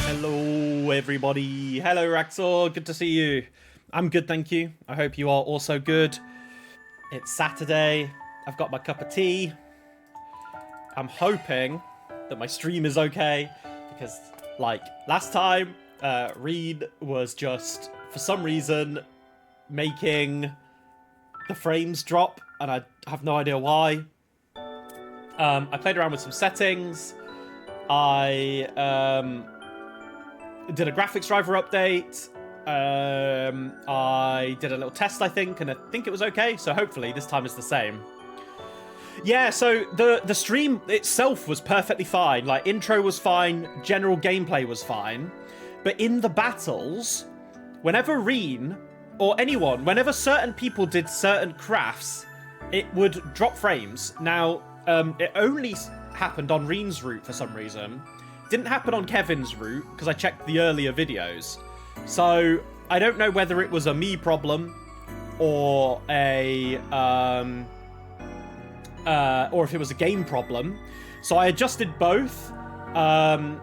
Hello everybody, hello Raxor, good to see you. I'm good, thank you. I hope you are also good. It's Saturday, I've got my cup of tea. I'm hoping that my stream is okay, because like last time, Rean was just, for some reason, making the frames drop, and I have no idea why. I played around with some settings. I did a graphics driver update. I did a little test, I think, and I think it was okay. So hopefully this time is the same. Yeah, so the stream itself was perfectly fine. Like, intro was fine, general gameplay was fine. But in the battles, whenever Rean, or anyone, whenever certain people did certain crafts, it would drop frames. Now, it only happened on Rean's route for some reason. Didn't happen on Kevin's route, because I checked the earlier videos. So, I don't know whether it was a me problem, or or if it was a game problem. So I adjusted both, and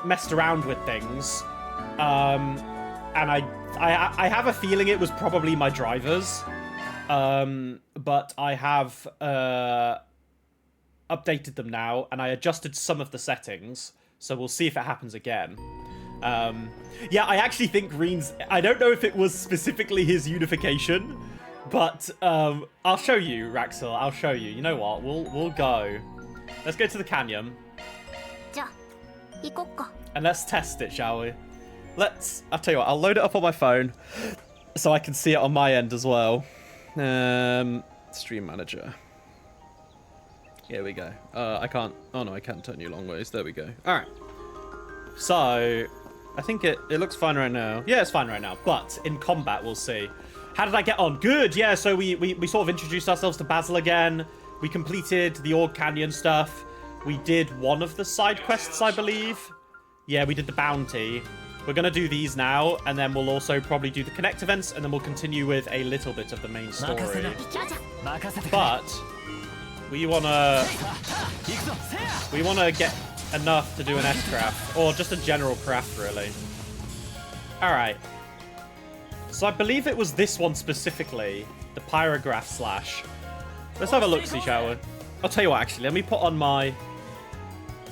messed around with things. And I have a feeling it was probably my drivers. But I have updated them now, and I adjusted some of the settings. So we'll see if it happens again. Yeah, I actually think Rean's... I don't know if it was specifically his unification, but I'll show you, Raxel. I'll show you. You know what? We'll go. Let's go to the canyon. And let's test it, shall we? I'll tell you what, I'll load it up on my phone so I can see it on my end as well. Stream manager. Here we go. I can't... Oh, no, I can't turn you long ways. There we go. All right. So, I think it looks fine right now. Yeah, it's fine right now. But in combat, we'll see. How did I get on? Good. Yeah, so we sort of introduced ourselves to Basil again. We completed the Org Canyon stuff. We did one of the side quests, I believe. Yeah, we did the bounty. We're going to do these now, and then we'll also probably do the Connect events, and then we'll continue with a little bit of the main story. But... We wanna get enough to do an S-craft, or just a general craft, really. Alright. So I believe it was this one specifically, the Pyrograph Slash. Let's have a look-see, shall we? I'll tell you what, actually, let me put on my...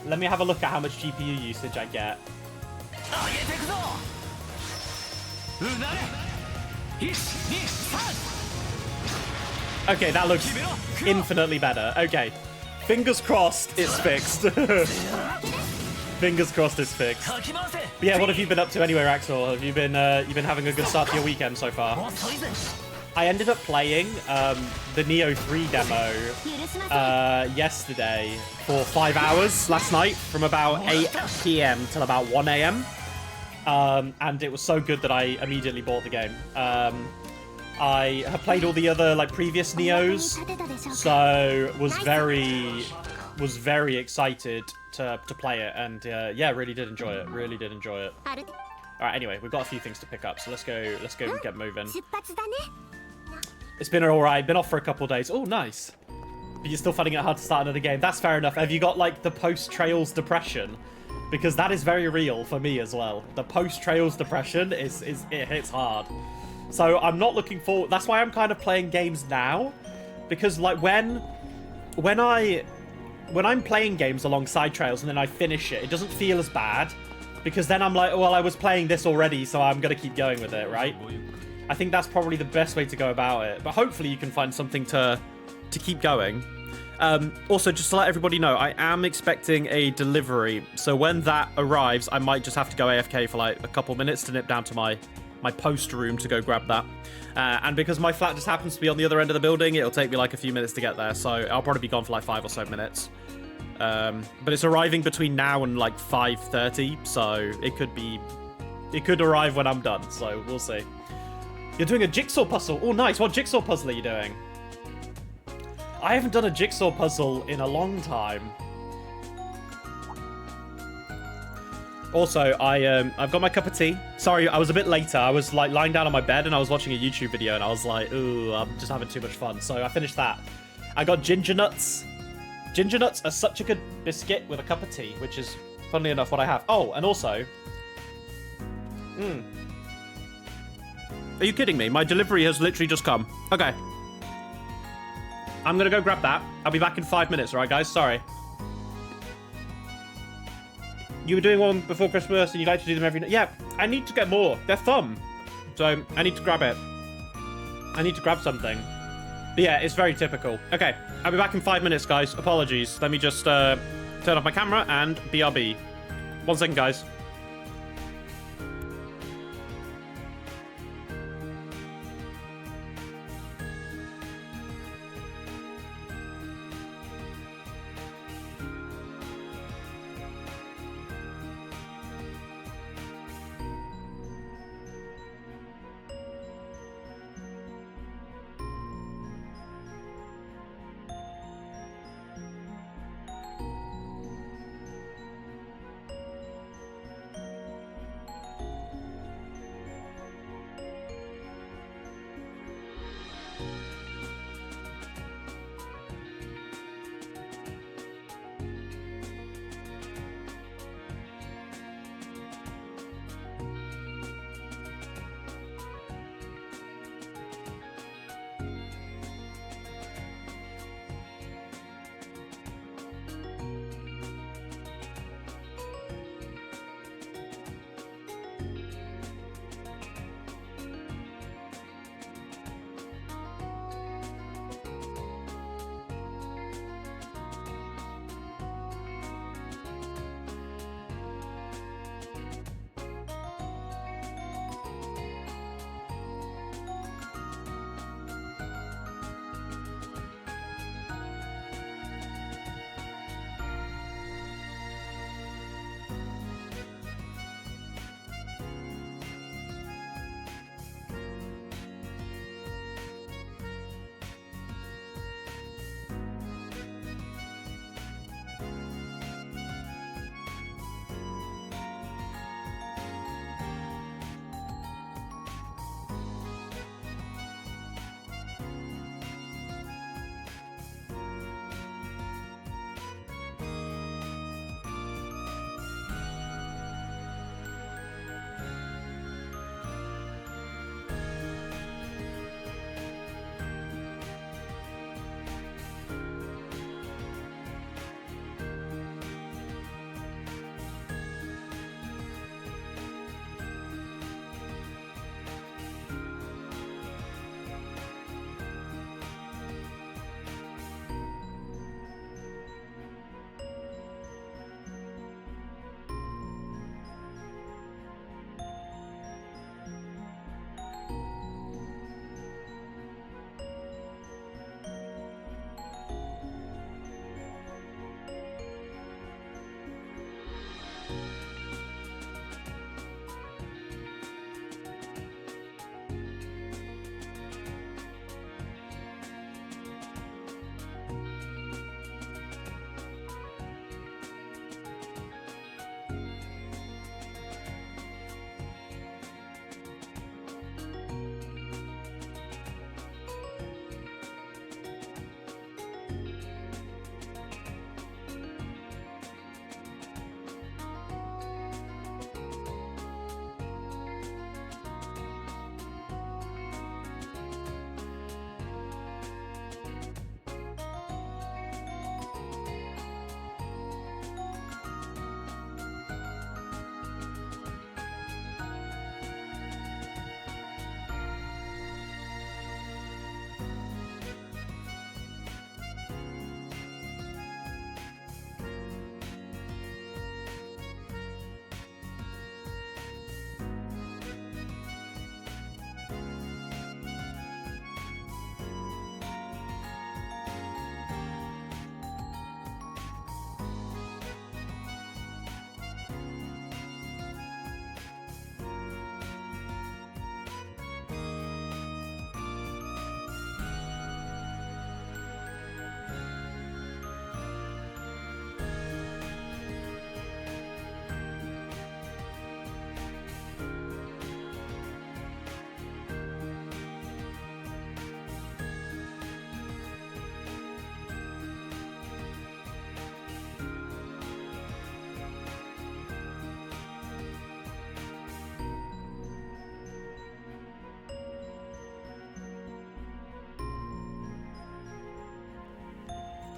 Let me have a look at how much GPU usage I get. Okay, that looks infinitely better. Okay. Fingers crossed it's fixed. Fingers crossed it's fixed. But yeah, what have you been up to anyway, Raxor? Have you been having a good start to your weekend so far? I ended up playing the Neo 3 demo yesterday for 5 hours last night, from about 8 PM till about 1 AM. And it was so good that I immediately bought the game. I have played all the other previous Neos, so was very excited to play it, and yeah, really did enjoy it. All right, anyway, we've got a few things to pick up, so let's go and get moving. It's been alright. Been off for a couple of days. Oh, nice. But you're still finding it hard to start another game. That's fair enough. Have you got the post-Trails depression? Because that is very real for me as well. The post-Trails depression it hits hard. So I'm not looking forward. That's why I'm kind of playing games now, because when I'm playing games alongside Trails and then I finish it, it doesn't feel as bad, because then I'm like, well, I was playing this already, so I'm gonna keep going with it, right? I think that's probably the best way to go about it. But hopefully you can find something to keep going. Also, just to let everybody know, I am expecting a delivery. So when that arrives, I might just have to go AFK for like a couple minutes to nip down to my post room to go grab that. And because my flat just happens to be on the other end of the building, it'll take me like a few minutes to get there. So I'll probably be gone for like 5 or so minutes. But it's arriving between now and like 5:30, so it could arrive when I'm done. So we'll see. You're doing a jigsaw puzzle. Oh, nice. What jigsaw puzzle are you doing? I haven't done a jigsaw puzzle in a long time. Also, I've got my cup of tea. Sorry, I was a bit later. I was like lying down on my bed and I was watching a YouTube video and I was like, ooh, I'm just having too much fun. So I finished that. I got ginger nuts. Ginger nuts are such a good biscuit with a cup of tea, which is, funnily enough, what I have. Oh, and also... Are you kidding me? My delivery has literally just come. Okay. I'm gonna go grab that. I'll be back in 5 minutes, alright, guys? Sorry. You were doing one before Christmas and you like to do them every night. Yeah, I need to get more. They're fun. So, I need to grab it. I need to grab something. But yeah, it's very typical. Okay, I'll be back in 5 minutes, guys. Apologies. Let me just turn off my camera and BRB. 1 second, guys.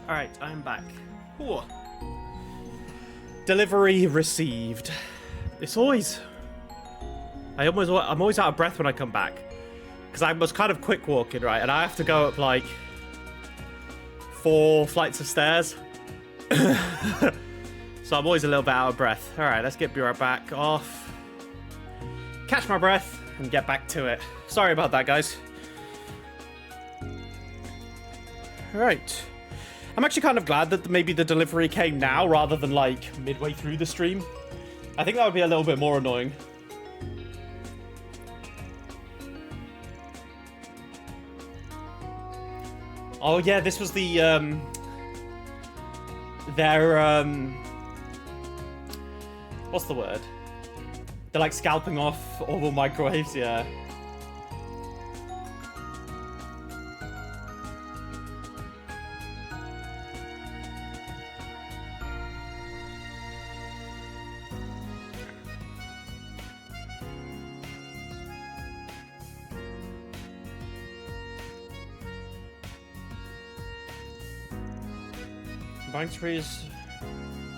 Alright, I'm back. Ooh. Delivery received. It's always... I'm always out of breath when I come back. Because I was kind of quick walking, right? And I have to go up, like, 4 flights of stairs. So I'm always a little bit out of breath. Alright, let's get right back off. Catch my breath and get back to it. Sorry about that, guys. Alright. I'm actually kind of glad that maybe the delivery came now rather than, like, midway through the stream. I think that would be a little bit more annoying. Oh, yeah, this was the, their, what's the word? They're, like, scalping off orbital microwaves, yeah. Combined trees.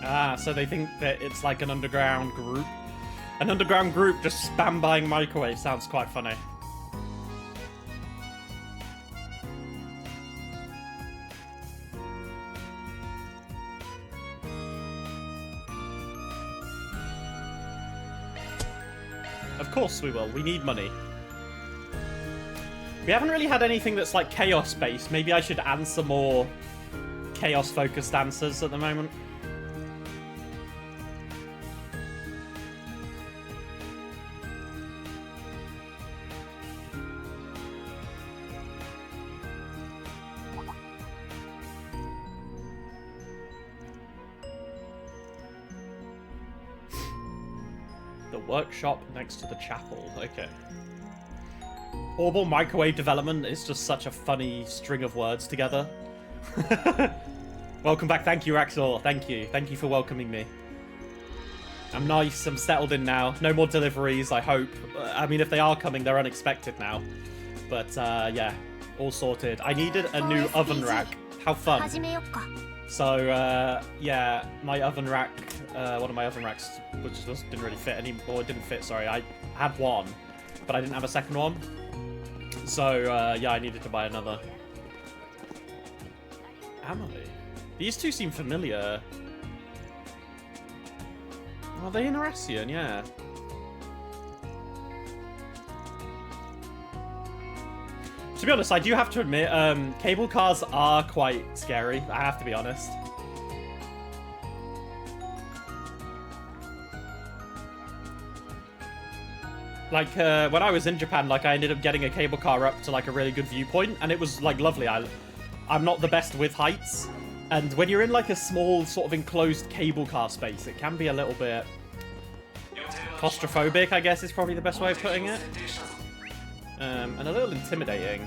Ah, so they think that it's like an underground group. An underground group just spam buying microwaves sounds quite funny. Of course we will. We need money. We haven't really had anything that's like chaos based. Maybe I should answer more chaos focused answers at the moment. The workshop next to the chapel. Okay. Orbital microwave development is just such a funny string of words together. Welcome back. Thank you, Raxor. Thank you. Thank you for welcoming me. I'm nice. I'm settled in now. No more deliveries, I hope. I mean, if they are coming, they're unexpected now. But, yeah. All sorted. I needed a new oven rack. How fun. So, yeah. My oven rack... one of my oven racks which just didn't really fit anymore. It didn't fit, sorry. I had one, but I didn't have a second one. So, yeah, I needed to buy another. Emily. These two seem familiar. Are they in Rean? Yeah. To be honest, I do have to admit, cable cars are quite scary. I have to be honest. Like, when I was in Japan, like, I ended up getting a cable car up to, like, a really good viewpoint, and it was, like, lovely. I'm not the best with heights, and when you're in, like, a small, sort of enclosed cable car space, it can be a little bit claustrophobic, I guess is probably the best way of putting it. And a little intimidating.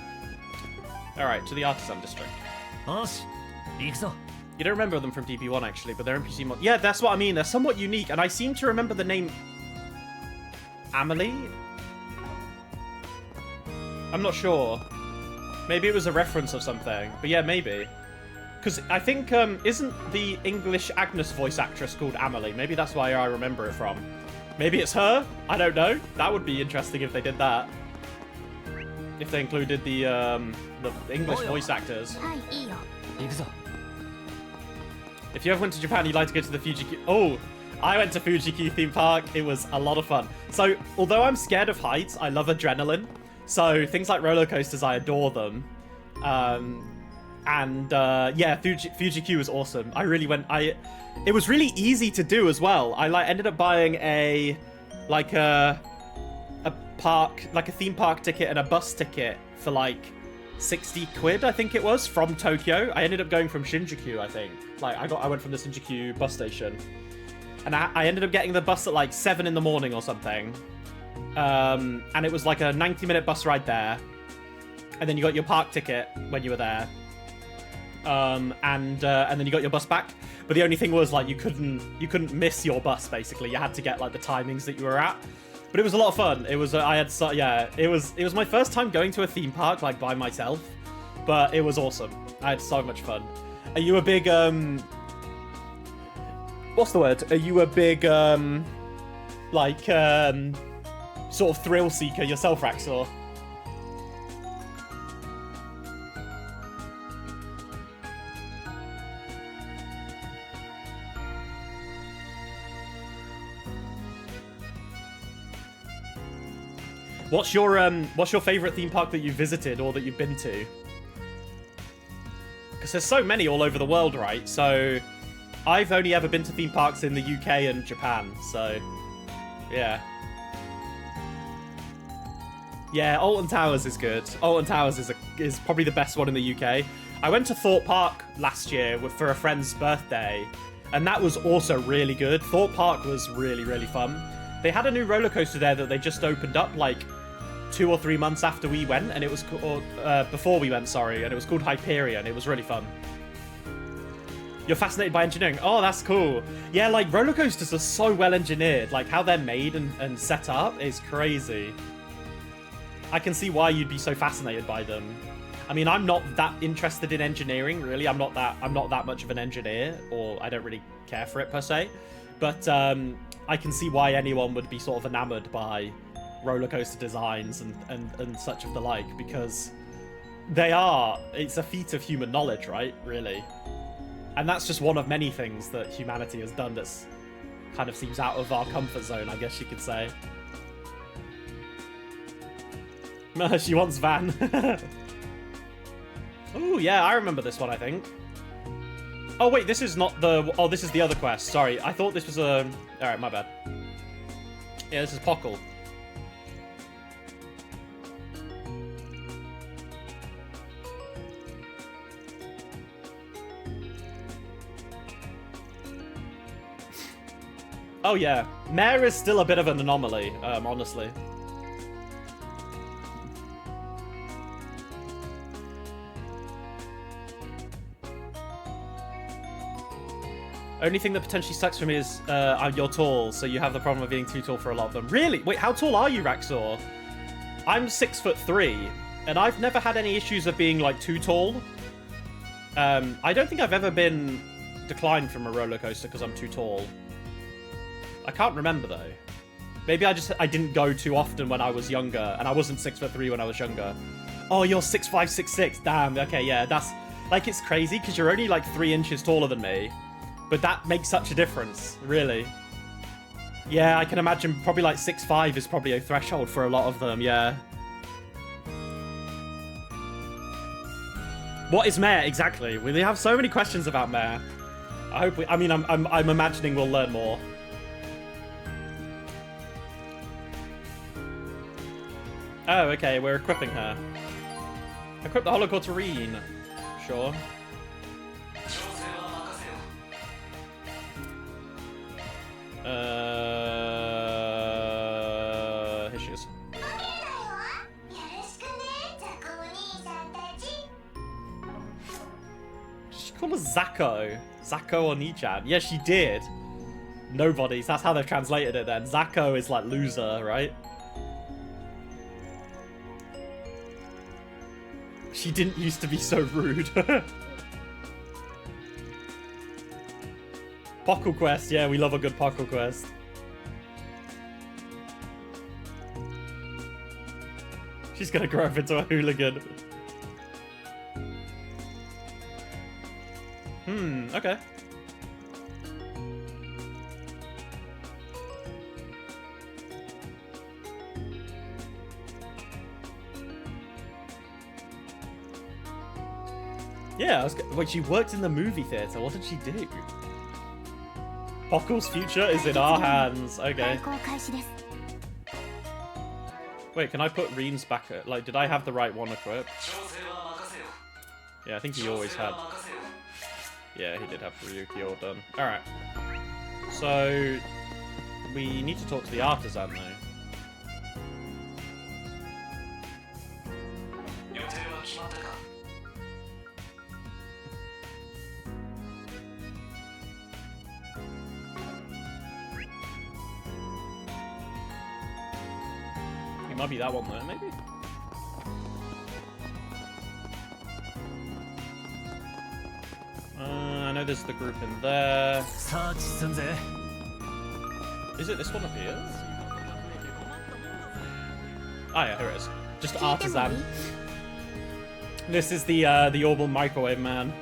Alright, to the Artisan District. You don't remember them from DP1, actually, but they're NPC mod. Yeah, that's what I mean. They're somewhat unique, and I seem to remember the name... Emilia? I'm not sure. Maybe it was a reference of something. But yeah, maybe. Because I think, isn't the English Agnes voice actress called Emilia? Maybe that's why I remember it from. Maybe it's her? I don't know. That would be interesting if they did that. If they included the English voice actors. If you ever went to Japan, you'd like to go to the Fuji... Oh! I went to Fuji-Q theme park. It was a lot of fun. So, although I'm scared of heights, I love adrenaline. So, things like roller coasters, I adore them. Yeah, Fuji-Q was awesome. I really went... It was really easy to do as well. I ended up buying a theme park ticket and a bus ticket for like 60 quid, I think it was, from Tokyo. I ended up going from Shinjuku, I think. Like, I went from the Shinjuku bus station. And I ended up getting the bus at like 7 in the morning or something. And it was like a 90-minute bus ride there. And then you got your park ticket when you were there. And then you got your bus back. But the only thing was, like, you couldn't miss your bus, basically. You had to get like the timings that you were at. But it was a lot of fun. It was it was my first time going to a theme park like by myself. But it was awesome. I had so much fun. Are you a big what's the word? Are you a big like sort of thrill seeker yourself, Raxor? What's your favorite theme park that you visited or that you've been to? Because there's so many all over the world, right? So I've only ever been to theme parks in the UK and Japan, so yeah. Yeah, Alton Towers is good. Alton Towers is probably the best one in the UK. I went to Thorpe Park last year for a friend's birthday, and that was also really good. Thorpe Park was really, really fun. They had a new roller coaster there that they just opened up like 2 or 3 months after we went, and it was before we went, sorry, and it was called Hyperion. It was really fun. You're fascinated by engineering. Oh, that's cool. Yeah, like roller coasters are so well engineered. Like how they're made and set up is crazy. I can see why you'd be so fascinated by them. I mean, I'm not that interested in engineering, really. I'm not that much of an engineer, or I don't really care for it per se. But I can see why anyone would be sort of enamored by roller coaster designs and such of the like, because it's a feat of human knowledge, right? Really. And that's just one of many things that humanity has done that's kind of seems out of our comfort zone, I guess you could say. She wants Van. Oh, yeah, I remember this one, I think. Oh, wait, this is not the... Oh, this is the other quest. Sorry, I thought this was a... Alright, my bad. Yeah, this is Pockle. Oh, yeah. Mare is still a bit of an anomaly, honestly. Only thing that potentially sucks for me is you're tall, so you have the problem of being too tall for a lot of them. Really? Wait, how tall are you, Raxor? I'm 6'3", and I've never had any issues of being, like, too tall. I don't think I've ever been declined from a roller coaster because I'm too tall. I can't remember, though. Maybe I didn't go too often when I was younger, and I wasn't 6'3" when I was younger. Oh, you're 6'5", 6'6". Damn, okay, yeah, that's... Like, it's crazy, because you're only, like, 3 inches taller than me. But that makes such a difference, really. Yeah, I can imagine probably, like, 6'5" is probably a threshold for a lot of them, yeah. What is Mare, exactly? We have so many questions about Mare. I hope we... I mean, I'm imagining we'll learn more. Oh, okay, we're equipping her. Equip the holocore to Rean. Sure. Here she is. She called her Zako. Zako Oni-chan. Yeah, she did. Nobody's. That's how they've translated it then. Zako is like loser, right? She didn't used to be so rude. Pockle quest, yeah, we love a good Pockle quest. She's gonna grow up into a hooligan. Okay. Yeah, wait, she worked in the movie theater. What did she do? Pockle's future is in our hands. Okay. Wait, can I put Rean's back at... Like, did I have the right one equipped? Yeah, I think he always had... Yeah, he did have Ryuki all done. Alright. So... We need to talk to the artisan, though. It might be that one there, maybe? know there's the group in there. Is it this one up here? Oh yeah, here it is. Just artisan. This is the orbital microwave man.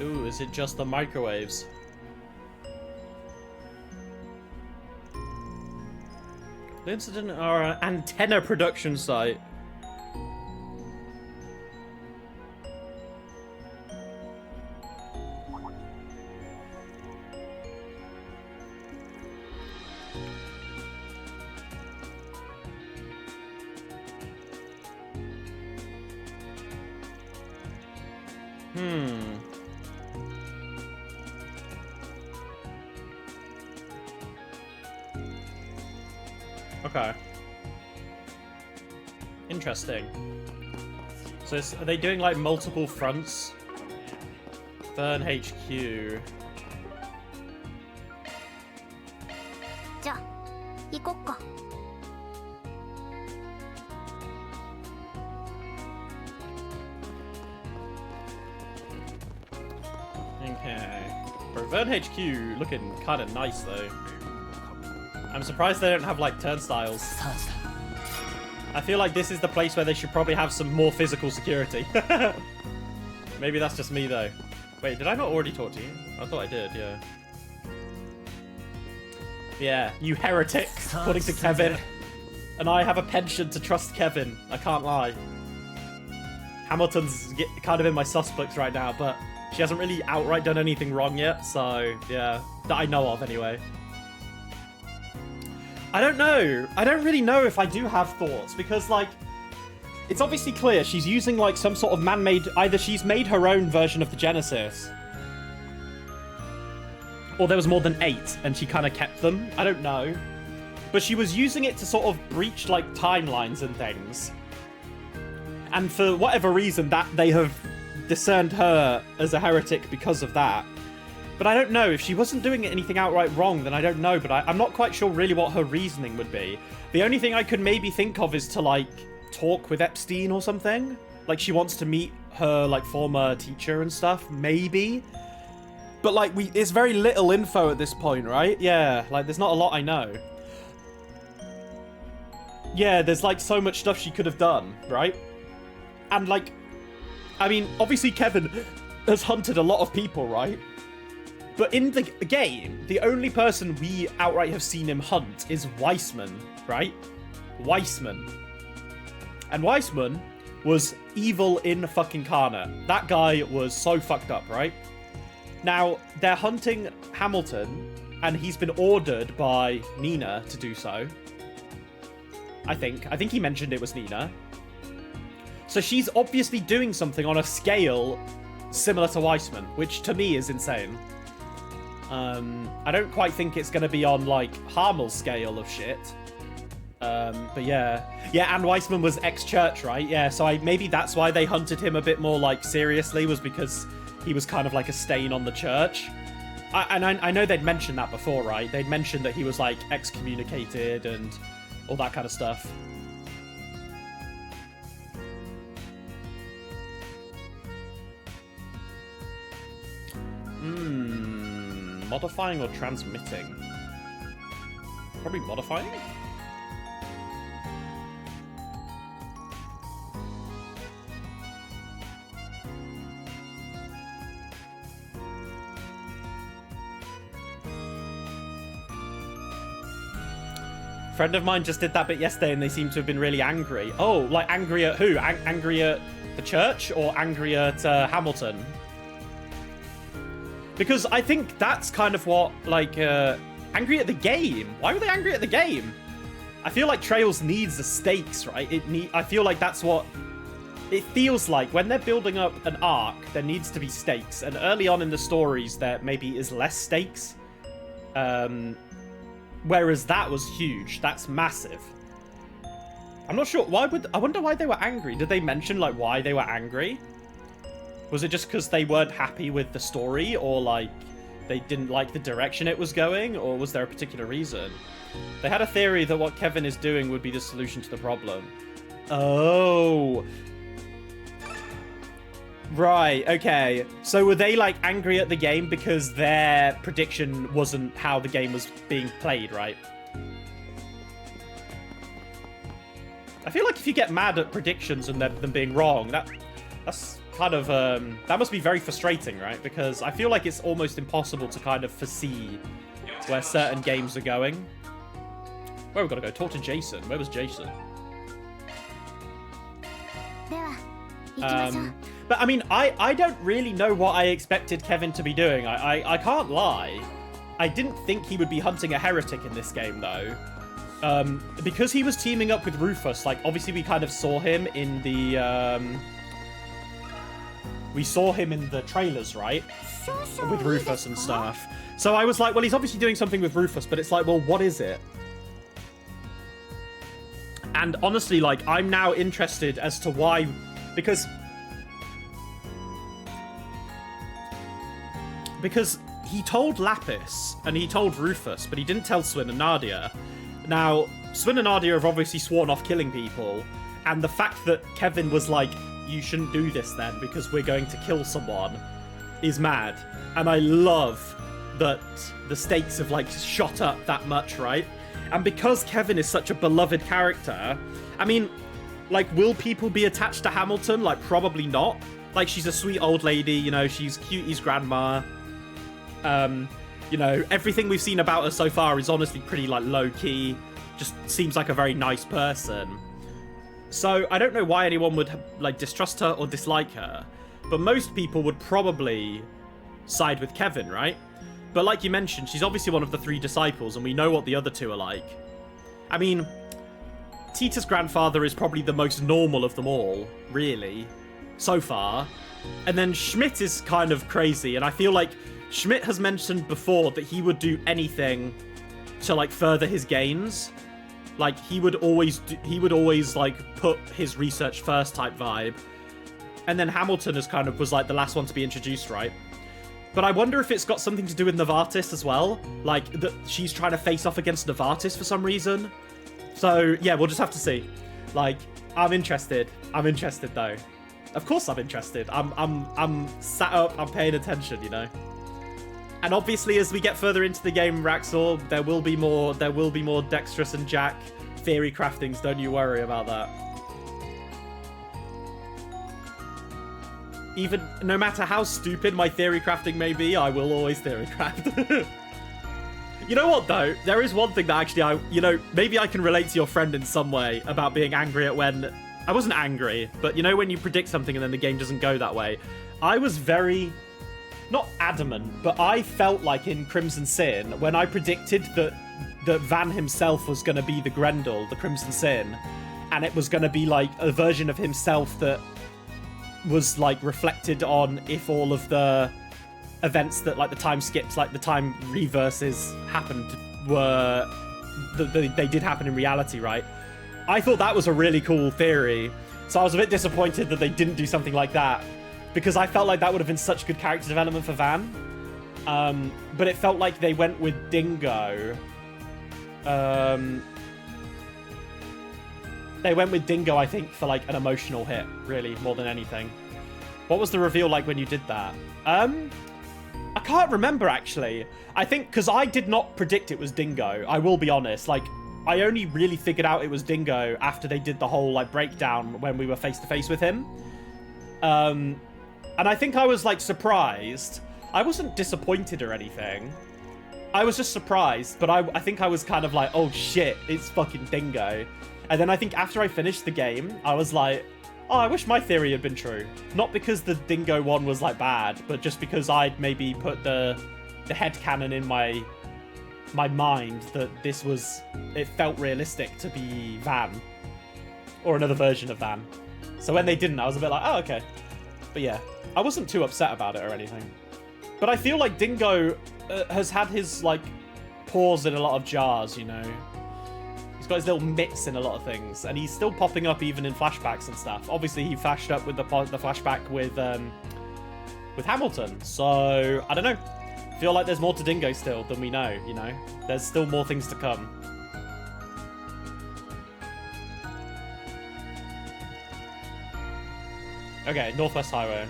Ooh, is it just the microwaves? The incident or antenna production site. Okay. Interesting. So are they doing like multiple fronts? Vern HQ. Okay. For Vern HQ, looking kind of nice though. I'm surprised they don't have like turnstiles. I feel like this is the place where they should probably have some more physical security. Maybe that's just me though. Wait, did I not already talk to you? I thought I did, yeah. Yeah, you heretic, according to Kevin. And I have a penchant to trust Kevin. I can't lie. Hamilton's kind of in my sus books right now, but she hasn't really outright done anything wrong yet, so yeah. That I know of anyway. I don't know. I don't really know if I do have thoughts, because, like, it's obviously clear she's using, like, some sort of man-made... Either she's made her own version of the Genesis, or there was more than 8, and she kind of kept them. I don't know. But she was using it to sort of breach, like, timelines and things. And for whatever reason, that they have discerned her as a heretic because of that. But I don't know. If she wasn't doing anything outright wrong, then I don't know. But I'm not quite sure really what her reasoning would be. The only thing I could maybe think of is to, like, talk with Epstein or something. Like, she wants to meet her, like, former teacher and stuff. Maybe. But, like, it's very little info at this point, right? Yeah, like, there's not a lot I know. Yeah, there's, like, so much stuff she could have done, right? And, like, I mean, obviously Kevin has hunted a lot of people, right? But in the game, the only person we outright have seen him hunt is Weissman, right? Weissman. And Weissman was evil in fucking Kana. That guy was so fucked up, right? Now, they're hunting Hamilton, and he's been ordered by Nina to do so. I think he mentioned it was Nina. So she's obviously doing something on a scale similar to Weissman, which to me is insane. I don't quite think it's going to be on, like, Harmel's scale of shit. But yeah. Yeah, and Weissman was ex-church, right? Yeah, so maybe that's why they hunted him a bit more, like, seriously, was because he was kind of like a stain on the church. I know they'd mentioned that before, right? They'd mentioned that he was, like, excommunicated and all that kind of stuff. Modifying or transmitting? Probably modifying? Friend of mine just did that bit yesterday and they seem to have been really angry. Oh, like angry at who? Angry at the church or angry at Hamilton? Because I think that's kind of what, like, angry at the game. Why were they angry at the game? I feel like Trails needs the stakes, right? I feel like that's what it feels like. When they're building up an arc, there needs to be stakes. And early on in the stories, there maybe is less stakes. Whereas that was huge. That's massive. I'm not sure. I wonder why they were angry. Did they mention, like, why they were angry? Was it just because they weren't happy with the story, or like they didn't like the direction it was going, or was there a particular reason? They had a theory that what Kevin is doing would be the solution to the problem. Oh. Right, okay. So were they, like, angry at the game because their prediction wasn't how the game was being played, right? I feel like if you get mad at predictions and them being wrong, that's kind of, that must be very frustrating, right? Because I feel like it's almost impossible to kind of foresee where certain games are going. Where we gotta go? Talk to Jason. Where was Jason? But I mean, I don't really know what I expected Kevin to be doing. I can't lie. I didn't think he would be hunting a heretic in this game, though. Because he was teaming up with Rufus, like, obviously we kind of saw him in the, we saw him in the trailers, right? With Rufus and stuff. So I was like, well, he's obviously doing something with Rufus, but it's like, well, what is it? And honestly, like, I'm now interested as to why, because he told Lapis and he told Rufus, but he didn't tell Swin and Nadia. Now, Swin and Nadia have obviously sworn off killing people, and the fact that Kevin was like, you shouldn't do this then because we're going to kill someone is mad. And I love that the stakes have, like, shot up that much, right? And because Kevin is such a beloved character, I mean, like, will people be attached to Hamilton? Like, probably not. Like, she's a sweet old lady, you know, she's Cutie's grandma. You know, everything we've seen about her so far is honestly pretty, like, low-key. Just seems like a very nice person. So, I don't know why anyone would, like, distrust her or dislike her. But most people would probably side with Kevin, right? But like you mentioned, she's obviously one of the 3 disciples, and we know what the other 2 are like. I mean, Tita's grandfather is probably the most normal of them all, really, so far. And then Schmidt is kind of crazy, and I feel like Schmidt has mentioned before that he would do anything to, like, further his gains. Like, he would always, like, put his research first type vibe. And then Hamilton is kind of was, like, the last one to be introduced, right? But I wonder if it's got something to do with Novartis as well. Like, that she's trying to face off against Novartis for some reason. So, yeah, we'll just have to see. Like, I'm interested. I'm interested, though. Of course I'm interested. I'm sat up, I'm paying attention, you know? And obviously, as we get further into the game, Raxor, there will be more Dexterous and Jack theory craftings. Don't you worry about that. Even no matter how stupid my theory crafting may be, I will always theory craft. You know what, though? There is one thing that actually maybe I can relate to your friend in some way about being angry at when... I wasn't angry, but you know when you predict something and then the game doesn't go that way? I was very... not adamant, but I felt like in Crimson Sin, when I predicted that Van himself was going to be the Grendel, the Crimson Sin, and it was going to be like a version of himself that was like reflected on if all of the events that like the time skips, like the time reverses happened were they did happen in reality, right? I thought that was a really cool theory, so I was a bit disappointed that they didn't do something like that, because I felt like that would have been such good character development for Van. But it felt like they went with Dingo. They went with Dingo, I think, for like an emotional hit, really, more than anything. What was the reveal like when you did that? I can't remember, actually. I think, because I did not predict it was Dingo, I will be honest. Like, I only really figured out it was Dingo after they did the whole, like, breakdown when we were face-to-face with him. And I think I was, like, surprised. I wasn't disappointed or anything. I was just surprised, but I think I was kind of like, oh shit, it's fucking Dingo. And then I think after I finished the game, I was like, oh, I wish my theory had been true. Not because the Dingo one was, like, bad, but just because I'd maybe put the headcanon in my mind that this was... It felt realistic to be Van. Or another version of Van. So when they didn't, I was a bit like, oh, okay. But yeah, I wasn't too upset about it or anything. But I feel like Dingo has had his, like, paws in a lot of jars, you know? He's got his little mitts in a lot of things, and he's still popping up even in flashbacks and stuff. Obviously, he flashed up with the flashback with with Hamilton. So, I don't know. Feel like there's more to Dingo still than we know, you know? There's still more things to come. Okay, Northwest Highway.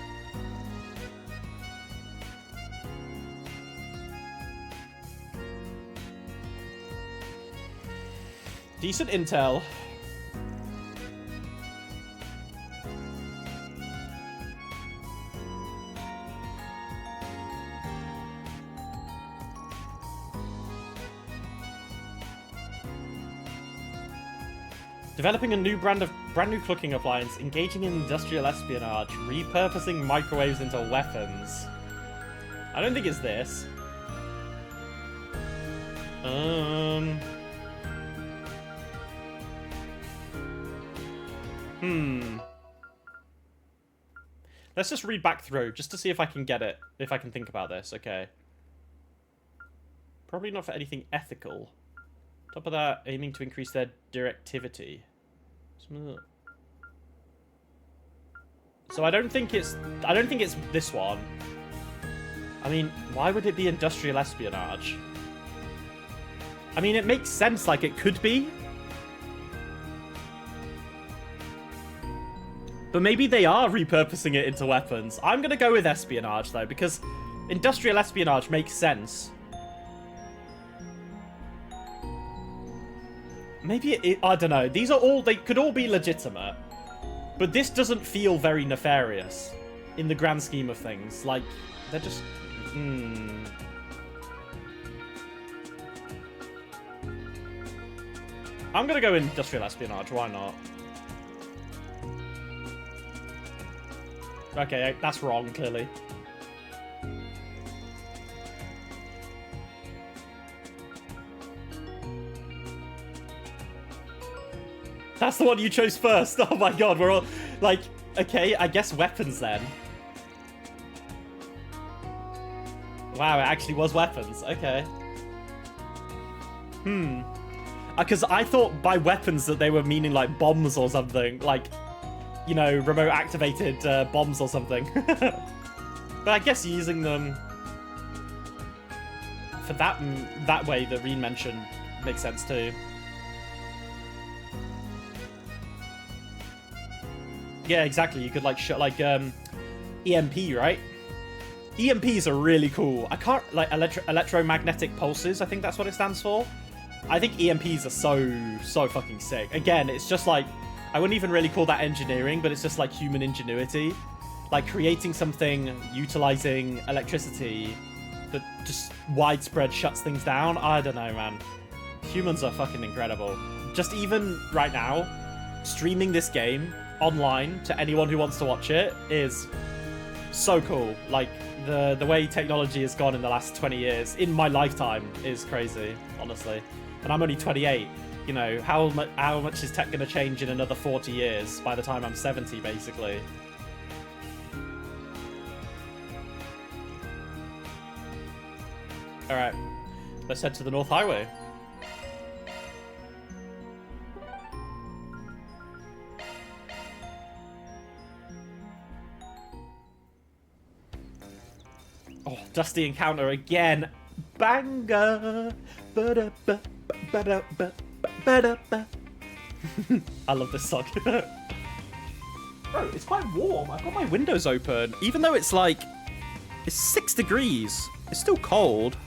Decent intel. Developing a new brand new cooking appliance, engaging in industrial espionage, repurposing microwaves into weapons. I don't think it's this. Let's just read back through, just to see if I can get it, if I can think about this, okay. Probably not for anything ethical. Top of that, aiming to increase their directivity. So I don't think it's this one. I mean, why would it be industrial espionage? I mean, it makes sense, like it could be. But maybe they are repurposing it into weapons. I'm going to go with espionage, though, because industrial espionage makes sense. Maybe I don't know. These are all, they could all be legitimate. But this doesn't feel very nefarious in the grand scheme of things. Like, they're just... I'm going to go industrial espionage. Why not? Okay, that's wrong, clearly. That's the one you chose first. Oh my god, we're all... Like, okay, I guess weapons then. Wow, it actually was weapons. Okay. Because I thought by weapons that they were meaning, like, bombs or something. Like... You know, remote-activated bombs or something. But I guess using them for that way that Rean mentioned makes sense too. Yeah, exactly. You could like shut like EMP, right? EMPs are really cool. I can't like electromagnetic pulses. I think that's what it stands for. I think EMPs are so fucking sick. Again, it's just like. I wouldn't even really call that engineering, but it's just like human ingenuity. Like creating something, utilizing electricity that just widespread shuts things down. I don't know, man. Humans are fucking incredible. Just even right now, streaming this game online to anyone who wants to watch it is so cool. Like the way technology has gone in the last 20 years, in my lifetime, is crazy, honestly. And I'm only 28. You know, how much is tech going to change in another 40 years by the time I'm 70, basically? Alright, let's head to the North Highway. Oh, Dusty Encounter again. Banger! Ba-da-ba, ba-da-ba. I love this song. Bro, it's quite warm. I've got my windows open. Even though it's like... It's 6 degrees. It's still cold.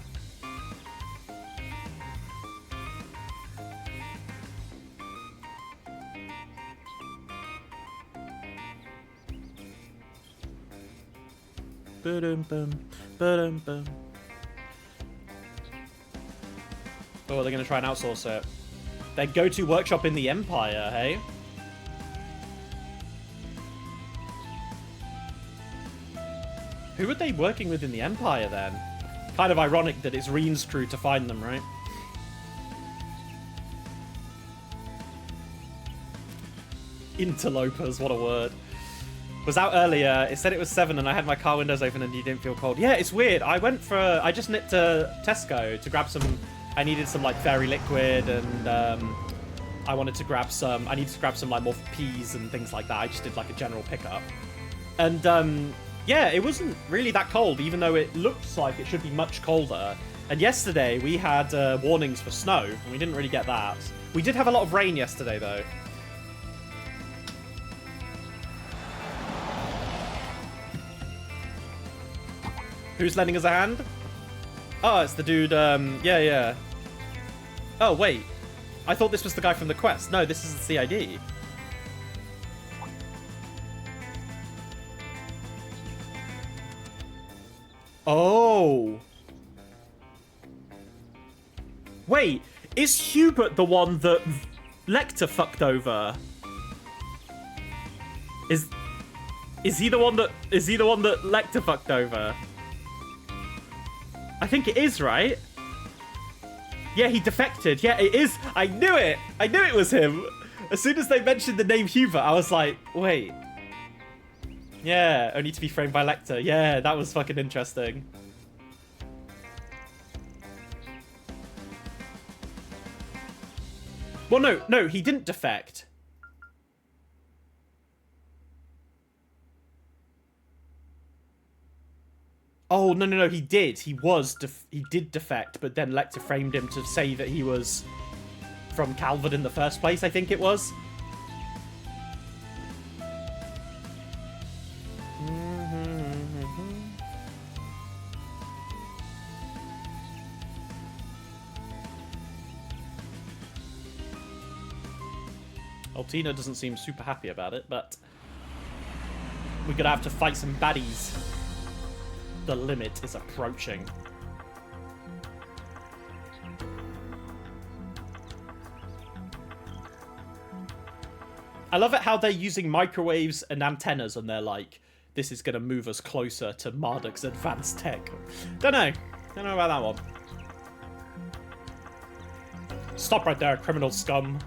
Ba-dum-bum, ba-dum-bum. Oh, they're going to try and outsource it. Their go-to workshop in the Empire, hey? Who are they working with in the Empire, then? Kind of ironic that it's Rean's crew to find them, right? Interlopers, what a word. Was out earlier. It said it was 7 and I had my car windows open and you didn't feel cold. Yeah, it's weird. I just nipped to Tesco to grab some... I needed some like fairy liquid and I needed to grab some like more peas and things like that. I just did like a general pickup. And Yeah, it wasn't really that cold, even though it looks like it should be much colder. And yesterday, we had warnings for snow, and we didn't really get that. We did have a lot of rain yesterday, though. Who's lending us a hand? Oh, it's the dude, yeah. Oh, wait. I thought this was the guy from the quest. No, this is the CID. Oh. Wait, is Hubert the one that Lecter fucked over? Is he the one that Lecter fucked over? I think it is, right? Yeah, he defected. Yeah, it is. I knew it. I knew it was him. As soon as they mentioned the name Hubert, I was like, wait. Yeah, only to be framed by Lecter. Yeah, that was fucking interesting. Well, no, he didn't defect. Oh, no, he did. He did defect, but then Lecter framed him to say that he was from Calvert in the first place, I think it was. Altina doesn't seem super happy about it, but we're gonna have to fight some baddies. The limit is approaching. I love it how they're using microwaves and antennas and they're like, this is gonna move us closer to Marduk's advanced tech. Don't know about that one. Stop right there, criminal scum.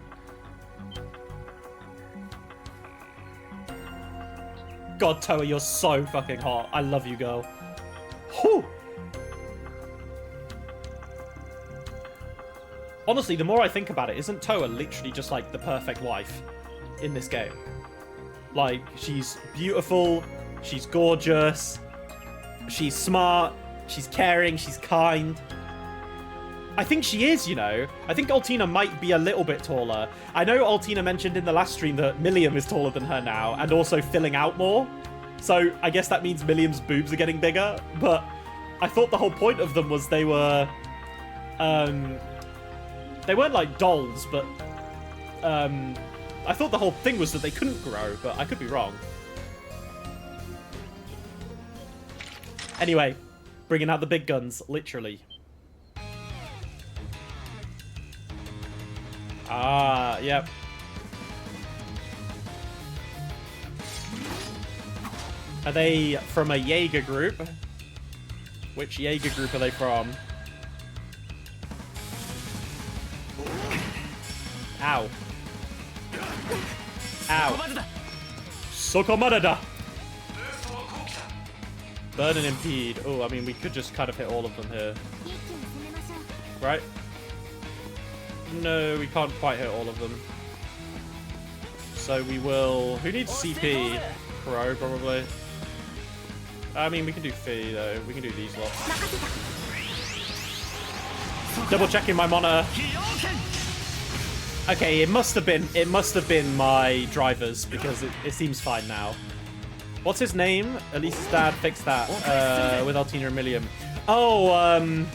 God, Toa, you're so fucking hot. I love you, girl. Whew. Honestly, the more I think about it, isn't Toa literally just like the perfect wife in this game? Like, she's beautiful, she's gorgeous, she's smart, she's caring, she's kind. I think she is, you know. I think Altina might be a little bit taller. I know Altina mentioned in the last stream that Milliam is taller than her now and also filling out more. So I guess that means Milliam's boobs are getting bigger. But I thought the whole point of them was they weren't like dolls, but I thought the whole thing was that they couldn't grow, but I could be wrong. Anyway, bringing out the big guns, literally. Ah, yep. Are they from a Jaeger group? Which Jaeger group are they from? Ow. Ow. Sokomarada! Burn and impede. Oh, I mean, we could just kind of hit all of them here. Right? No, we can't quite hit all of them. So we will... Who needs CP? Pro, probably. I mean, we can do Fee, though. We can do these lots. Double checking my monitor. Okay, it must have been my drivers, because it seems fine now. What's his name? Elise's dad fixed that with Altina and Milliam. Oh,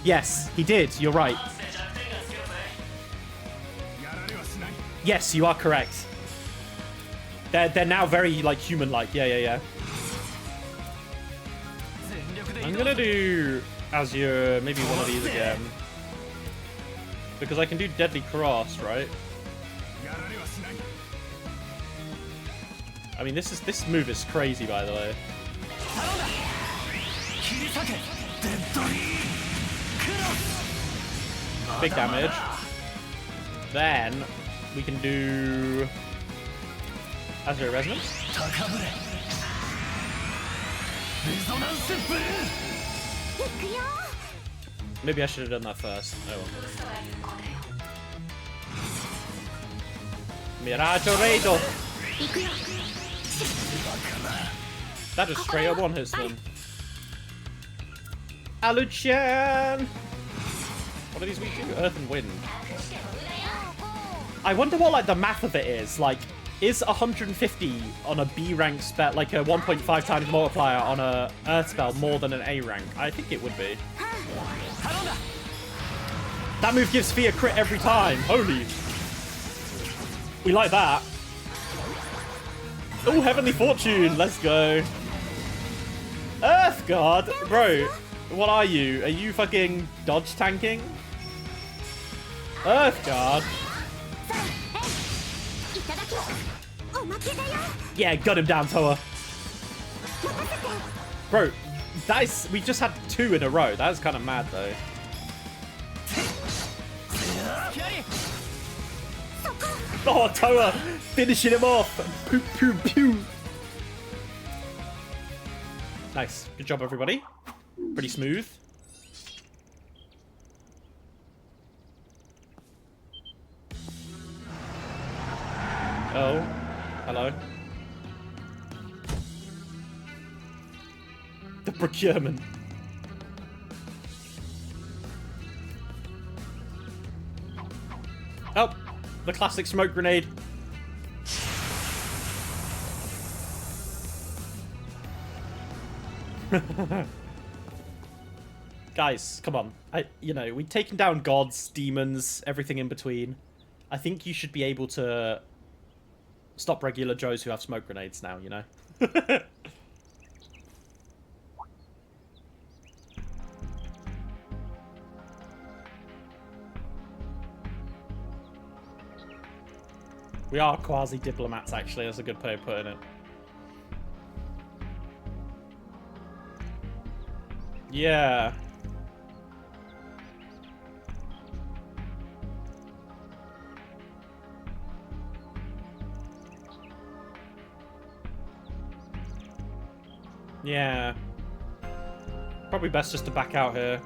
yes, he did. You're right. Yes, you are correct. They're now very like human-like. Yeah. I'm gonna do Azure, maybe one of these again, because I can do Deadly Cross, right? I mean, this move is crazy, by the way. Big damage. Then we can do Azure Resonance. Maybe I should have done that first. Oh well. Miraggio Reido. That just straight up one hits them. Aluchan! What are these weak to? Earth and wind. I wonder what like the math of it is. Like, is 150 on a B rank spell, like a 1.5 times multiplier on a Earth spell, more than an A rank? I think it would be. That move gives Fia crit every time. Holy. We like that. Oh, Heavenly Fortune. Let's go. Earth Guard? Bro, what are you? Are you fucking dodge tanking? Earth Guard? Yeah, got him down, Toa. Bro, that is... We just had 2 in a row. That is kind of mad, though. Oh, Toa finishing him off. Pew, pew, pew. Nice. Good job, everybody. Pretty smooth. Oh. Hello. The procurement. Oh. The classic smoke grenade. Guys, come on. You know, we've taken down gods, demons, everything in between. I think you should be able to stop regular Joes who have smoke grenades now, you know? We are quasi-diplomats, actually. That's a good way of putting it. Yeah. Yeah. Probably best just to back out here.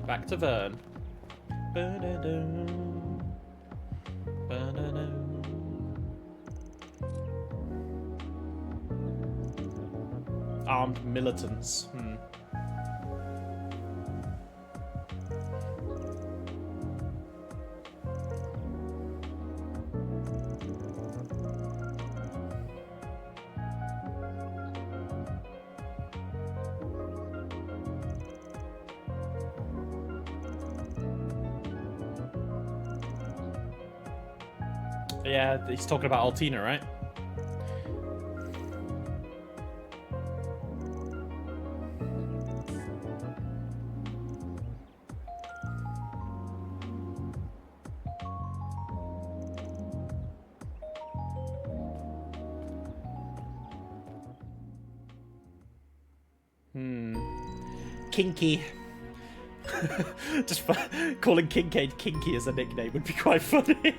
Back to Vern. Armed militants. Yeah, he's talking about Altina, right? Kinky. Just calling Kincaid Kinky as a nickname would be quite funny.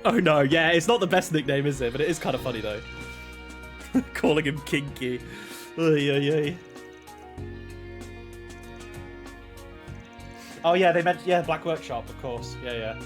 Oh no, yeah, it's not the best nickname, is it? But it is kind of funny, though. Calling him Kinky. Oy, oy, oy. Oh yeah, they mentioned, yeah, Black Workshop, of course. Yeah, yeah.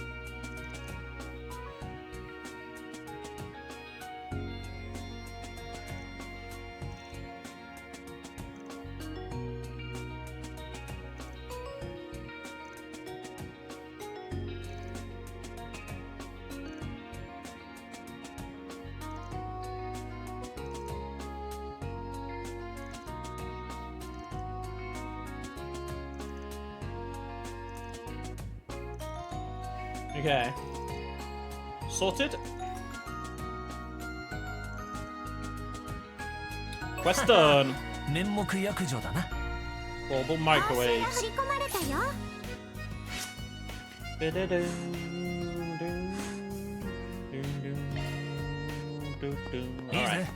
Okay. Sorted. Quest done. Portable microwaves. Alright.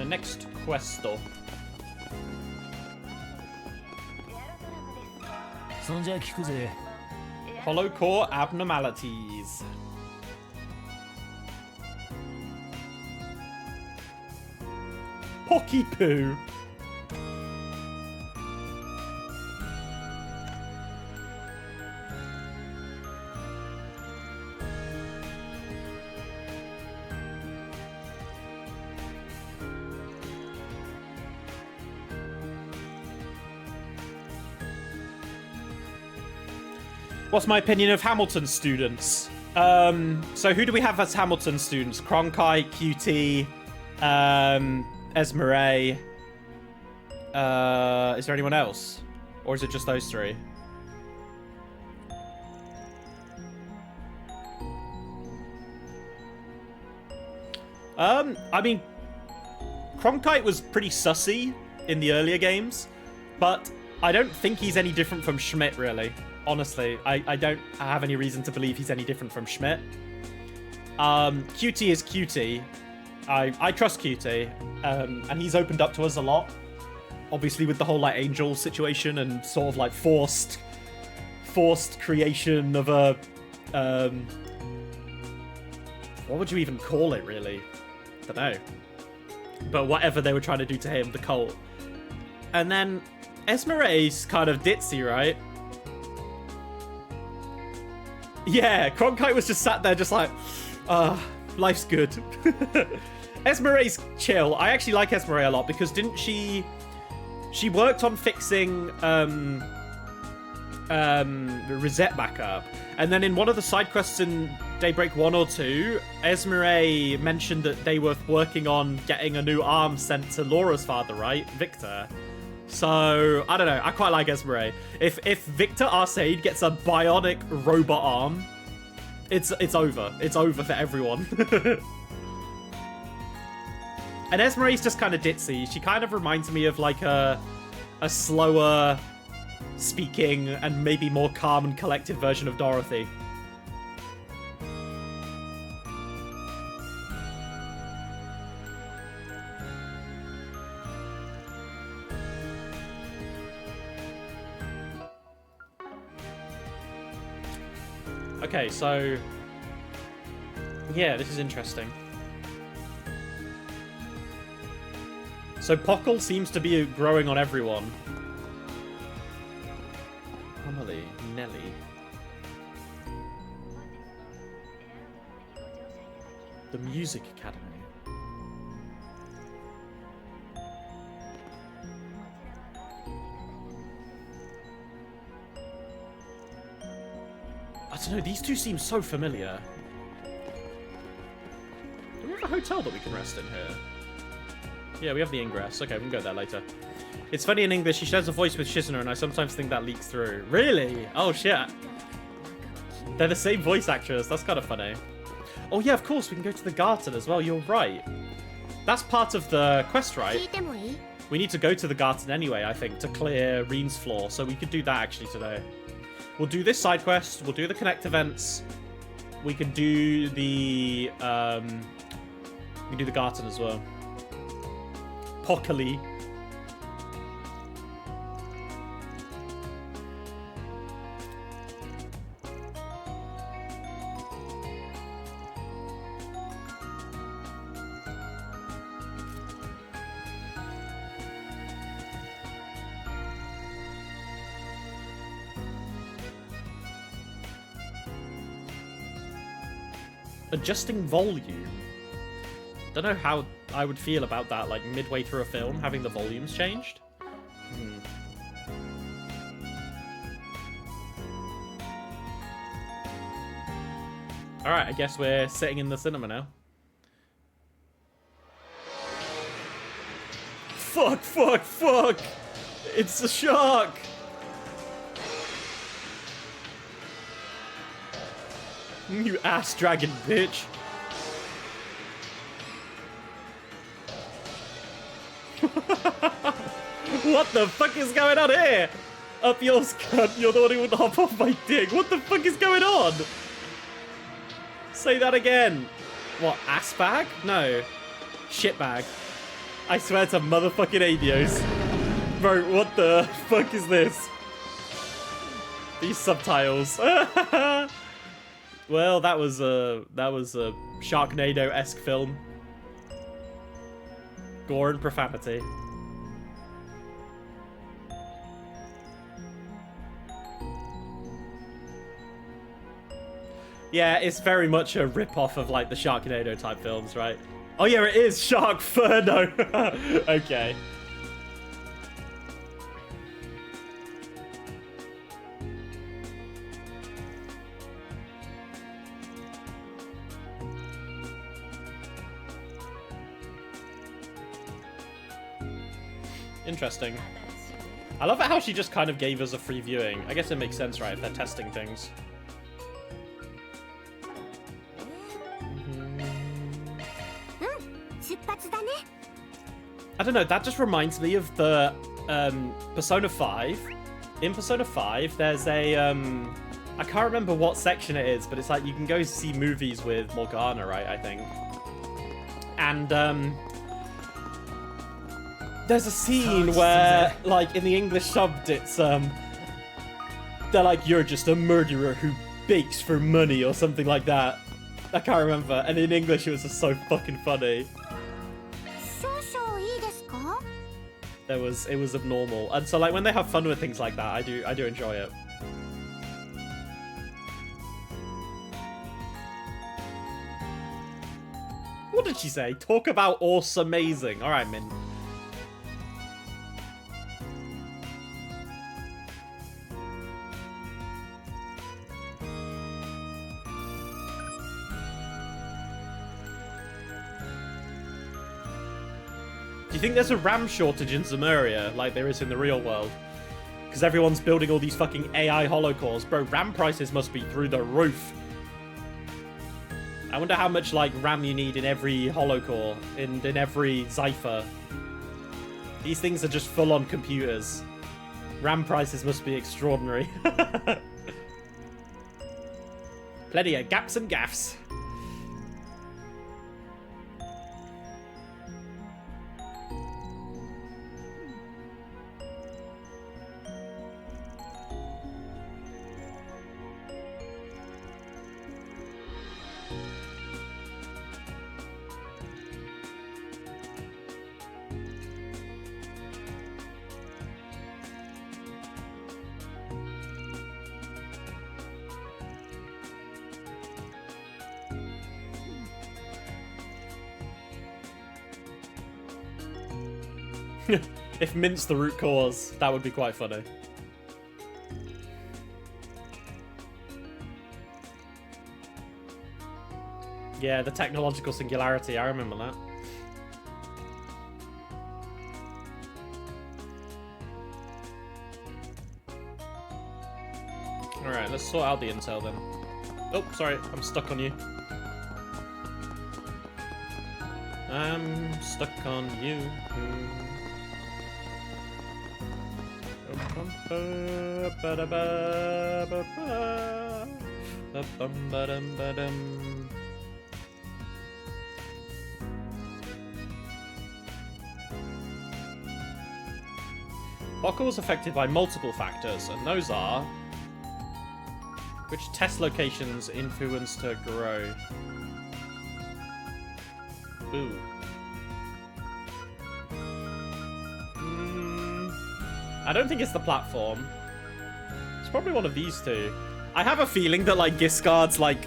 Next questo. そんじゃ聞くぜ。Hollow core abnormalities. Pocky poo. What's my opinion of Hamilton students? So who do we have as Hamilton students? Cronkite, QT, Esmeralda. Is there anyone else? Or is it just those three? I mean, Cronkite was pretty sussy in the earlier games, but I don't think he's any different from Schmidt, really. Honestly, I don't have any reason to believe he's any different from Schmidt. QT is QT. I trust QT, and he's opened up to us a lot. Obviously, with the whole like Angel situation and sort of like forced creation of a what would you even call it, really? Don't know. But whatever they were trying to do to him, the cult. And then Esmeralda's kind of ditzy, right? Yeah, Cronkite was just sat there just like, life's good. Esmeralda's chill. I actually like Esmeralda a lot because didn't she worked on fixing Reset back up. And then in one of the side quests in Daybreak 1 or 2, Esmeralda mentioned that they were working on getting a new arm sent to Laura's father, right? Victor. So, I don't know. I quite like Esmeralda. If Victor Arcade gets a bionic robot arm, it's over. It's over for everyone. And Esmeralda's just kind of ditzy. She kind of reminds me of like a slower speaking and maybe more calm and collected version of Dorothy. Okay, so yeah, this is interesting. So Pockle seems to be growing on everyone. Emily, Nelly. The Music Academy. I don't know, these two seem so familiar. Do we have a hotel that we can rest in here? Yeah, we have the ingress. Okay, we can go there later. It's funny in English, she shares a voice with Shizuna, and I sometimes think that leaks through. Really? Oh, shit. They're the same voice actress. That's kind of funny. Oh, yeah, of course, we can go to the garden as well. You're right. That's part of the quest, right? We need to go to the garden anyway, I think, to clear Rean's floor. So we could do that, actually, today. We'll do this side quest. We'll do the Connect events. We can do the... we can do the garden as well. Pockily. Adjusting volume. Don't know how I would feel about that, like midway through a film, having the volumes changed. Alright, I guess we're sitting in the cinema now. Fuck, fuck, fuck! It's a shark! You ass dragon bitch. What the fuck is going on here? Up yours, cunt. You're the one who would hop off my dick. What the fuck is going on? Say that again. What, ass bag? No. Shit bag. I swear to motherfucking Adios. Bro, what the fuck is this? These subtitles. Well, that was a Sharknado-esque film. Gore and profanity. Yeah, it's very much a rip-off of like the Sharknado type films, right? Oh yeah, it is Sharkferno. Okay. Interesting. I love it how she just kind of gave us a free viewing. I guess it makes sense, right, if they're testing things. I don't know, that just reminds me of the Persona 5. In Persona 5, there's a, I can't remember what section it is, but it's like you can go see movies with Morgana, right, I think. And, there's a scene where, like, in the English subbed, it's, they're like, you're just a murderer who bakes for money or something like that. I can't remember. And in English, it was just so fucking funny. It was abnormal. And so, like, when they have fun with things like that, I do enjoy it. What did she say? Talk about awesome, amazing. All right, Min. Do you think there's a RAM shortage in Zemuria, like there is in the real world? Because everyone's building all these fucking AI holocores. Bro, RAM prices must be through the roof. I wonder how much, like, RAM you need in every holocore, in every Zypher. These things are just full-on computers. RAM prices must be extraordinary. Plenty of gaps and gaffs. If mince the root cause, that would be quite funny. Yeah, the technological singularity, I remember that. Alright, let's sort out the intel then. Oh, sorry, I'm stuck on you. I'm stuck on you. Bokor was affected by multiple factors, and those are... Which test locations influenced her growth? Ooh. I don't think it's the platform. It's probably one of these two. I have a feeling that, like, Giscard's, like,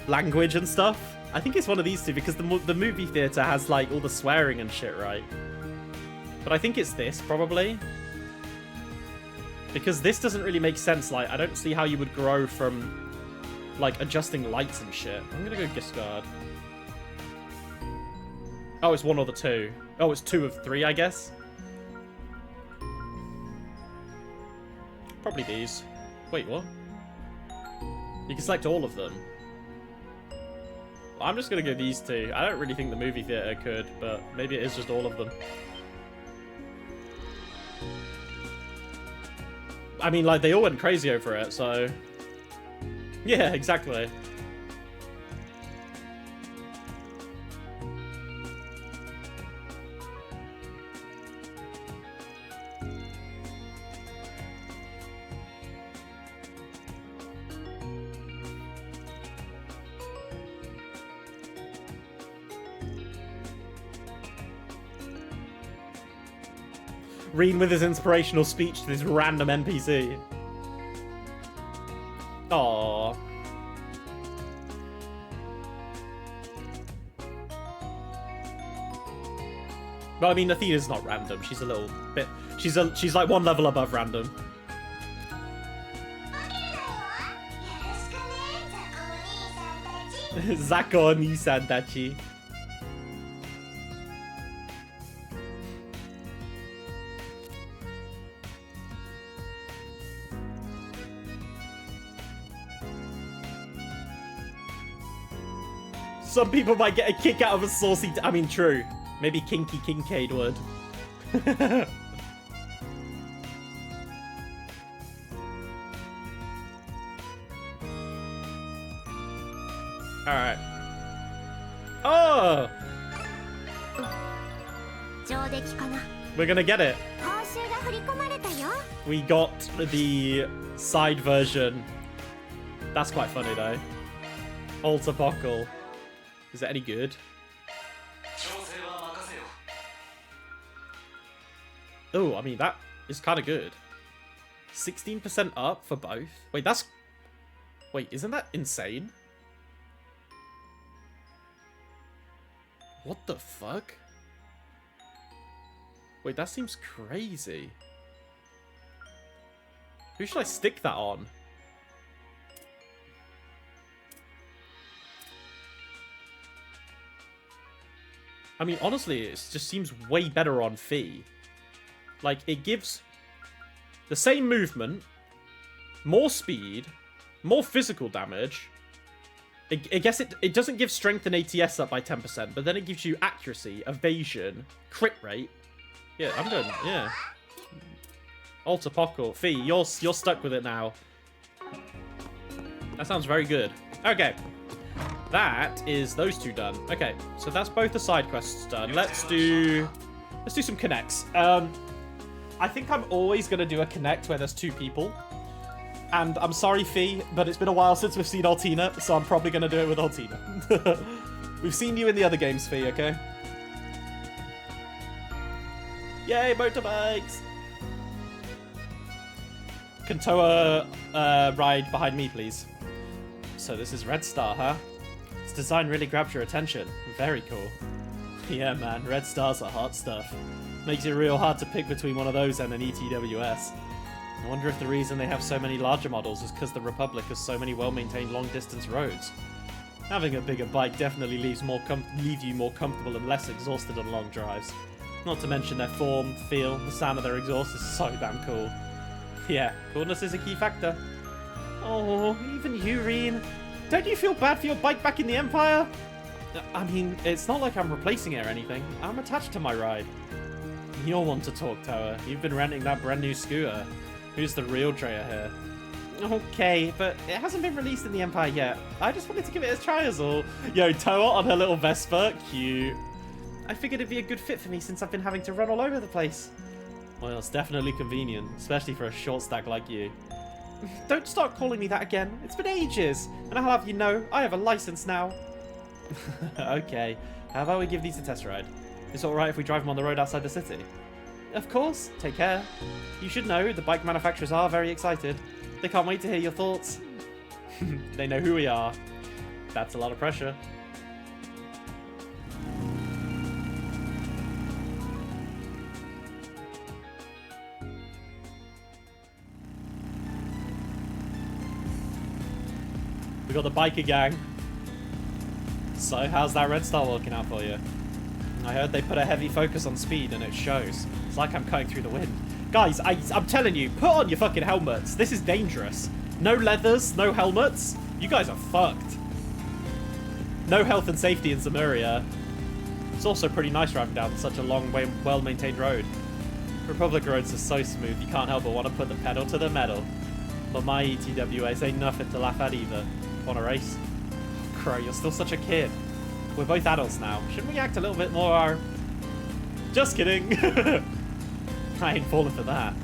language and stuff, I think it's one of these two, because the movie theater has, like, all the swearing and shit, right? But I think it's this, probably. Because this doesn't really make sense. Like, I don't see how you would grow from, like, adjusting lights and shit. I'm gonna go Giscard. Oh, it's one or the two. Oh, it's 2 of 3, I guess. Probably these. Wait, what? You can select all of them. I'm just gonna go these 2. I don't really think the movie theater could, but maybe it is just all of them. I mean, like, they all went crazy over it, so... Yeah, exactly. Rean with his inspirational speech to this random NPC. Aww. Well, I mean, Athena's not random. She's a little bit... She's like one level above random. Zako Nisan Dachi. Some people might get a kick out of a saucy... I mean, true. Maybe Kinky Kincaid would. Alright. Oh! We're gonna get it. We got the side version. That's quite funny though. Alter Buckle. Is that any good? Oh, I mean, that is kind of good. 16% up for both. Wait, that's... Wait, isn't that insane? What the fuck? Wait, that seems crazy. Who should I stick that on? I mean, honestly, it just seems way better on Fee. Like, it gives the same movement, more speed, more physical damage. I guess it doesn't give strength and ATS up by 10%, but then it gives you accuracy, evasion, crit rate. Yeah, I'm done. Yeah. Alter Pockle. Fee, you're stuck with it now. That sounds very good. Okay. That is those two done. Okay, so that's both the side quests done. Let's do some connects. I think I'm always going to do a connect where there's two people. And I'm sorry, Fee, but it's been a while since we've seen Altina, so I'm probably going to do it with Altina. We've seen you in the other games, Fee, okay? Yay, motorbikes! Kantoa ride behind me, please. So this is Red Star, huh? Its design really grabs your attention. Very cool. Yeah, man, Red Stars are hot stuff. Makes it real hard to pick between one of those and an ETWS. I wonder if the reason they have so many larger models is because the Republic has so many well-maintained long-distance roads. Having a bigger bike definitely leaves you more comfortable and less exhausted on long drives. Not to mention their form, feel, the sound of their exhaust is so damn cool. Yeah, coolness is a key factor. Oh, even you, Rean. Don't you feel bad for your bike back in the Empire? I mean, it's not like I'm replacing it or anything. I'm attached to my ride. You're one to talk, Toa. You've been renting that brand new scooter. Who's the real Treya here? Okay, but it hasn't been released in the Empire yet. I just wanted to give it a try as all. Yo, Toa on her little Vespa. Cute. I figured it'd be a good fit for me since I've been having to run all over the place. Well, it's definitely convenient, especially for a short stack like you. Don't start calling me that again. It's been ages. And I'll have you know, I have a license now. Okay, how about we give these a test ride? Is it alright if we drive them on the road outside the city? Of course, take care. You should know, the bike manufacturers are very excited. They can't wait to hear your thoughts. They know who we are. That's a lot of pressure. We got the biker gang. So, how's that Red Star working out for you? I heard they put a heavy focus on speed and it shows. It's like I'm cutting through the wind. Guys, I'm telling you, put on your fucking helmets. This is dangerous. No leathers, no helmets. You guys are fucked. No health and safety in Zemuria. It's also pretty nice driving down such a long, well-maintained road. Republic roads are so smooth, you can't help but want to put the pedal to the metal. But my ETWAs ain't nothing to laugh at either. Want a race? Crow, you're still such a kid. We're both adults now. Shouldn't we act a little bit more... Just kidding. I ain't falling for that.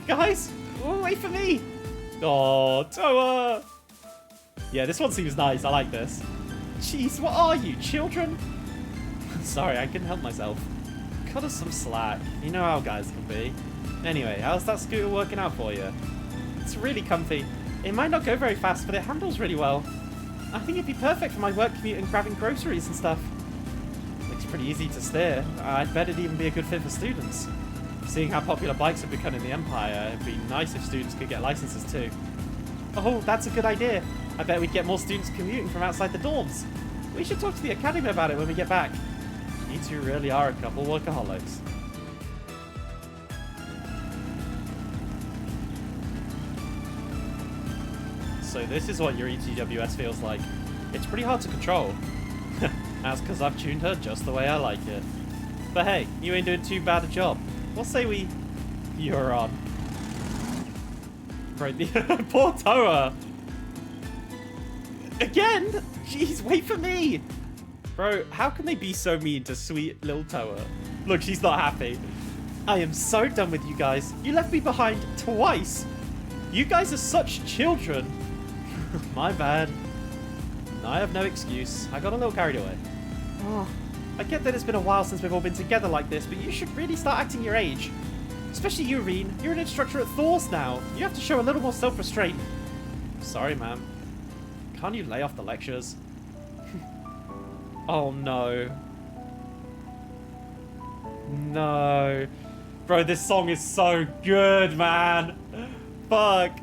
Guys, wait for me. Oh, Toa. Yeah, this one seems nice. I like this. Jeez, what are you, children? Sorry, I couldn't help myself. Cut us some slack. You know how guys can be. Anyway, how's that scooter working out for you? It's really comfy. It might not go very fast, but it handles really well. I think it'd be perfect for my work commute and grabbing groceries and stuff. Looks pretty easy to steer. I'd bet it'd even be a good fit for students. Seeing how popular bikes have become in the Empire, it'd be nice if students could get licenses too. Oh, that's a good idea. I bet we'd get more students commuting from outside the dorms. We should talk to the academy about it when we get back. You two really are a couple workaholics. So this is what your ETWS feels like. It's pretty hard to control. That's because I've tuned her just the way I like it. But hey, you ain't doing too bad a job. We'll say you're on. Right, poor Toa. Again? Jeez, wait for me. Bro, how can they be so mean to sweet little Toa? Look, she's not happy. I am so done with you guys. You left me behind twice. You guys are such children. My bad. I have no excuse. I got a little carried away. Oh, I get that it's been a while since we've all been together like this, but you should really start acting your age. Especially you, Rean. You're an instructor at Thor's now. You have to show a little more self-restraint. Sorry, ma'am. Can't you lay off the lectures? Oh, no. No. Bro, this song is so good, man. Fuck.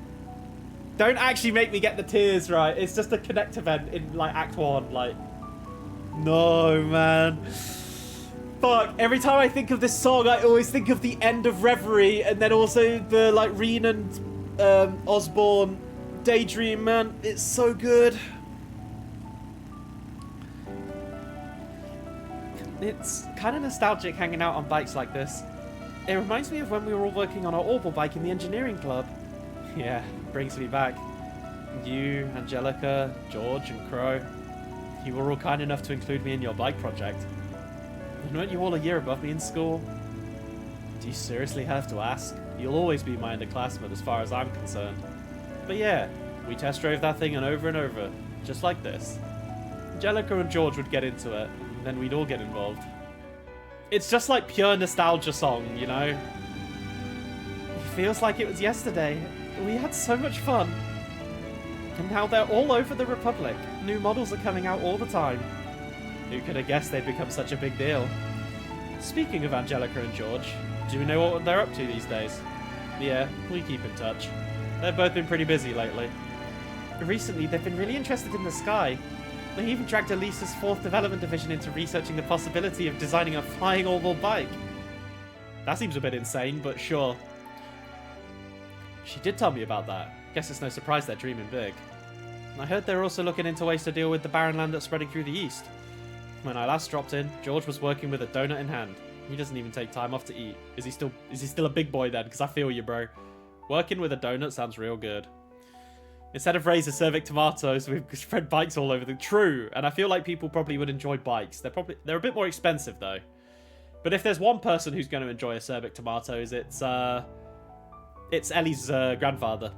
Don't actually make me get the tears, right? It's just a connect event in, like, Act 1. Like, no, man. Fuck. Every time I think of this song, I always think of the end of Reverie, and then also the, like, Rean and Osborne Daydream, man. It's so good. It's kind of nostalgic hanging out on bikes like this. It reminds me of when we were all working on our Orbital bike in the engineering club. Yeah, brings me back. You, Angelica, George, and Crow. You were all kind enough to include me in your bike project. And weren't you all a year above me in school? Do you seriously have to ask? You'll always be my underclassman as far as I'm concerned. But yeah, we test drove that thing and over, just like this. Angelica and George would get into it, and then we'd all get involved. It's just like pure nostalgia song, you know? It feels like it was yesterday. We had so much fun. And now they're all over the Republic. New models are coming out all the time. Who could have guessed they'd become such a big deal? Speaking of Angelica and George, do we know what they're up to these days? Yeah, we keep in touch. They've both been pretty busy lately. Recently, they've been really interested in the sky. They even dragged Elisa's 4th Development Division into researching the possibility of designing a flying orbital bike. That seems a bit insane, but sure. She did tell me about that. Guess it's no surprise they're dreaming big. And I heard they're also looking into ways to deal with the barren land that's spreading through the east. When I last dropped in, George was working with a donut in hand. He doesn't even take time off to eat. Is he still a big boy then? Because I feel you, bro. Working with a donut sounds real good. Instead of razor cervic tomatoes, we've spread bikes all over the... True, and I feel like people probably would enjoy bikes. They're a bit more expensive though. But if there's one person who's going to enjoy a cervic tomatoes, it's Ellie's grandfather.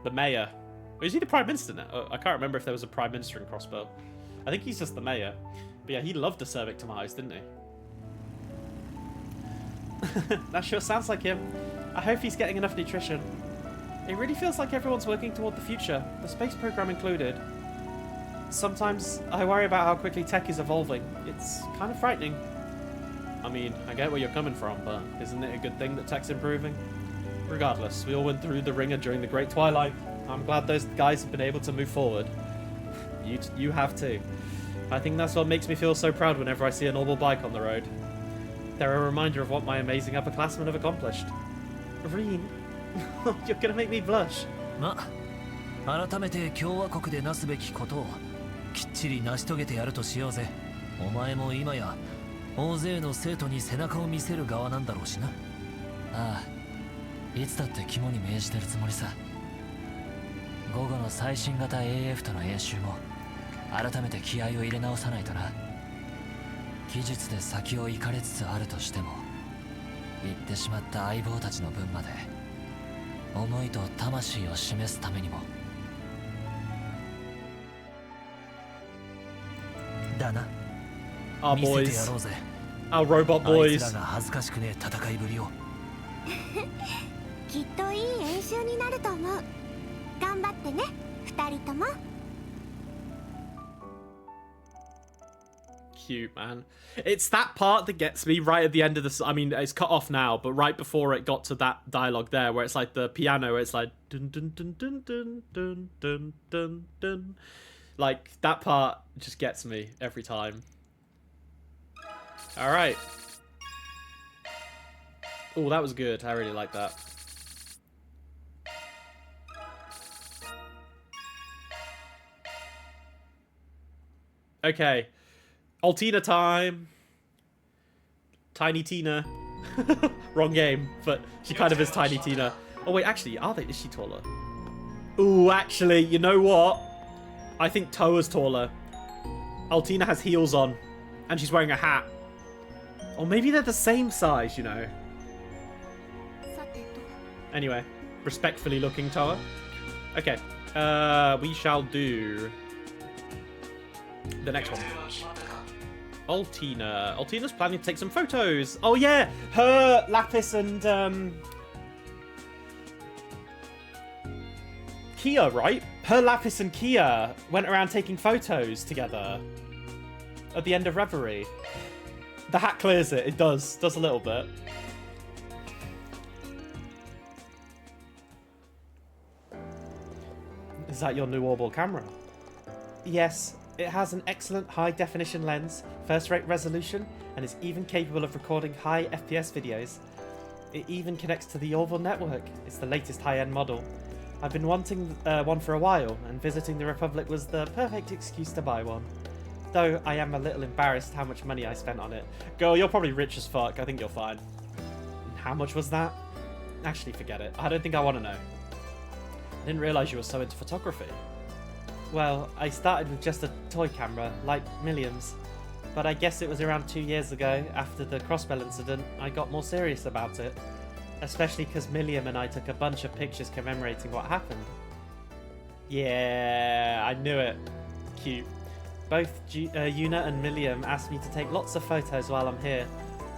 The mayor. Is he the prime minister now? I can't remember if there was a prime minister in Crossbow. I think he's just the mayor. But yeah, he loved the cervic tomatoes, didn't he? That sure sounds like him. I hope he's getting enough nutrition. It really feels like everyone's working toward the future, the space program included. Sometimes I worry about how quickly tech is evolving. It's kind of frightening. I mean, I get where you're coming from, but isn't it a good thing that tech's improving? Regardless, we all went through the ringer during the Great Twilight. I'm glad those guys have been able to move forward. You have too. I think that's what makes me feel so proud whenever I see a normal bike on the road. They're a reminder of what my amazing upperclassmen have accomplished. Rean, you're gonna make me blush. 改めて共和国でなすべきことをきっちり成し遂げてやるとしようぜ。お前も今や大勢の生徒に背中を見せる側なんだろうしな。ああ、いつだって肝に銘じてるつもりさ。午後の最新型 AF との演習も改めて気合を入れ直さないとな。技術で先を行かれつつあるとしても、言ってしまった相棒たちの分まで思いと魂を示すためにも。だな。 Our 見せてや boys. ろうぜ。 Our robot あい boys. つらが恥ずかしくねえ戦いぶりを。きっといい演習になると思う。頑張ってね、二人とも。 Cute, man. It's that part that gets me right at the end of this. I mean, it's cut off now, but right before it got to that dialogue there, where it's like the piano, where it's like dun dun dun dun dun dun dun dun dun. Like that part just gets me every time. All right. Oh, that was good. I really like that. Okay. Altina time. Tiny Tina. Wrong game, but she kind of is Tiny Tina. Oh wait, actually, is she taller? Ooh, actually, you know what? I think Toa's taller. Altina has heels on, and she's wearing a hat. Or maybe they're the same size, you know. Anyway, respectfully looking Toa. Okay, we shall do the next one. Altina. Altina's planning to take some photos. Oh yeah, her, Lapis, and Kia, right? Her, Lapis, and Kia went around taking photos together at the end of Reverie. The hat clears it. It does a little bit. Is that your new Orbal camera? Yes. It has an excellent high-definition lens, first-rate resolution, and is even capable of recording high FPS videos. It even connects to the Orville network. It's the latest high-end model. I've been wanting one for a while, and visiting the Republic was the perfect excuse to buy one. Though I am a little embarrassed how much money I spent on it. Girl, you're probably rich as fuck. I think you're fine. How much was that? Actually, forget it. I don't think I want to know. I didn't realise you were so into photography. Well, I started with just a toy camera, like Milliam's. But I guess it was around 2 years ago, after the Crossbell incident, I got more serious about it. Especially because Milliam and I took a bunch of pictures commemorating what happened. Yeah, I knew it. Cute. Both Yuna and Milliam asked me to take lots of photos while I'm here.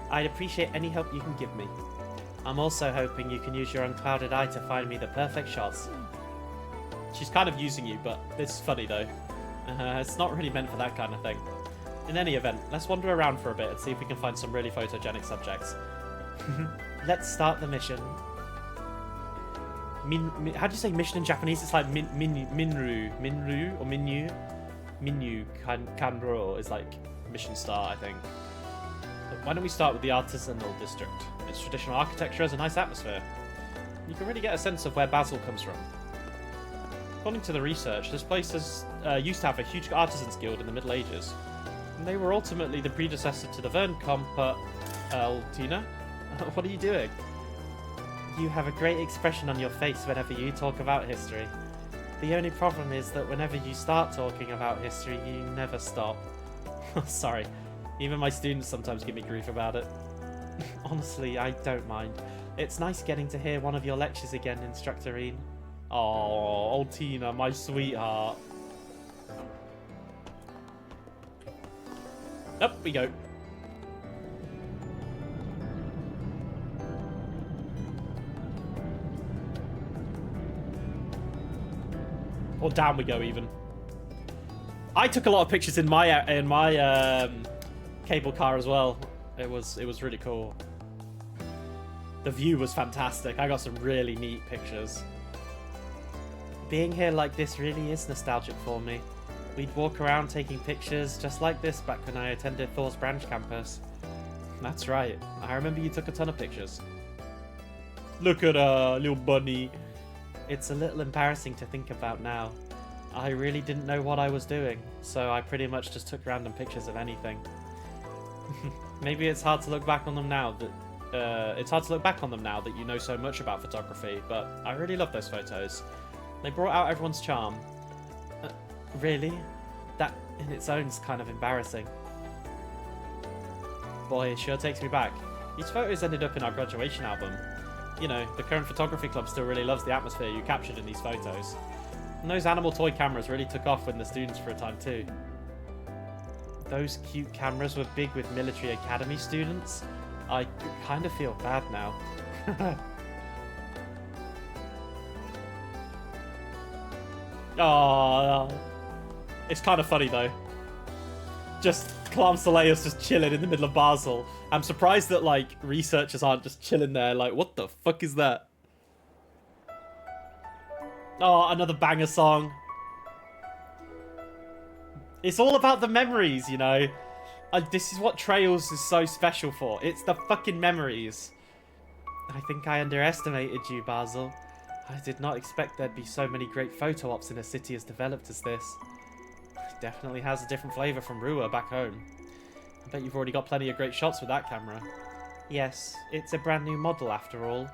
I'd appreciate any help you can give me. I'm also hoping you can use your unclouded eye to find me the perfect shots. She's kind of using you, but this is funny though. It's not really meant for that kind of thing. In any event, let's wander around for a bit and see if we can find some really photogenic subjects. Let's start the mission. How do you say mission in Japanese? It's like minru or minyu. Minyu Kanro is like mission start, I think. But why don't we start with the artisanal district? Its traditional architecture has a nice atmosphere. You can really get a sense of where Basil comes from. According to the research, this place has used to have a huge artisans guild in the Middle Ages. And they were ultimately the predecessor to the Vern Comp, Altina? What are you doing? You have a great expression on your face whenever you talk about history. The only problem is that whenever you start talking about history, you never stop. Sorry, even my students sometimes give me grief about it. Honestly, I don't mind. It's nice getting to hear one of your lectures again, Instructor Rean. Oh, Altina, my sweetheart. Up we go. Or down we go even. I took a lot of pictures in my cable car as well. It was really cool. The view was fantastic. I got some really neat pictures. Being here like this really is nostalgic for me. We'd walk around taking pictures just like this back when I attended Thor's Branch campus. That's right. I remember you took a ton of pictures. Look at her, little bunny. It's a little embarrassing to think about now. I really didn't know what I was doing, so I pretty much just took random pictures of anything. Maybe it's hard to look back on them now that you know so much about photography, but I really love those photos. They brought out everyone's charm. Really? That in its own is kind of embarrassing. Boy, it sure takes me back. These photos ended up in our graduation album. You know, the current photography club still really loves the atmosphere you captured in these photos. And those animal toy cameras really took off with the students for a time too. those cute cameras were big with military academy students. I kind of feel bad now. Oh, it's kind of funny though. Just Clam Soleil's just chilling in the middle of Basel. I'm surprised that like researchers aren't just chilling there. Like, what the fuck is that? Oh, another banger song. It's all about the memories, you know. This is what Trails is so special for. It's the fucking memories. I think I underestimated you, Basel. I did not expect there'd be so many great photo ops in a city as developed as this. It definitely has a different flavour from Rua back home. I bet you've already got plenty of great shots with that camera. Yes, it's a brand new model after all.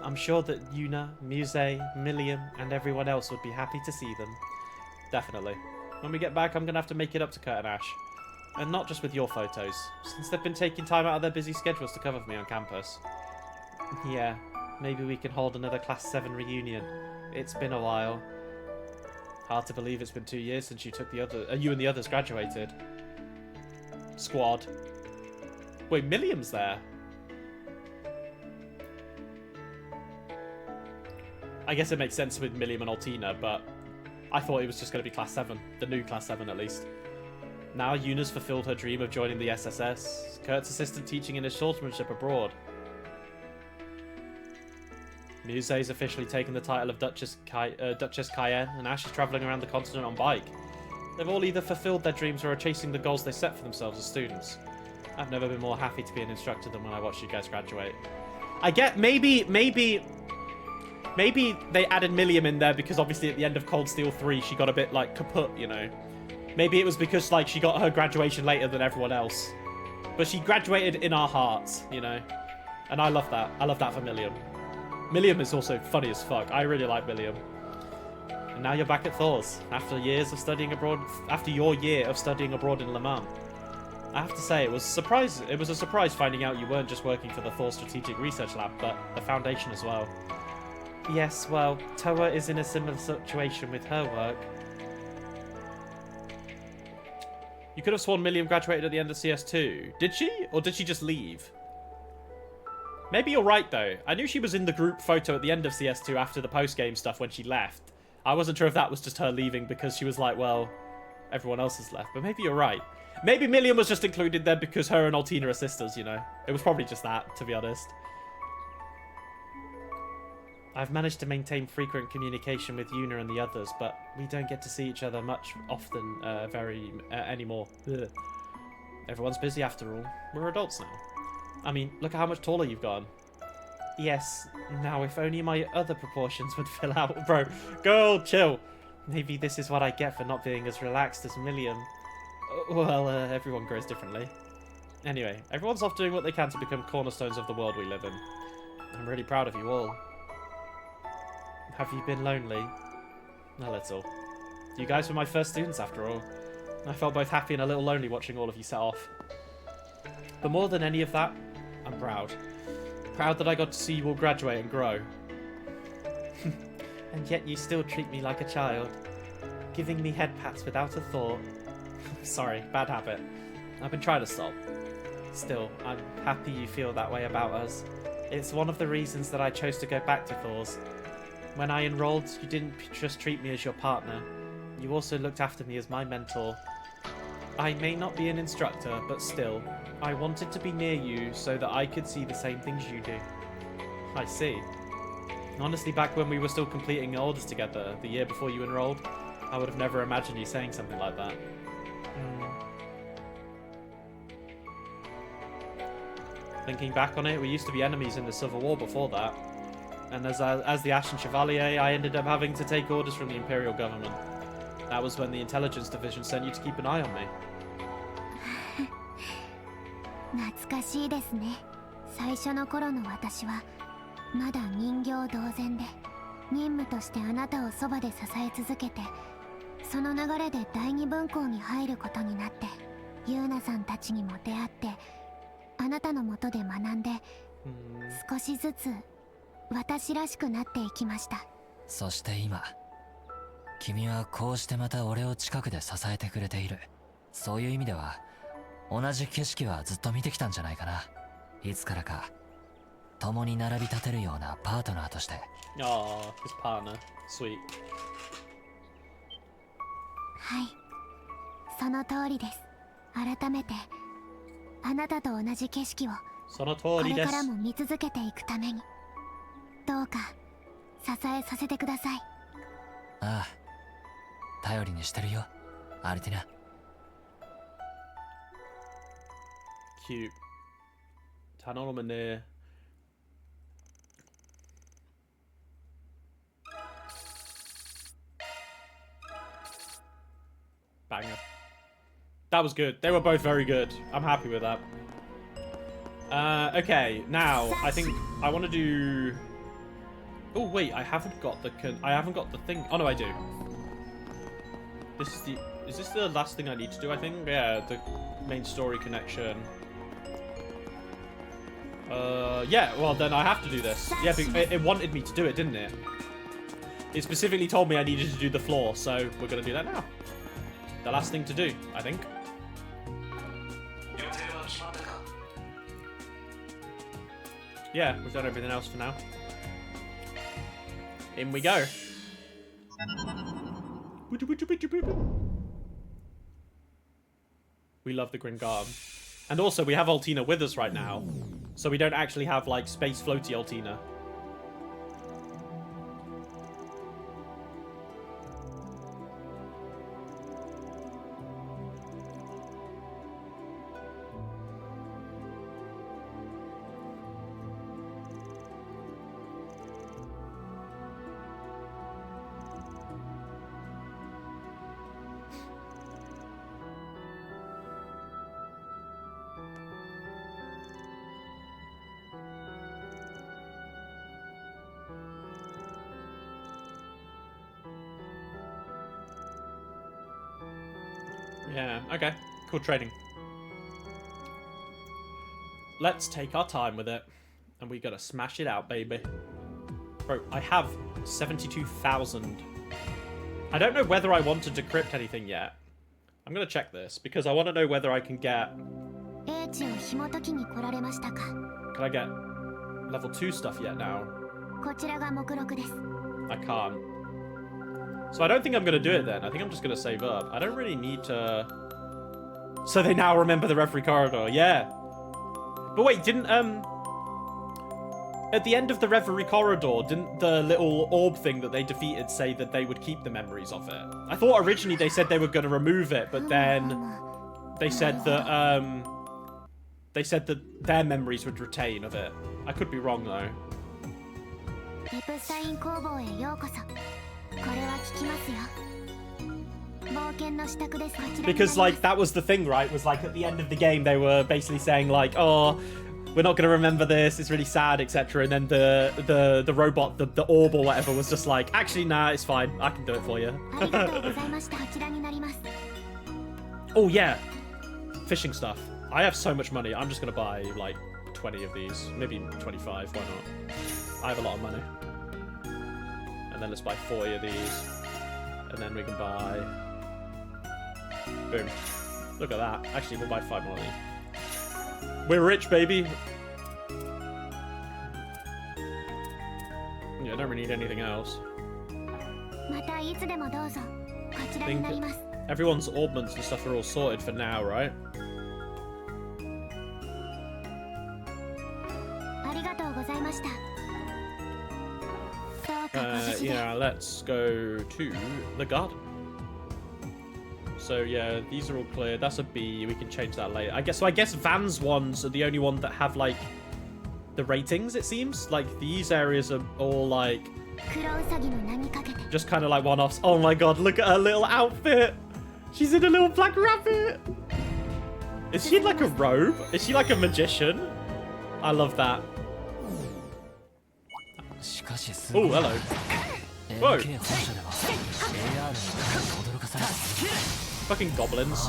I'm sure that Yuna, Muse, Milliam, and everyone else would be happy to see them. Definitely. When we get back, I'm going to have to make it up to Kurt and Ash. And not just with your photos, since they've been taking time out of their busy schedules to cover for me on campus. Yeah, maybe we can hold another Class 7 reunion. It's been a while. Hard to believe it's been 2 years since you and the others graduated. Squad. Wait, Milliam's there? I guess it makes sense with Milliam and Altina, but I thought it was just going to be Class 7. The new Class 7, at least. Now Yuna's fulfilled her dream of joining the SSS. Kurt's assistant teaching in his swordsmanship abroad. Muse's officially taken the title of Duchess Cayenne, and Ash is travelling around the continent on bike. They've all either fulfilled their dreams or are chasing the goals they set for themselves as students. I've never been more happy to be an instructor than when I watched you guys graduate. I get maybe they added Milliam in there because obviously at the end of Cold Steel 3 she got a bit like kaput, you know. Maybe it was because like she got her graduation later than everyone else. But she graduated in our hearts, you know. And I love that. I love that for Milliam. Milliam is also funny as fuck. I really like Milliam. And now you're back at Thor's after years of studying abroad. After your year of studying abroad in Le Mans. I have to say it was a surprise finding out you weren't just working for the Thor Strategic Research Lab, but the Foundation as well. Yes, well, Toa is in a similar situation with her work. You could have sworn Milliam graduated at the end of CS2. Did she? Or did she just leave? Maybe you're right, though. I knew she was in the group photo at the end of CS2 after the post-game stuff when she left. I wasn't sure if that was just her leaving because she was like, well, everyone else has left. But maybe you're right. Maybe Milliam was just included there because her and Altina are sisters, you know? It was probably just that, to be honest. I've managed to maintain frequent communication with Yuna and the others, but we don't get to see each other much often anymore. Ugh. Everyone's busy after all. We're adults now. I mean, look at how much taller you've gotten. Yes, now if only my other proportions would fill out. Bro, girl, chill. Maybe this is what I get for not being as relaxed as Milliam. Well, everyone grows differently. Anyway, everyone's off doing what they can to become cornerstones of the world we live in. I'm really proud of you all. Have you been lonely? A little. You guys were my first students after all. I felt both happy and a little lonely watching all of you set off. But more than any of that, I'm proud. Proud that I got to see you all graduate and grow. And yet you still treat me like a child. Giving me head pats without a thought. Sorry, bad habit. I've been trying to stop. Still, I'm happy you feel that way about us. It's one of the reasons that I chose to go back to Thor's. When I enrolled, you didn't just treat me as your partner. You also looked after me as my mentor. I may not be an instructor, but still, I wanted to be near you so that I could see the same things you do. I see. Honestly, back when we were still completing orders together, the year before you enrolled, I would have never imagined you saying something like that. Thinking back on it, we used to be enemies in the Civil War before that. And as the Ashen Chevalier, I ended up having to take orders from the Imperial government. That was when the Intelligence Division sent you to keep an eye on me. 懐かしいですね。最初の頃の私はまだ人形同然で、任務としてあなたをそばで支え続けて、その流れで第二分校に入ることになって、ユーナさんたちにも出会って、あなたの下で学んで、少しずつ私らしくなっていきました。そして今、君はこうしてまた俺を近くで支えてくれている。そういう意味では同じ景色はずっと見てきたんじゃないかな。いつからか共に並び立てるようなパートナーとして。Oh, his partner. Sweet. はい、その通りです。改めてあなたと同じ景色をこれからも見続けていくためにどうか支えさせてください。ああ、頼りにしてるよ、アルティナ。Cute. Tan on him near. Banger. That was good. They were both very good. I'm happy with that. Okay, now I think I want to do. Oh wait, I haven't got the thing. Oh no, I do. This is the. Is this the last thing I need to do? I think. Yeah, the main story connection. Yeah. Well, then I have to do this. Yeah, it wanted me to do it, didn't it? It specifically told me I needed to do the floor, so we're gonna do that now. The last thing to do, I think. Yeah, we've done everything else for now. In we go. We love the Green Garden. And also, we have Altina with us right now. So we don't actually have, like, space floaty Altina. Yeah, okay. Cool trading. Let's take our time with it. And we gotta smash it out, baby. Bro, I have 72,000. I don't know whether I want to decrypt anything yet. I'm gonna check this, because I want to know whether I can get... Can I get level 2 stuff yet now? I can't. So I don't think I'm going to do it then. I think I'm just going to save up. I don't really need to... So they now remember the referee corridor. Yeah. But wait, didn't... At the end of the referee corridor, didn't the little orb thing that they defeated say that they would keep the memories of it? I thought originally they said they were going to remove it, but then they said that... They said that their memories would retain of it. I could be wrong, though. Because, like, that was the thing, right? Was, like, at the end of the game, they were basically saying, like, oh, we're not going to remember this, it's really sad, etc. And then the robot, the orb or whatever, was just like, actually, nah, it's fine. I can do it for you. Oh, yeah. Fishing stuff. I have so much money. I'm just going to buy, like, 20 of these. Maybe 25. Why not? I have a lot of money. And then let's buy 40 of these. And then we can buy... Boom. Look at that. Actually, we'll buy 5 more of these. We're rich, baby! Yeah, I don't really need anything else. I think everyone's orbments and stuff are all sorted for now, right? Yeah, let's go to the garden. So yeah, these are all clear. That's a B. We can change that later. I guess Van's ones are the only one that have like the ratings. It seems like these areas are all like just kind of like one-offs. Oh my god, look at her little outfit. She's in a little black rabbit. Is she in like a robe? Is she like a magician? I love that. Oh, hello. Whoa. Fucking goblins.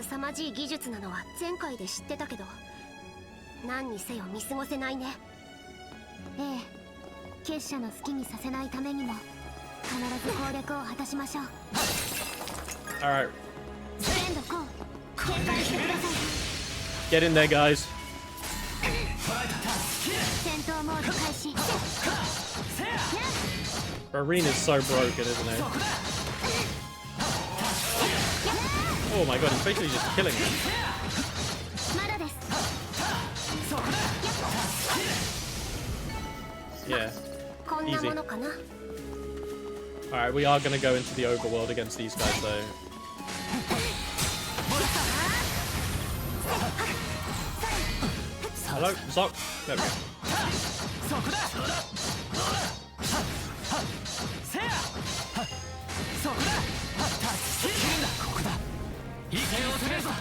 凄まじい技術なのは前回で知ってたけど、何にせよ見過ごせないね。ええ、結社の好きにさせないためにも必ず攻略を果たしましょう。 Alright. フレンドコー、警戒してください。 Get in there, guys. 戦闘モード開始。 Rean is so broken, isn't he? Oh my god, he's basically just killing him. まだです。 Yeah. こんなものかな。 Alright, we are gonna go into the overworld against these guys, though. Hello, Zoc. There we go.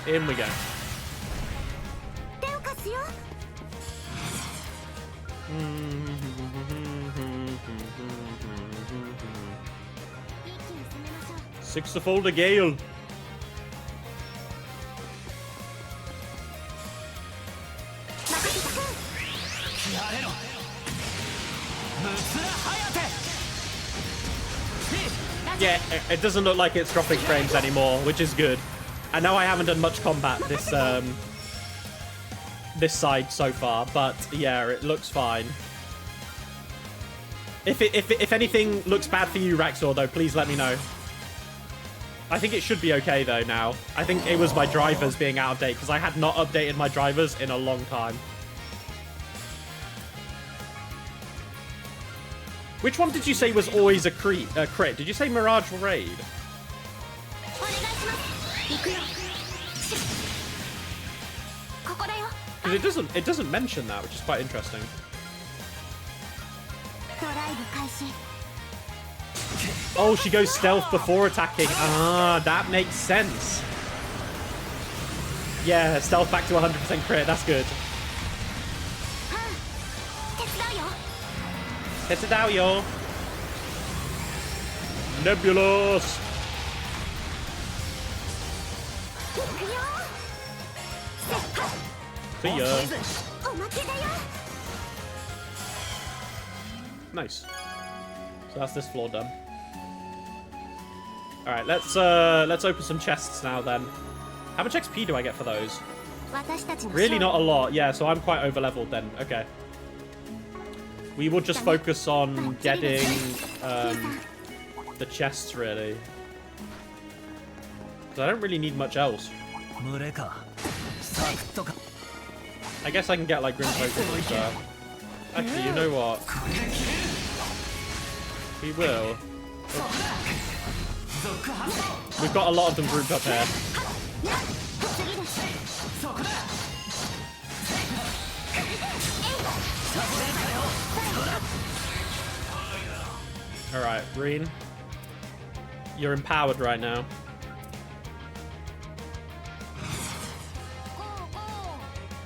In we go. 手を貸すよ。 Sixfold a gale. Yeah, it doesn't look like it's dropping frames anymore, which is good. I know I haven't done much combat this side so far, but yeah, it looks fine. If anything looks bad for you, Raxor, though, please let me know. I think it should be okay though now. I think it was my drivers being out of date because I had not updated my drivers in a long time. Which one did you say was always a crit? Did you say Mirage Raid? Because it doesn't mention that, which is quite interesting. Oh, she goes stealth before attacking. Ah, that makes sense. Yeah, stealth back to 100% crit. That's good. Get it out, yo. Nebulous. See ya. Nice. So that's this floor done. All right, let's open some chests now then. How much XP do I get for those? Really not a lot. Yeah, so I'm quite over leveled then. Okay. We will just focus on getting the chests really. Because I don't really need much else. I guess I can get like Grim Tokens. Actually, you know what? We will. We've got a lot of them grouped up here. Alright, Rean. You're empowered right now.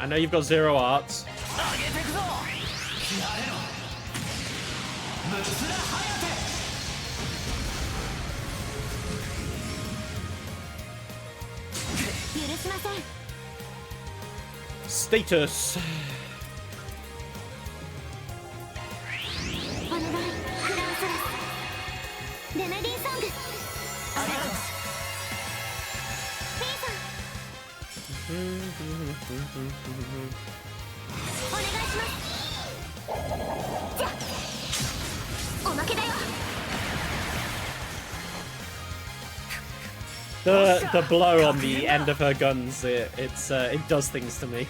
I know you've got 0 arts. Status. The blow on the end of her guns, it does things to me.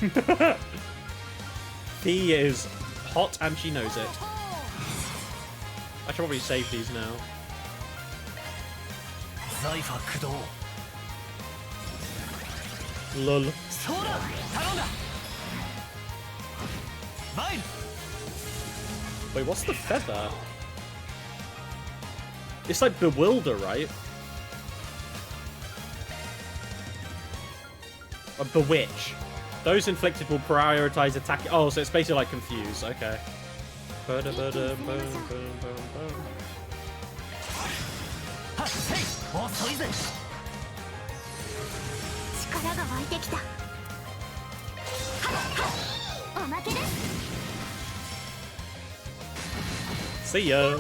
He is hot and she knows it. I should probably save these now. Lol. Wait, what's the feather? It's like Bewilder, right? Or Bewitch. Those inflicted will prioritize attack. Oh, so it's basically like Confuse. Okay. が湧いてきた。おまけです。 See ya.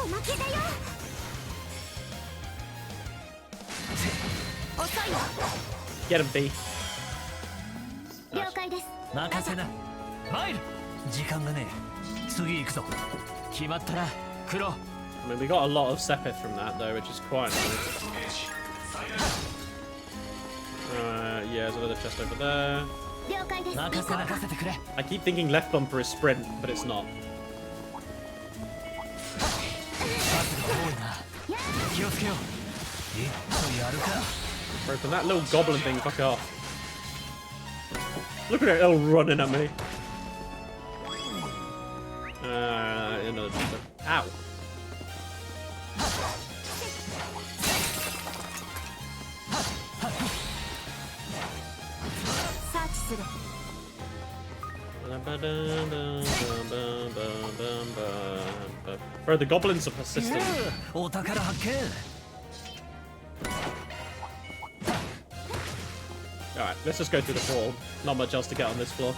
おまけだよ。遅いわ。 Get him, B. 了解です。任せな。参る。時間がねえ。次行くぞ。決まったな、クロ。I mean, we got a lot of Sepith from that though, which is quite nice. Yeah, there's another chest over there. 了解です。 任せてくれ。 I keep thinking left bumper is sprint, but it's not. 多いな。気をつけよう。一歩やるか。 Bro, can that little goblin thing fuck off? Look at it all running at me. Another chest. Ow. サーチする。 Bro, the goblins are persistent. お宝発見。 Alright, let's just go through the portal. Not much else to get on this floor.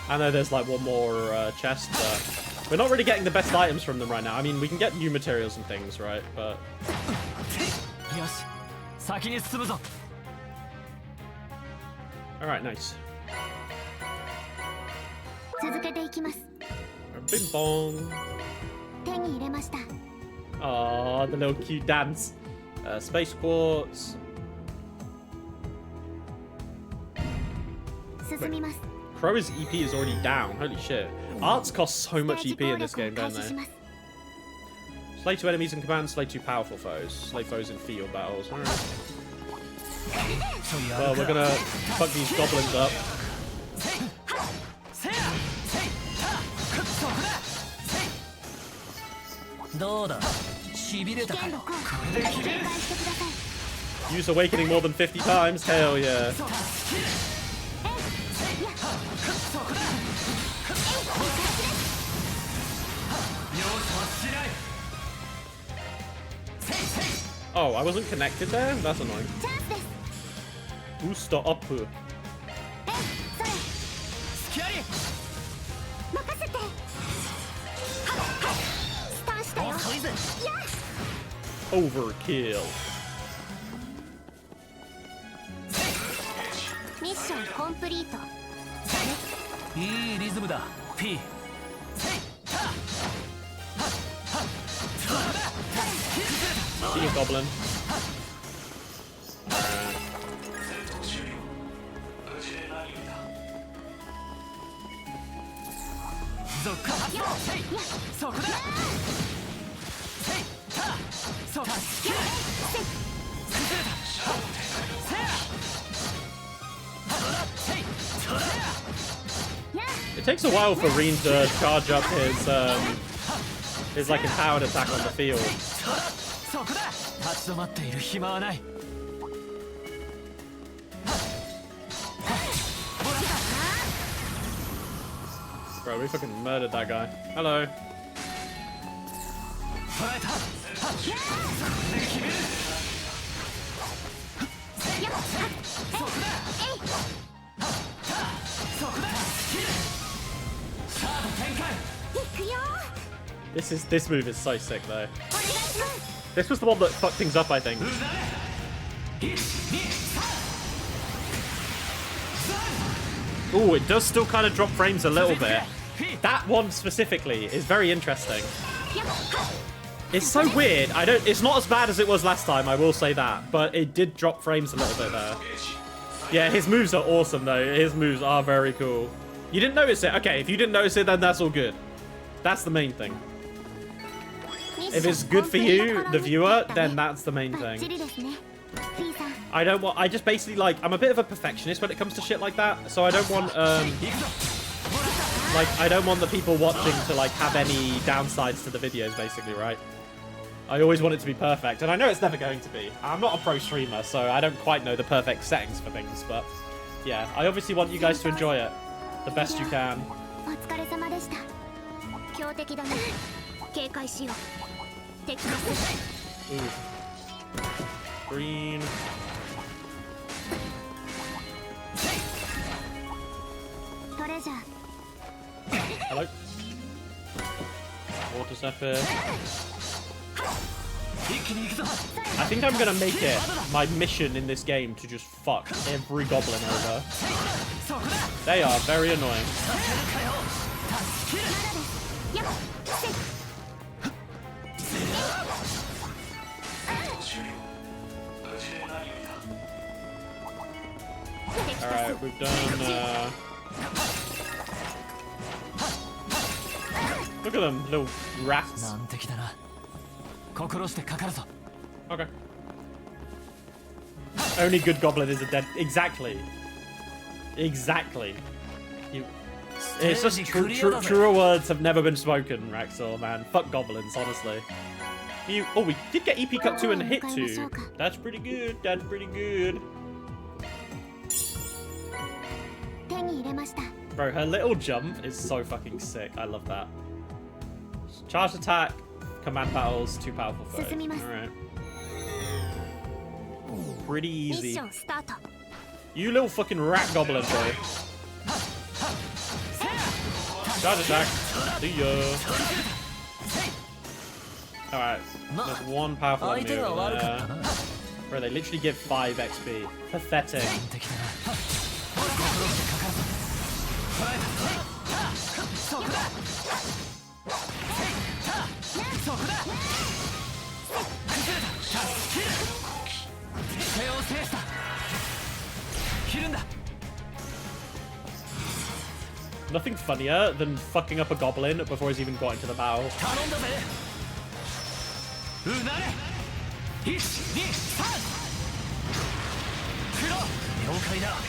I know there's like one more chest, but we're not really getting the best items from them right now. I mean, we can get new materials and things, right? But よし、先に進むぞ。 alright, nice. 続けていきます。 Bing bong. 手に入れました。 Aww, the little cute dance. Space quartz. 進みます。 Crow's EP is already down. Holy shit. Arts cost so much EP in this game, don't they? Slay 2 enemies in command, slay 2 powerful foes. Slay foes in field battles. Alright. Well, we're gonna fuck these goblins up. どうだ、しびれたかよ。 Use awakening more than 50 times? Hell yeah. Oh, I wasn't connected there? That's annoying. Booster up. Overkill. ミッションコンプリート。いいリズムだ、P。 See you, goblin. It takes a while for Rean to charge up his like empowered attack on the field. そこだ。立ち止まっている暇はない。 Bro, we fucking murdered that guy. Hello. 捉えた。 This move is so sick though. This was the one that fucked things up, I think. Ooh, it does still kind of drop frames a little bit. That one specifically is very interesting. It's so weird. It's not as bad as it was last time, I will say that, but it did drop frames a little bit there. Yeah, his moves are awesome though. His moves are very cool. You didn't notice it? Okay, if you didn't notice it, then that's all good. That's the main thing. If it's good for you, the viewer, then that's the main thing. I just basically like, I'm a bit of a perfectionist when it comes to shit like that, so I don't want, I don't want the people watching to like have any downsides to the videos, basically, right? I always want it to be perfect, and I know it's never going to be. I'm not a pro streamer, so I don't quite know the perfect settings for things, but yeah, I obviously want you guys to enjoy it the best you can. Ooh. Rean. Hello. Water Zephyr. I think I'm gonna make it my mission in this game to just fuck every goblin over. They are very annoying. Alright, we've done look at them, little rats. Okay. Only good goblin is a dead. Exactly. Exactly. It's just truer words have never been spoken, Raxel, man. Fuck goblins, honestly. Oh, we did get EP cut 2 and hit 2. That's pretty good. That's pretty good. Bro, her little jump is so fucking sick. I love that. Charge attack, command battles, too powerful foes. Alright. Pretty easy. You little fucking rat goblin, bro. Charge attack. See ya. Alright. There's one powerful enemy over there. Bro, they literally give 5 XP. Pathetic. Nothing funnier than fucking up a goblin before he's even got into the battle.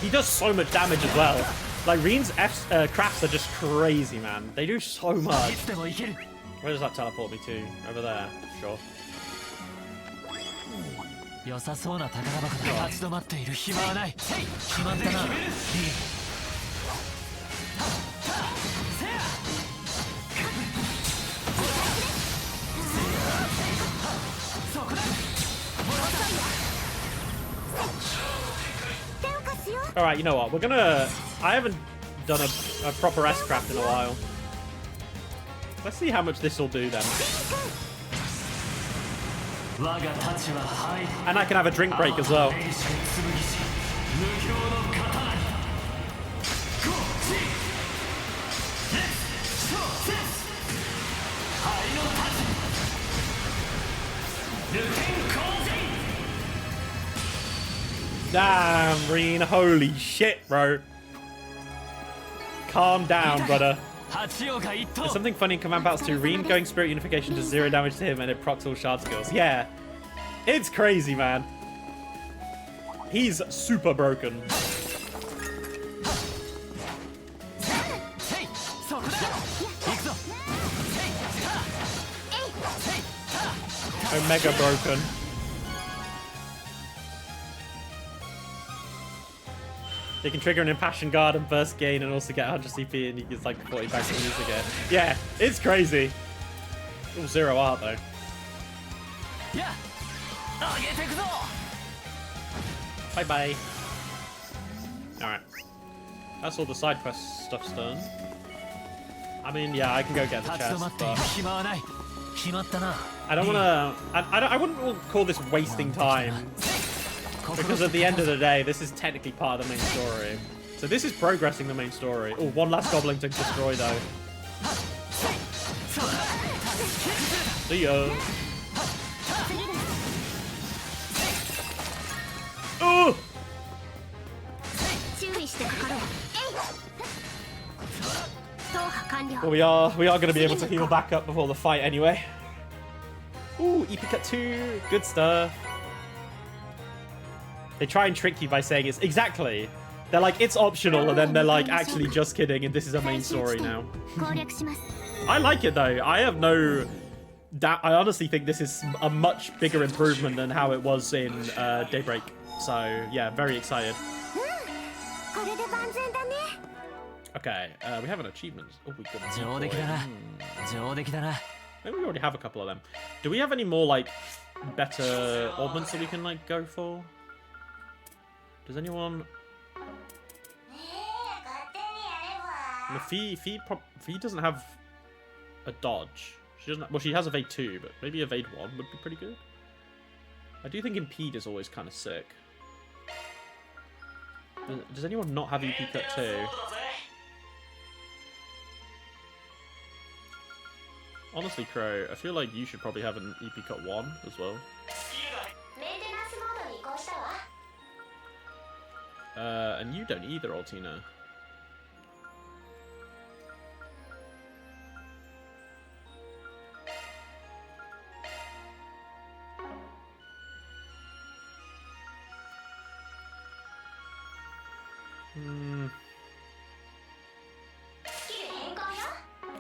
He does so much damage as well. Like, Rean's crafts are just crazy, man. They do so much. Where does that teleport me to? Over there. Sure. Alright, you know what? We're gonna... I haven't done a proper S-craft in a while. Let's see how much this will do then. And I can have a drink break as well. Damn, Rean. Holy shit, bro. Calm down, brother. There's something funny in command battles too. Rean going Spirit Unification does 0 damage to him and it procs all shard skills. Yeah. It's crazy, man. He's super broken. Omega broken. They can trigger an Impassioned Guard and burst gain and also get 100 CP and he gets like 40 back to use again. Yeah, it's crazy. All 0 art though. Bye bye. Alright. That's all the side quest stuff's done. I mean, yeah, I can go get the chest, but I don't wanna... I wouldn't call this wasting time. Because at the end of the day, this is technically part of the main story. So this is progressing the main story. Oh, one last goblin to destroy though. See ya. Oh! Well, we are going to be able to heal back up before the fight anyway. Ooh, EP cut 2. Good stuff. They try and trick you by saying it's... Exactly. They're like, it's optional, and then they're like, actually, just kidding, and this is a main story now. I like it, though. I have no... I honestly think this is a much bigger improvement than how it was in Daybreak. So, yeah, very excited. Okay, we have an achievement. Oh, we got a Maybe we already have a couple of them. Do we have any more, like, better augments that we can like go for? Does anyone? No, Fee doesn't have a dodge. She doesn't. Well, she has evade 2, but maybe evade 1 would be pretty good. I do think impede is always kind of sick. Does anyone not have EP cut 2? Honestly, Crow, I feel like you should probably have an EP cut 1 as well. And you don't either, Altina.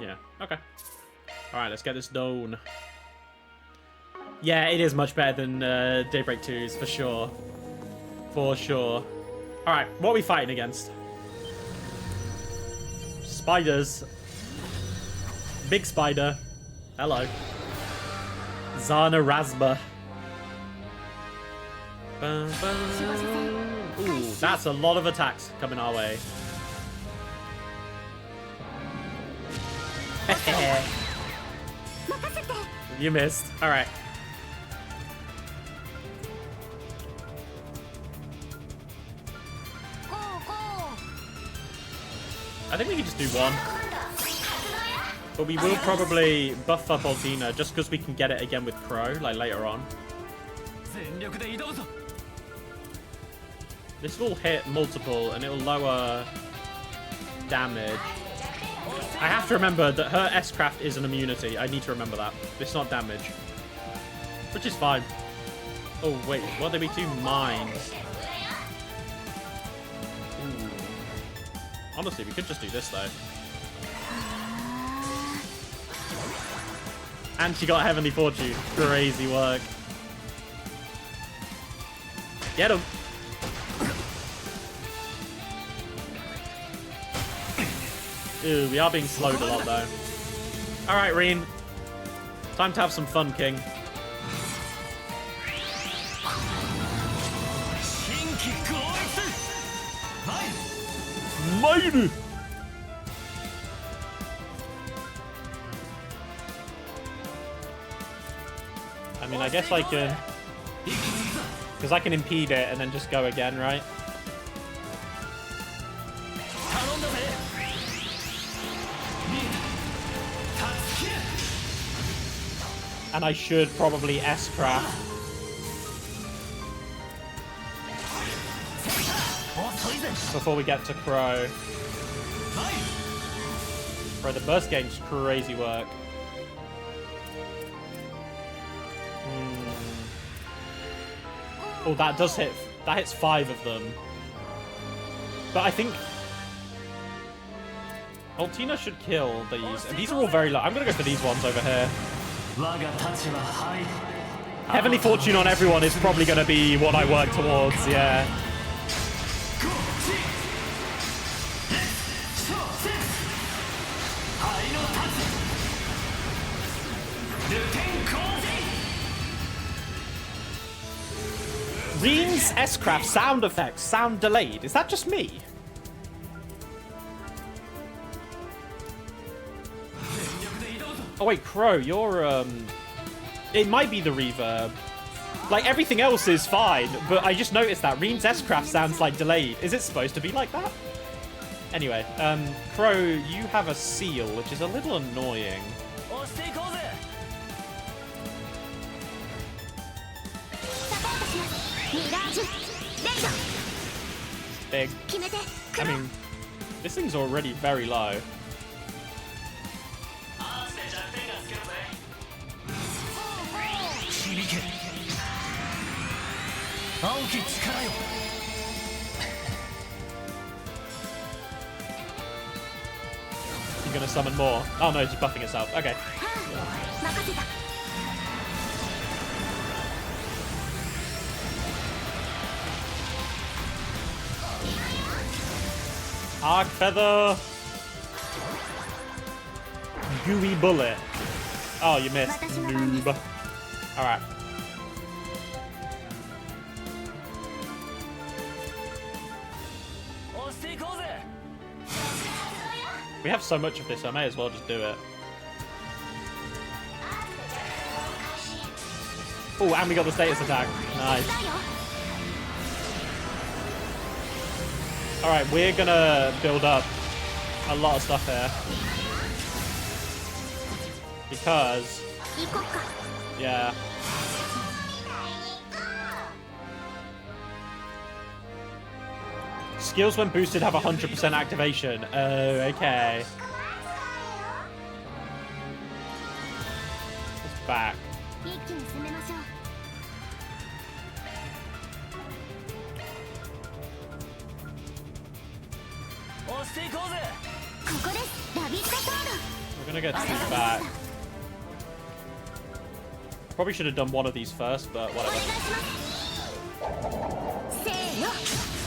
Yeah, okay. Alright, let's get this done. Yeah, it is much better than Daybreak 2's, for sure. For sure. Alright, what are we fighting against? Spiders. Big spider. Hello. Zana Rasba. Ooh, that's a lot of attacks coming our way. You missed. Alright. I think we can just do 1. But we will probably buff up Altina just because we can get it again with Crow, like later on. This will hit multiple and it'll lower damage. I have to remember that her S-Craft is an immunity. I need to remember that. It's not damage. Which is fine. Oh, wait. What, there be 2 mines? Ooh. Honestly, we could just do this, though. And she got Heavenly Fortune. Crazy work. Get him. Ooh, we are being slowed a lot, though. Alright, Rean. Time to have some fun, King. Mighty! I mean, I guess I can... Because I can impede it and then just go again, right? And I should probably S-Craft. Before we get to Crow. Bro, the burst game's crazy work. Oh, that does hit. That hits 5 of them. But I think Altina should kill these. And these are all very low. I'm going to go for these ones over here. Heavenly Fortune on everyone is probably going to be what I work towards, yeah. Rean's S-Craft sound effects sound delayed. Is that just me? Oh wait, Crow, you're it might be the reverb. Like everything else is fine, but I just noticed that Rean's S-Craft sounds like delayed. Is it supposed to be like that? Anyway, Crow, you have a seal, which is a little annoying. Big. I mean, this thing's already very low. You're gonna summon more. Oh no, she's buffing herself. Okay. Arc Feather. Gooey Bullet. Oh, you missed. Noob. Alright. We have so much of this, I may as well just do it. Oh, and we got the status attack. Nice. Alright, we're gonna build up a lot of stuff here. Because... yeah. Skills when boosted have 100% activation. Oh, okay. It's back. We're gonna get two back. Probably should have done one of these first, but whatever.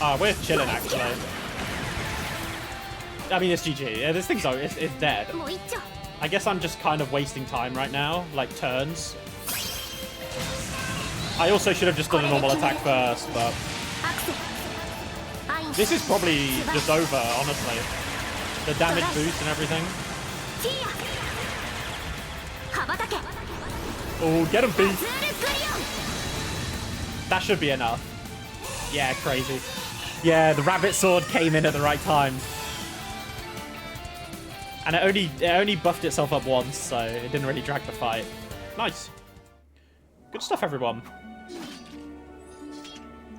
Ah, we're chilling actually. I mean, it's GG. Yeah, this thing's it's dead. I guess I'm just kind of wasting time right now, like turns. I also should have just done a normal attack first, but this is probably just over, honestly. The damage boost and everything. Oh, get him, beat. That should be enough. Yeah, crazy. Yeah, the rabbit sword came in at the right time. And it only buffed itself up once, so it didn't really drag the fight. Nice. Good stuff, everyone.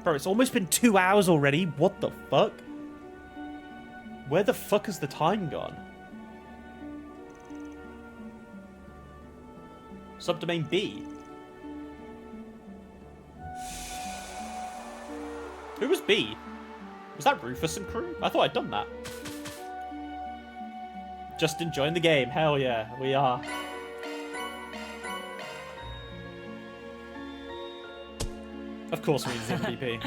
Bro, it's almost been 2 hours already. What the fuck? Where the fuck has the time gone? Subdomain B. Who was B? Was that Rufus and crew? I thought I'd done that. Just enjoying the game. Hell yeah, we are. Of course Rean's the MVP.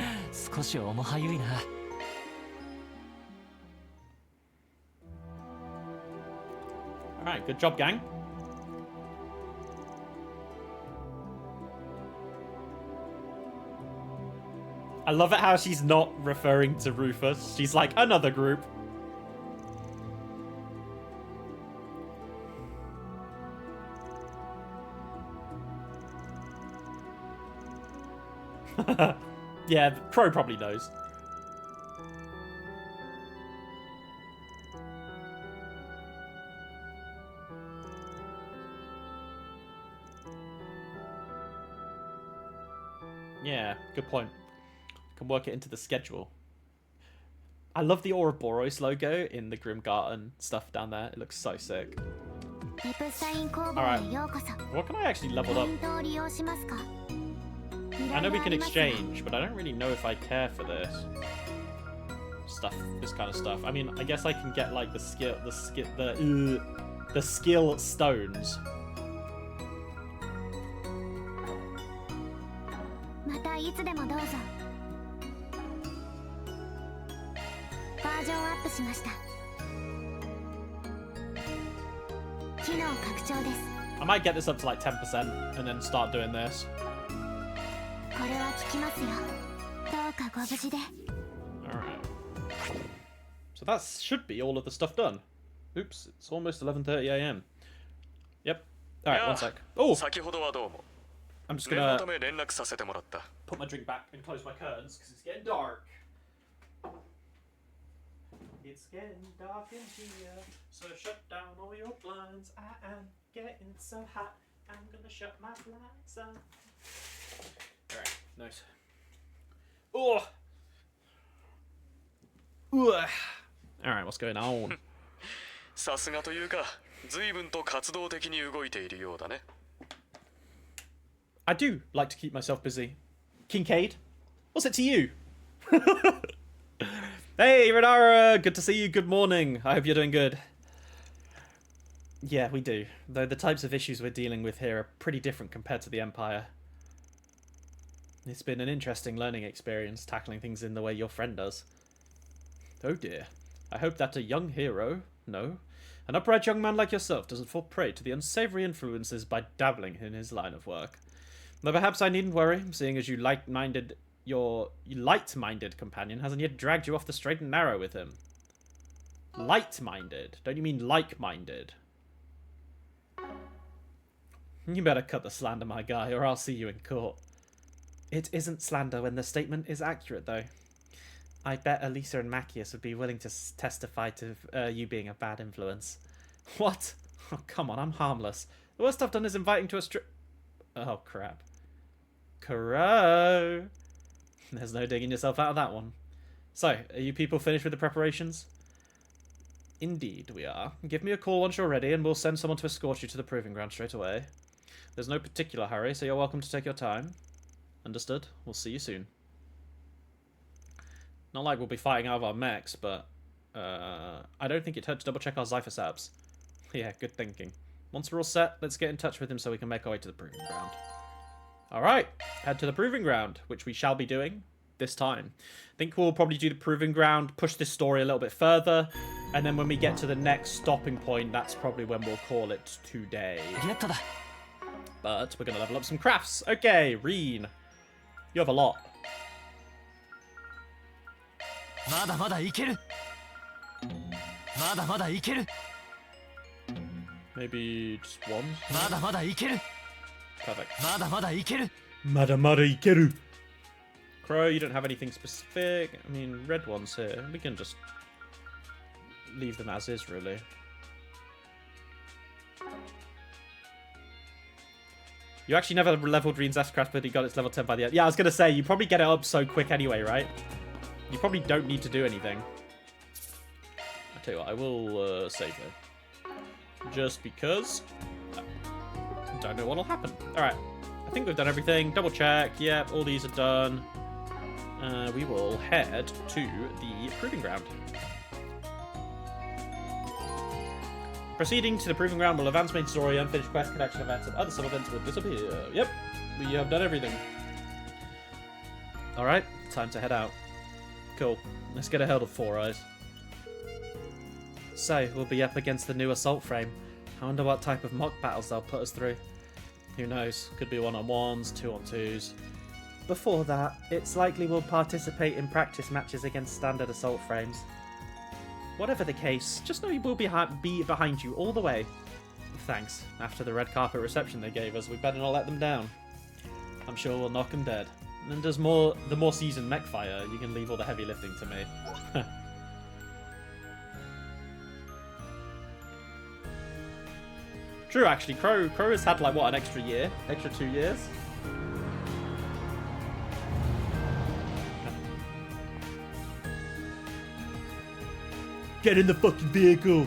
Alright, good job, gang. I love it how she's not referring to Rufus. She's like, another group. Yeah, Crow probably knows. Yeah, good point. Can work it into the schedule. I love the Ouroboros logo in the Grimgarten stuff down there. It looks so sick. Alright, what can I actually level up? I know we can exchange, but I don't really know if I care for this kind of stuff. I mean, I guess I can get like the skill stones. I might get this up to like 10% and then start doing this. Alright. So that should be all of the stuff done. Oops, it's almost 11:30 AM. Yep. Alright, one sec. Oh! I'm just gonna put my drink back and close my curtains because it's getting dark. It's getting dark in here, so shut down all your blinds. I am getting so hot, I'm gonna shut my blinds down. Alright, nice. Oh! Alright, what's going on? I do like to keep myself busy. Kincaid, what's it to you? Hey, Renara, good to see you. Good morning. I hope you're doing good. Yeah, we do. Though the types of issues we're dealing with here are pretty different compared to the Empire. It's been an interesting learning experience, tackling things in the way your friend does. Oh dear. I hope that a young hero, no, an upright young man like yourself doesn't fall prey to the unsavory influences by dabbling in his line of work. Though perhaps I needn't worry, seeing as you like-minded your light-minded companion hasn't yet dragged you off the straight and narrow with him. Light-minded? Don't you mean like-minded? You better cut the slander, my guy, or I'll see you in court. It isn't slander when the statement is accurate, though. I bet Elisa and Machias would be willing to testify to you being a bad influence. What? Oh, come on, I'm harmless. The worst I've done is inviting to a Oh, crap. Crow! There's no digging yourself out of that one. So, are you people finished with the preparations? Indeed, we are. Give me a call once you're ready, and we'll send someone to escort you to the proving ground straight away. There's no particular hurry, so you're welcome to take your time. Understood? We'll see you soon. Not like we'll be fighting out of our mechs, but I don't think it hurt to double check our Zypher setups. Yeah, good thinking. Once we're all set, let's get in touch with him so we can make our way to the proving ground. Alright, head to the proving ground, which we shall be doing this time. I think we'll probably do the proving ground, push this story a little bit further, and then when we get to the next stopping point, that's probably when we'll call it today. But we're going to level up some crafts. Okay, Rean. You have a lot. Maybe just one? Perfect. Mada ikeru. Crow, you don't have anything specific. I mean, red ones here. We can just leave them as is, really. You actually never leveled Rean's S-Craft, but he got its level 10 by the end. Yeah, I was going to say, you probably get it up so quick anyway, right? You probably don't need to do anything. I'll tell you what, I will save it. Just because I don't know what will happen. Alright, I think we've done everything. Double check. Yep, all these are done. We will head to the proving ground. Proceeding to the proving ground will advance main story, unfinished quest, connection events, and other sub-events will disappear. Yep, we have done everything. Alright, time to head out. Cool. Let's get a hold of Four Eyes. So, we'll be up against the new assault frame. I wonder what type of mock battles they'll put us through. Who knows? Could be 1-on-1s, 2-on-2s. Before that, it's likely we'll participate in practice matches against standard assault frames. Whatever the case, just know we will be behind you all the way. Thanks. After the red carpet reception they gave us, we better not let them down. I'm sure we'll knock them dead. And as the more seasoned mech fighter, you can leave all the heavy lifting to me. True, actually. Crow has had, like, what, an extra year? Extra 2 years? Get in the fucking vehicle!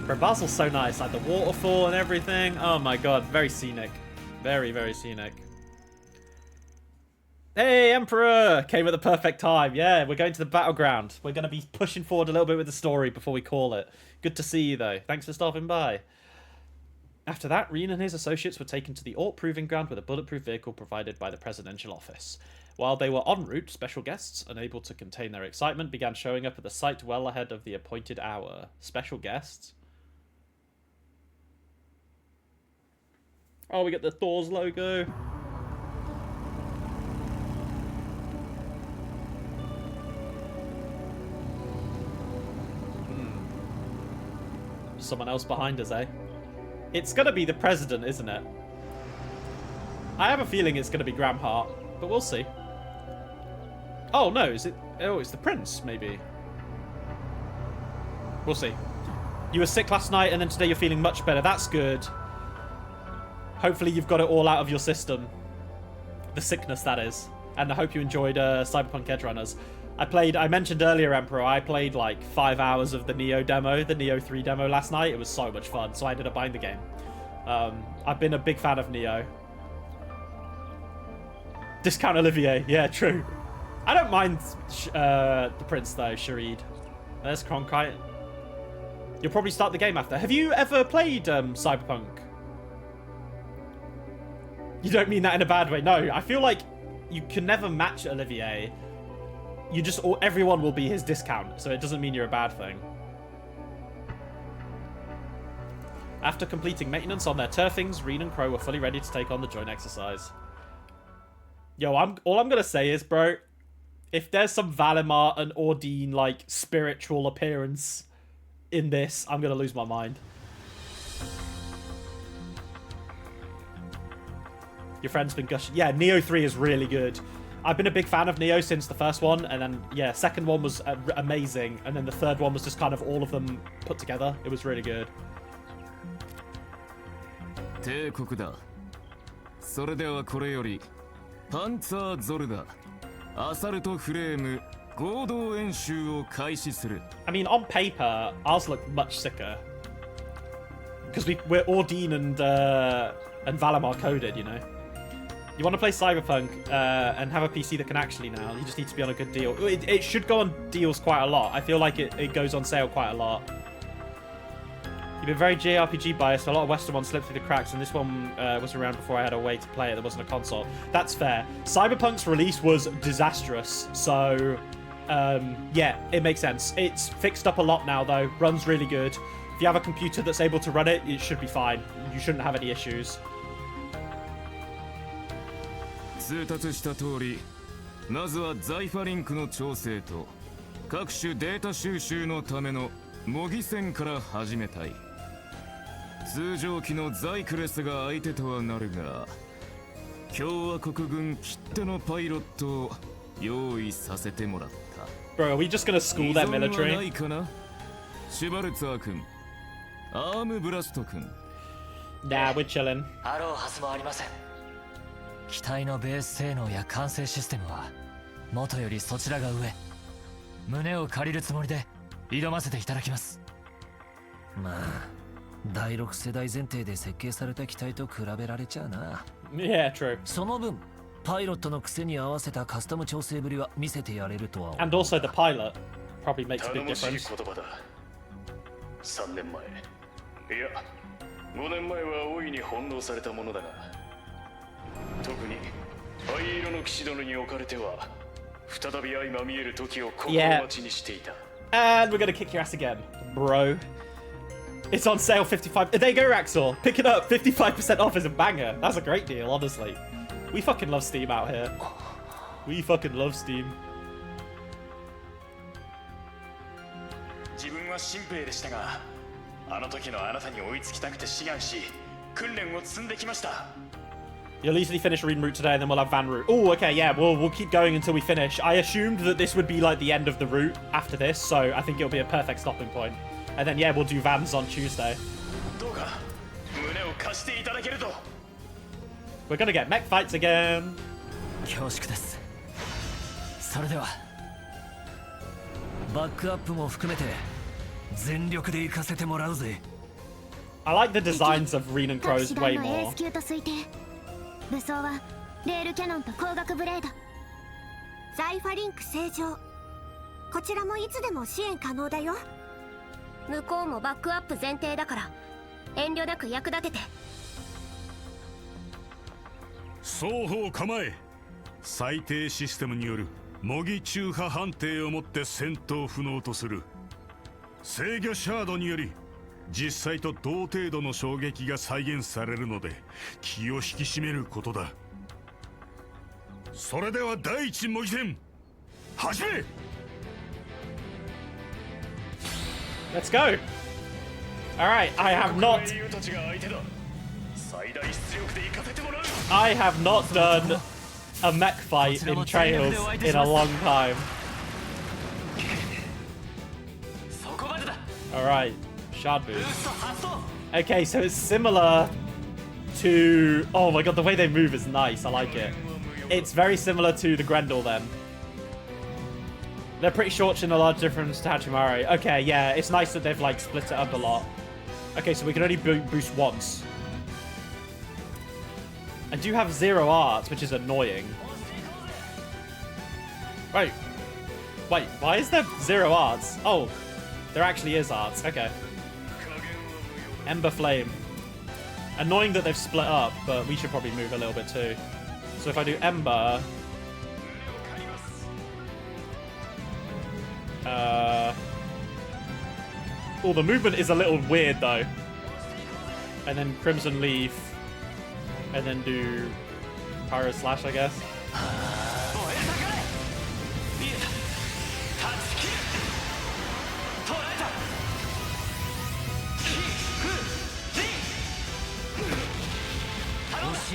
Bro, Basel's so nice. Like, the waterfall and everything. Oh, my God. Very scenic. Very, very scenic. Hey, Emperor! Came at the perfect time. Yeah, we're going to the battleground. We're going to be pushing forward a little bit with the story before we call it. Good to see you, though. Thanks for stopping by. After that, Rean and his associates were taken to the Ort Proving Ground with a bulletproof vehicle provided by the Presidential Office. While they were en route, special guests, unable to contain their excitement, began showing up at the site well ahead of the appointed hour. Special guests? Oh, we get the Thor's logo. Someone else behind us, eh? It's gonna be the president, isn't it? I have a feeling it's gonna be Graham Hart, but we'll see. Oh, no, is it? Oh, it's the prince, maybe. We'll see. You were sick last night, and then today you're feeling much better. That's good. Hopefully you've got it all out of your system. The sickness, that is. And I hope you enjoyed Cyberpunk Edge Runners. I mentioned earlier, Emperor, I played like 5 hours of the Neo demo, the Neo 3 demo last night. It was so much fun, so I ended up buying the game. I've been a big fan of Neo. Discount Olivier, yeah, true. I don't mind the prince, though, Sharid. There's Cronkite. You'll probably start the game after. Have you ever played Cyberpunk? You don't mean that in a bad way. No, I feel like you can never match Olivier. You just, everyone will be his discount, so it doesn't mean you're a bad thing. After completing maintenance on their turfings, Rean and Crow were fully ready to take on the joint exercise. Yo, all I'm gonna say is, bro, if there's some Valimar and Ordine like spiritual appearance in this, I'm gonna lose my mind. Your friend's been gushing. Yeah, Neo 3 is really good. I've been a big fan of Neo since the first one, and then, yeah, second one was amazing, and then the third one was just kind of all of them put together. It was really good. 帝国だ。それではこれよりパンツァーゾルダ、アサルトフレーム合同演習を開始する。I mean, on paper, ours look much sicker. Because we're Ordine and Valimar coded, you know? You want to play Cyberpunk and have a PC that can actually now, you just need to be on a good deal. It should go on deals quite a lot. I feel like it goes on sale quite a lot. You've been very JRPG biased. A lot of Western ones slipped through the cracks, and this one was around before I had a way to play it. There wasn't a console. That's fair. Cyberpunk's release was disastrous, so yeah, it makes sense. It's fixed up a lot now, though. Runs really good. If you have a computer that's able to run it, it should be fine. You shouldn't have any issues. 通達した通り、まずはザイファリンクの調整と各種データ収集のための模擬戦から始めたい。通常機のザイクレスが相手とはなるが、共和国軍きってのパイロットを用意させてもらった。Bro, are we just gonna school that military? ないかな？シュバルツァー君、アームブラスト君。Nah, we're chilling. あろうはずもありません。機体のベース性能や管制システムは元よりそちらが上。胸を借りるつもりで挑ませていただきます。まあ、第6世代前提で設計された機体と比べられちゃうな。Yeah, true. その分、パイロットの癖に合わせたカスタム調整ぶりは見せてやれるとは思う。And also the pilot probably makes a big 頼もしい difference. 言葉だ。3年前、いや5年前は大いに翻弄されたものだが、特に灰色の騎士殿に置かれては再び相まみえる時を心待ちにしていた。And we're gonna kick your ass again, bro. It's on sale 55. There you go, Raxor. Pick it up. 55% off is a banger. That's a great deal, honestly. We fucking love Steam out here. We fucking love Steam. 自分は新兵でしたが、あの時のあなたに追いつきたくて志願し、訓練を積んできました。You'll easily finish Rean route today, and then we'll have Van route. Oh, okay, yeah. We'll keep going until we finish. I assumed that this would be like the end of the route after this, so I think it'll be a perfect stopping point. And then yeah, we'll do Vans on Tuesday. どうか胸を貸していただけると。We're gonna get mech fights again. 恐縮です。それでは、バックアップも含めて全力で行かせてもらうぜ。I like the designs of Rean and 各 Crow's 師 way 団のエー more. ス級と推定。武装はレールキャノンと光学ブレード。ザイファリンク正常。こちらもいつでも支援可能だよ。向こうもバックアップ前提だから遠慮なく役立てて。双方構え。最低システムによる模擬中波判定をもって戦闘不能とする。制御シャードにより実際と同程度の衝撃が再現されるので気を引き締めることだ。それでは第一模擬戦始め。Let's go. All right, I have not. 英雄たちが相手だ。最大出力で行かせてもらう。I have not done a mech fight in Trails in a long time. そこまでだ。 All right, shard ブー boost. スト発動。 Okay, so it's similar to. Oh my god, the way they move is nice. I like it. It's very similar to the Grendel then. They're pretty short in a large difference to Hachimari. Okay, yeah, it's nice that they've like split it up a lot. Okay, so we can only boost once. I do have 0 arts, which is annoying. Wait, why is there 0 arts? Oh, there actually is arts. Okay. Ember Flame. Annoying that they've split up, but we should probably move a little bit too. So if I do Ember... Oh, the movement is a little weird though. And then Crimson Leaf. And then do Pyro Slash, I guess.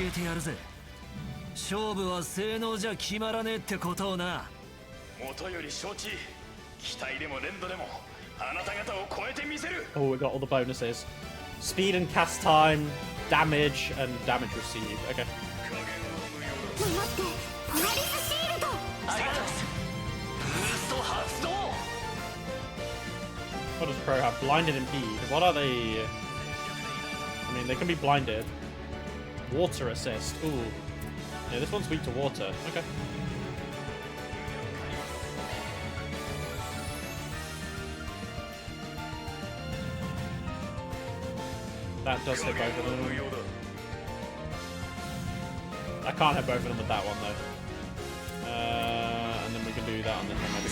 えてやるぜ。勝負は性能じゃ決まらねえってことをな。もとより承知。機体でも連動でもあなた方を超えてみせる。 Oh, we got all the bonuses. Speed and cast time, damage, and damage received. Okay. 守ってポラリスシールド。ありがとう。ブースト発動。 What does Pro have? Blinded impede. What are they? I mean, they can be blinded. Water assist. Ooh. Yeah, this one's weak to water. Okay. That does hit both of them. I can't hit both of them with that one though. And then we can do that on this one maybe.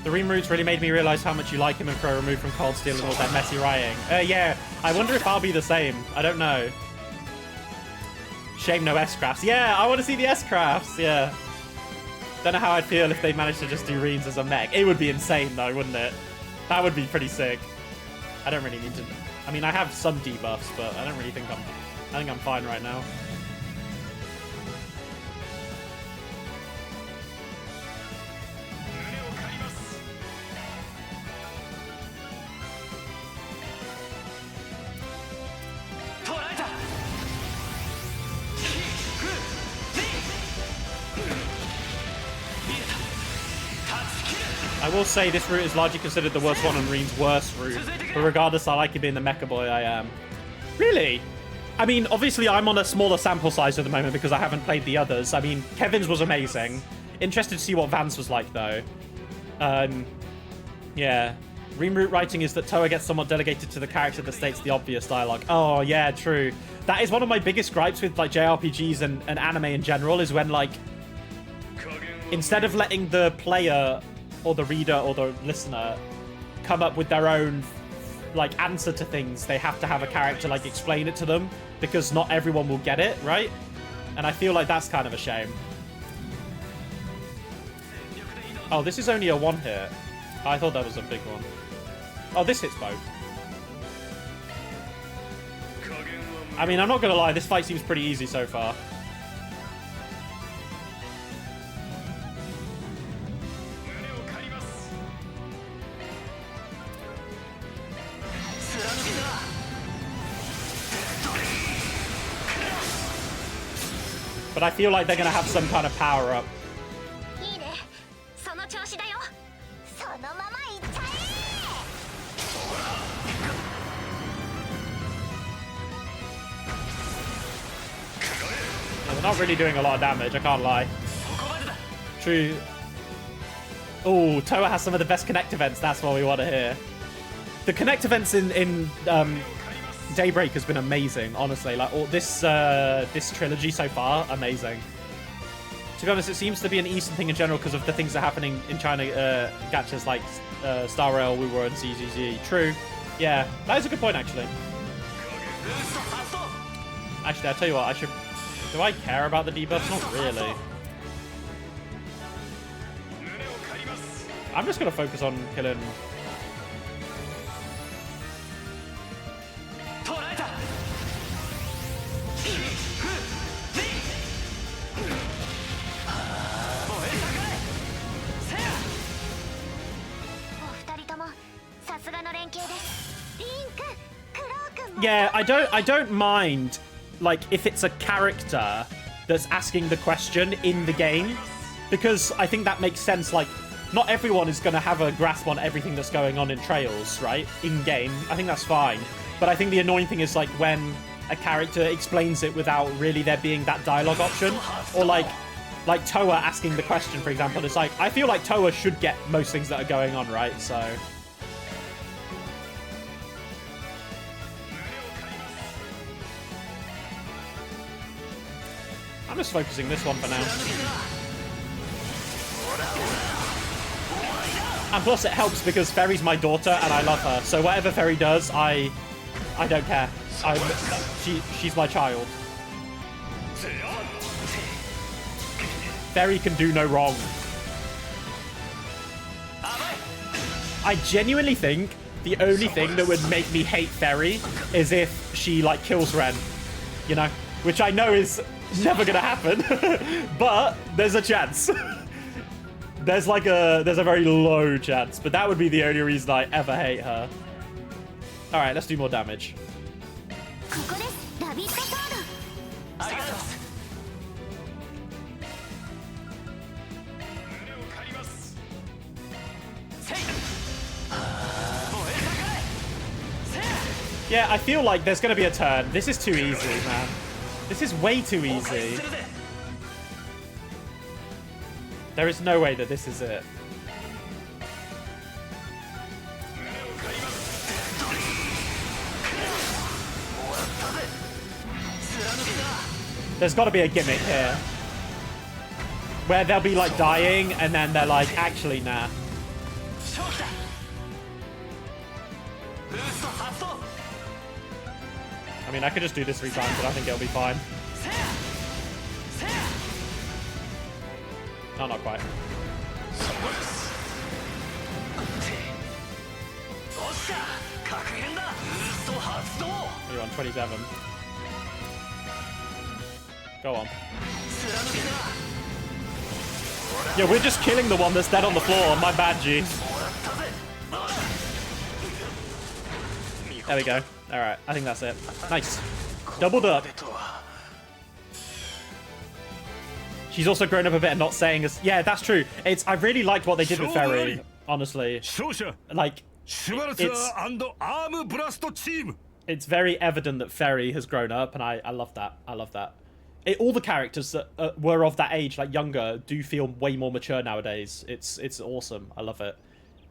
The Rean roots really made me realize how much you like him and Crow removed from Cold Steel and all that messy writing. Yeah, I wonder if I'll be the same. I don't know. Shame no S-Crafts. Yeah, I want to see the S-Crafts, yeah. Don't know how I'd feel if they managed to just do Reans as a mech. It would be insane though, wouldn't it? That would be pretty sick. I don't really need to... I mean, I have some debuffs, but I don't really think I think I'm fine right now. I will say this route is largely considered the worst one and Rean's worst route. But regardless, I like it being the mecha boy I am. Really? I mean, obviously I'm on a smaller sample size at the moment because I haven't played the others. I mean, Kevin's was amazing. Interested to see what Vance was like, though. Yeah. Rean route writing is that Toa gets somewhat delegated to the character that states the obvious dialogue. Oh, yeah, true. That is one of my biggest gripes with, like, JRPGs and anime in general, is when, like, instead of letting the player or the reader or the listener come up with their own like answer to things, they have to have a character like explain it to them, because not everyone will get it, right? And I feel like that's kind of a shame. Oh, this is only a one hit. I thought that was a big one. Oh, this hits both. I mean, I'm not gonna lie, this fight seems pretty easy so far. But I feel like they're gonna have some kind of power up. Yeah, they're not really doing a lot of damage, I can't lie. True. Oh, Toa has some of the best connect events, that's what we want to hear. The connect events in Daybreak has been amazing, honestly. Like all this trilogy so far, amazing. To be honest, it seems to be an Eastern thing in general because of the things that are happening in China, gachas like Star Rail, Wu and CZZ. True. Yeah, that is a good point, actually. Actually, I'll tell you what, I should... Do I care about the debuffs? Not really. I'm just going to focus on killing... Yeah, I don't mind, like, if it's a character that's asking the question in the game, because I think that makes sense. Like, not everyone is going to have a grasp on everything that's going on in Trails, right? In-game. I think that's fine. But I think the annoying thing is, like, when a character explains it without really there being that dialogue option, or, like Toa asking the question, for example. It's like, I feel like Toa should get most things that are going on, right? So... I'm just focusing this one for now. And plus it helps because Ferry's my daughter and I love her. So whatever Ferry does, I don't care. She's my child. Ferry can do no wrong. I genuinely think the only thing that would make me hate Ferry is if she, like, kills Rean. You know? Which I know is never gonna happen. But there's a chance. There's a very low chance. But that would be the only reason I ever hate her. Alright, let's do more damage. Yeah, I feel like there's going to be a turn. This is too easy, man. This is way too easy. There is no way that this is it. There's got to be a gimmick here. Where they'll be, like, dying, and then they're like, actually, nah. I mean, I could just do this 3 times, but I think it'll be fine. No, not quite. You're on 27. Go on. Yeah, we're just killing the one that's dead on the floor. My bad, G. There we go. Alright, I think that's it. Nice. Doubled up. She's also grown up a bit and not saying as... Yeah, that's true. I really liked what they did with Ferry, honestly. Like, it's very evident that Ferry has grown up, and I love that. I love that. All the characters that were of that age, like younger, do feel way more mature nowadays. It's awesome. I love it.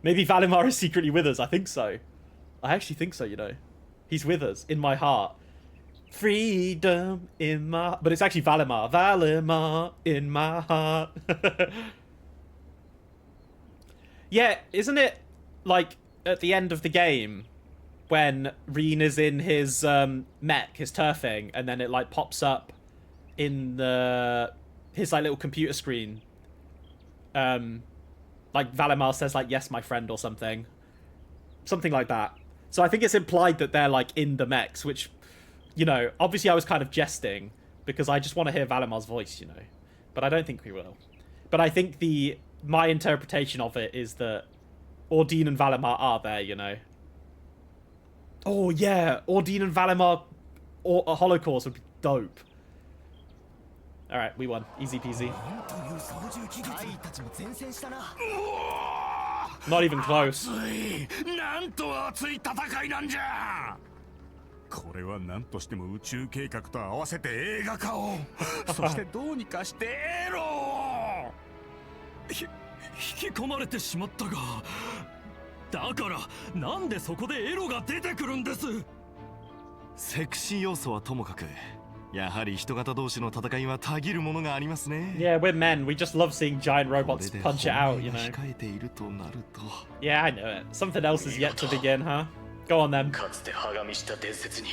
Maybe Valimar is secretly with us. I think so. I actually think so, you know. He's with us, in my heart. Freedom in my... But it's actually Valimar. Valimar in my heart. Yeah, isn't it, like, at the end of the game, when Rean is in his mech, his turfing, and then it, like, pops up in his, like, little computer screen. Like, Valimar says, like, yes, my friend, or something. Something like that. So I think it's implied that they're, like, in the mechs, which, you know, obviously I was kind of jesting, because I just want to hear Valimar's voice, you know. But I don't think we will. But I think my interpretation of it is that Ordine and Valimar are there, you know. Oh, yeah. Ordine and Valimar or a Holocaust would be dope. Alright, we won. Easy peasy. Not even close. これは何としても宇宙計画と合わせて映画化をそしてどうにかしてエロを引き込まれてしまったがだからなんでそこでエロが出てくるんですセクシー要素はともかくやはり人型同士の戦いはたぎるものがありますね Yeah, we're men. We just love seeing giant robots punch it out, you know. Yeah, I know it. Something else is yet to begin, huh? Go on then. かつて歯がみした伝説に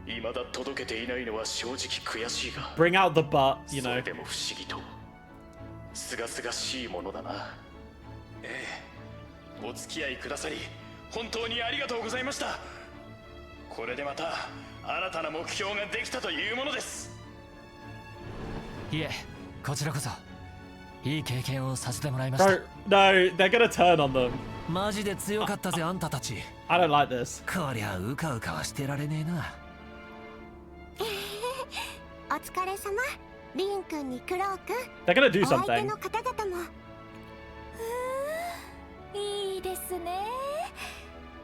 未だ届けていないのは正直悔しいが Bring out the butt, you know. でも不思議と清々しいものだなええお付き合いくださり本当にありがとうございましたこれでまた新たな目標ができたというものですいえこちらこそいい経験をさせてもらいました No, they're gonna turn on them. マジで強かったぜあんたたち I don't like this. こりゃうかうかはしてられねえなお疲れ様リン君にクロー君 They're gonna do お相手 something. の方々もいいですね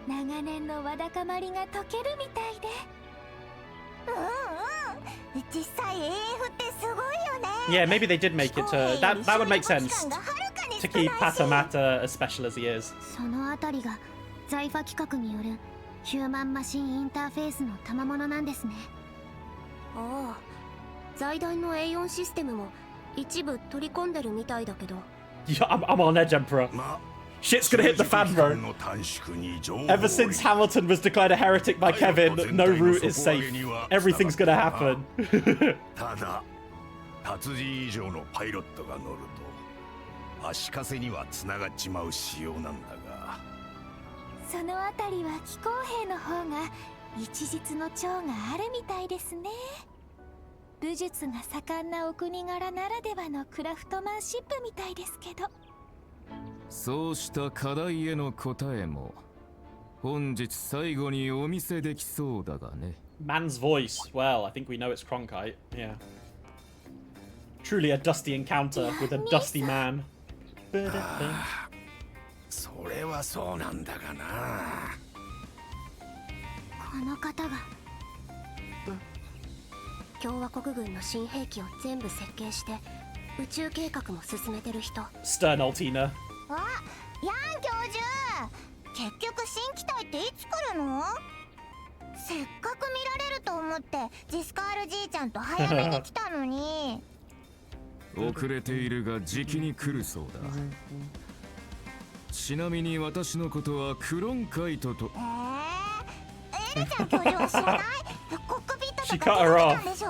長年のわだかまりが解けるみたいで実際 AF ってすごいよね Yeah, maybe they did make it to... That would make sense. To keep Patamata as special as he is. そのあたりが財ファ企画によるヒューマンマシンインターフェースの賜物なんですねああ財団の A4 システムも一部取り込んでるみたいだけど Yeah, I'm on edge, Emperor. Shit's gonna hit the fan, bro. Ever since Hamilton was declared a heretic by Kevin, no route is safe. Everything's gonna happen. 達人以上のパイロットが乗ると足かせにはつながっちまう仕様なんだが、そのあたりは気候兵の方が一日の長があるみたいですね。武術が盛んなお国柄ならではのクラフトマンシップみたいですけど。そうした課題への答えも本日最後にお見せできそうだがね。 Man's voice. Well, I think we know it's Cronkite. Yeah. Truly a dusty encounter with a dusty man. それはそうなんだがな。この方が共和国軍の新兵器を全部設計して宇宙計画も進めてる人。 Stern Altina. あ、ヤン教授、結局新機体っていつ来るの？せっかく見られると思ってジスカールじいちゃんと早めに来たのに。遅れているがじきに来るそうだ。ちなみに私のことはクロンカイトと。エルちゃん教授は知らない？コックピット She とか cut her 出 off. てたんでしょ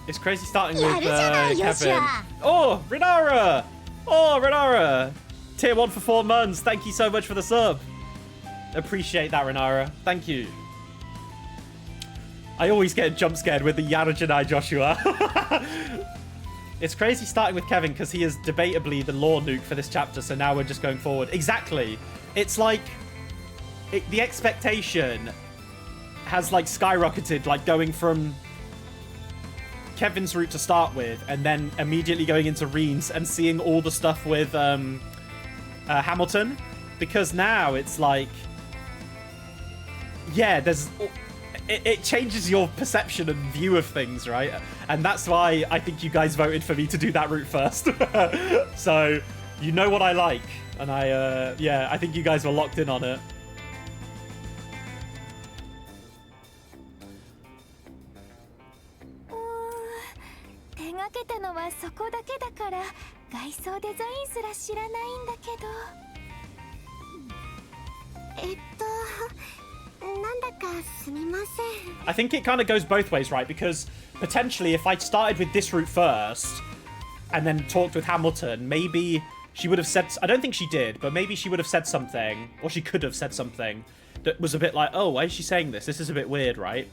It's crazy starting with やるじゃないよ、シ Kevin. ャ。 Oh, Renara! Oh, Renara! Tier 1 for 4 months. Thank you so much for the sub. Appreciate that, Renara. Thank you. I always get jump scared with the Yarajanai Joshua. It's crazy starting with Kevin because he is debatably the lore nuke for this chapter, so now we're just going forward. Exactly. It's like the expectation has like skyrocketed, like going from Kevin's route to start with and then immediately going into Rean's and seeing all the stuff with Hamilton, because now it's like, yeah, there's it changes your perception and view of things, right? And that's why I think you guys voted for me to do that route first. So you know what I like, and yeah, I think you guys were locked in on it. I think it kind of goes both ways, right? Because potentially if I started with this route first and then talked with Hamilton, maybe she would have said, I don't think she did, but maybe she would have said something, or she could have said something that was a bit like, oh, why is she saying this? This is a bit weird, right?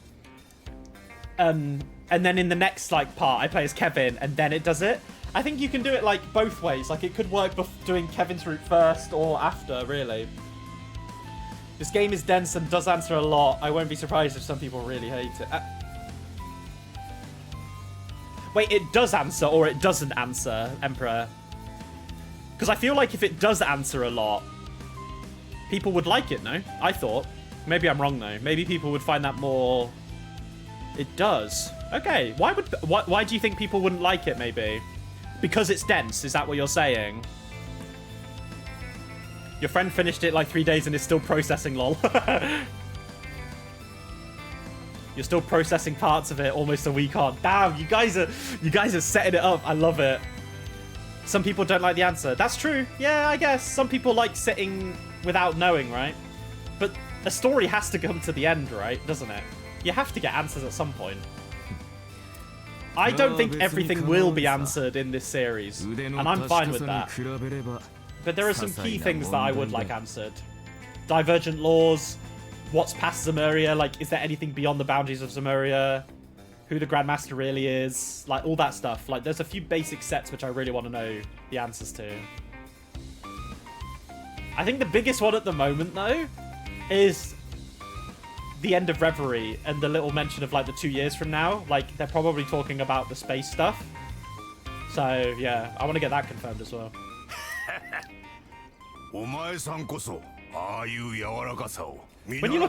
And then in the next like part, I play as Kevin and then it does it. I think you can do it like both ways. Like it could work doing Kevin's route first or after, really. This game is dense and does answer a lot. I won't be surprised if some people really hate it. Wait, it does answer or it doesn't answer, Emperor? Because I feel like if it does answer a lot, people would like it, no? I thought. Maybe I'm wrong, though. Maybe people would find that more... It does. Okay, why do you think people wouldn't like it, maybe? Because it's dense, is that what you're saying? Your friend finished it like 3 days and is still processing, lol. You're still processing parts of it almost a week on. Damn, you guys are setting it up. I love it. Some people don't like the answer. That's true. Yeah, I guess. Some people like sitting without knowing, right? But a story has to come to the end, right? Doesn't it? You have to get answers at some point. I don't think everything will be answered in this series, and I'm fine with that. But there are some key things that I would like answered. Divergent laws, what's past Zemuria, like is there anything beyond the boundaries of Zemuria, who the Grandmaster really is, like all that stuff. Like there's a few basic sets which I really want to know the answers to. I think the biggest one at the moment though is the end of Reverie and the little mention of like the 2 years from now. Like they're probably talking about the space stuff. So yeah, I want to get that confirmed as well. When you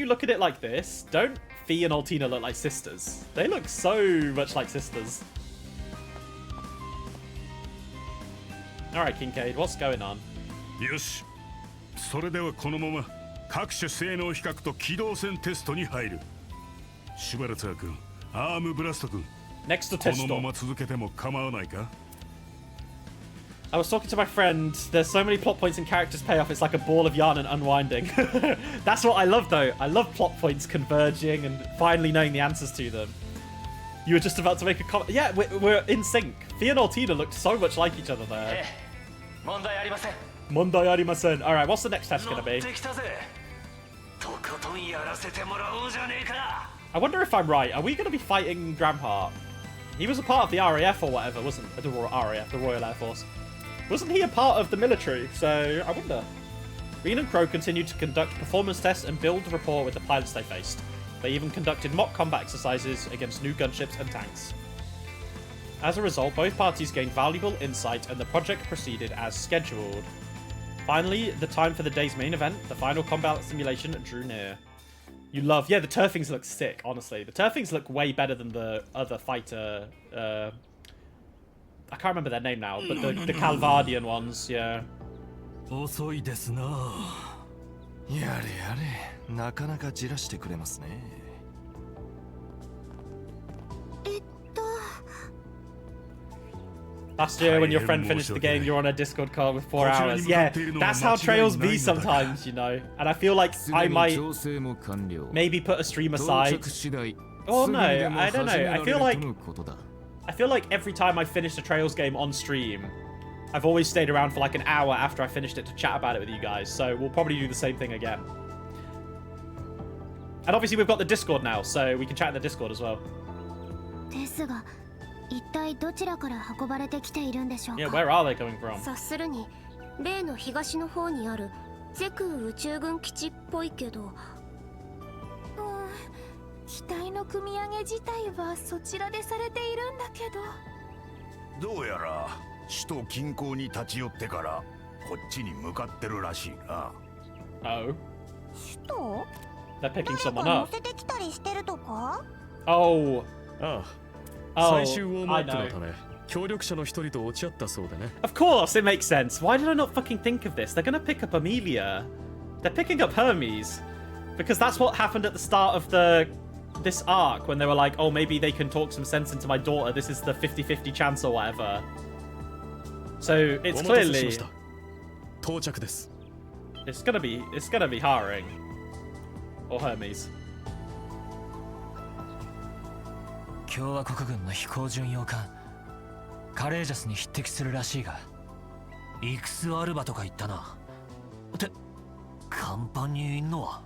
look at it like this, don't Fee and Altina look like sisters? They look so much like sisters. Alright, Kincaid, what's going on? よし、それではこのまま各種性能比較と機動戦テストに入る。シュバルツァー君、アームブラスト君、 Next to テスト。このまま続けても構わないか? I was talking to my friend. There's so many plot points and characters pay off. It's like a ball of yarn and unwinding. That's what I love, though. I love plot points converging and finally knowing the answers to them. You were just about to make a comment. Yeah, we're in sync. Thea and Altina looked so much like each other there. Mondai arimasen. All right, what's the next test gonna be? I wonder if I'm right. Are we gonna be fighting Drampart? He was a part of the RAF or whatever, wasn't the RAF, the Royal Air Force? Wasn't he a part of the military? So I wonder. Rean and Crow continued to conduct performance tests and build rapport with the pilots they faced. They even conducted mock combat exercises against new gunships and tanks. As a result, both parties gained valuable insight and the project proceeded as scheduled. Finally, the time for the day's main event, the final combat simulation, drew near. You love... Yeah, the Turfings look sick, honestly. The Turfings look way better than the other fighter... I can't remember their name now, but the Calvardian ones, yeah. 遅いですな。やれやれ、なかなかじらしてくれますね。Last year, when your friend finished the game, you're on a Discord call with 4 hours. Yeah, that's how trails be sometimes, you know. And I feel like I might maybe put a stream aside. Oh no, I don't know. I feel like every time I finish a Trails game on stream, I've always stayed around for like an hour after I finished it to chat about it with you guys. So we'll probably do the same thing again. And obviously we've got the Discord now, so we can chat in the Discord as well. Yeah, where are they coming from? 察するに、例の東の方にあるゼク宇宙軍基地っぽいけど。機体の組み上げ自体はそちらでされているんだけど。どうやら首都近郊に立ち寄ってからこっちに向かってるらしいな。Oh. 首都 They're picking someone 乗 up. せてきたりしてるとか Oh. ああ、 Oh, 最終ウォームア I ップの know. ため協力者の一人と落ち合ったそうでね。 Of course, it makes sense. Why did I not fucking think of this? They're gonna pick up Emilia. They're picking up Hermes. Because that's what happened at the start of this arc, when they were like, oh, maybe they can talk some sense into my daughter. This is the 50-50 chance or whatever. So it's clearly... 到着です。 It's gonna be Haring. Or Hermes. 共和国軍の飛行巡洋艦カレージャスに匹敵するらしいが、イクスアルバとか言ったな。って甲板にいんのは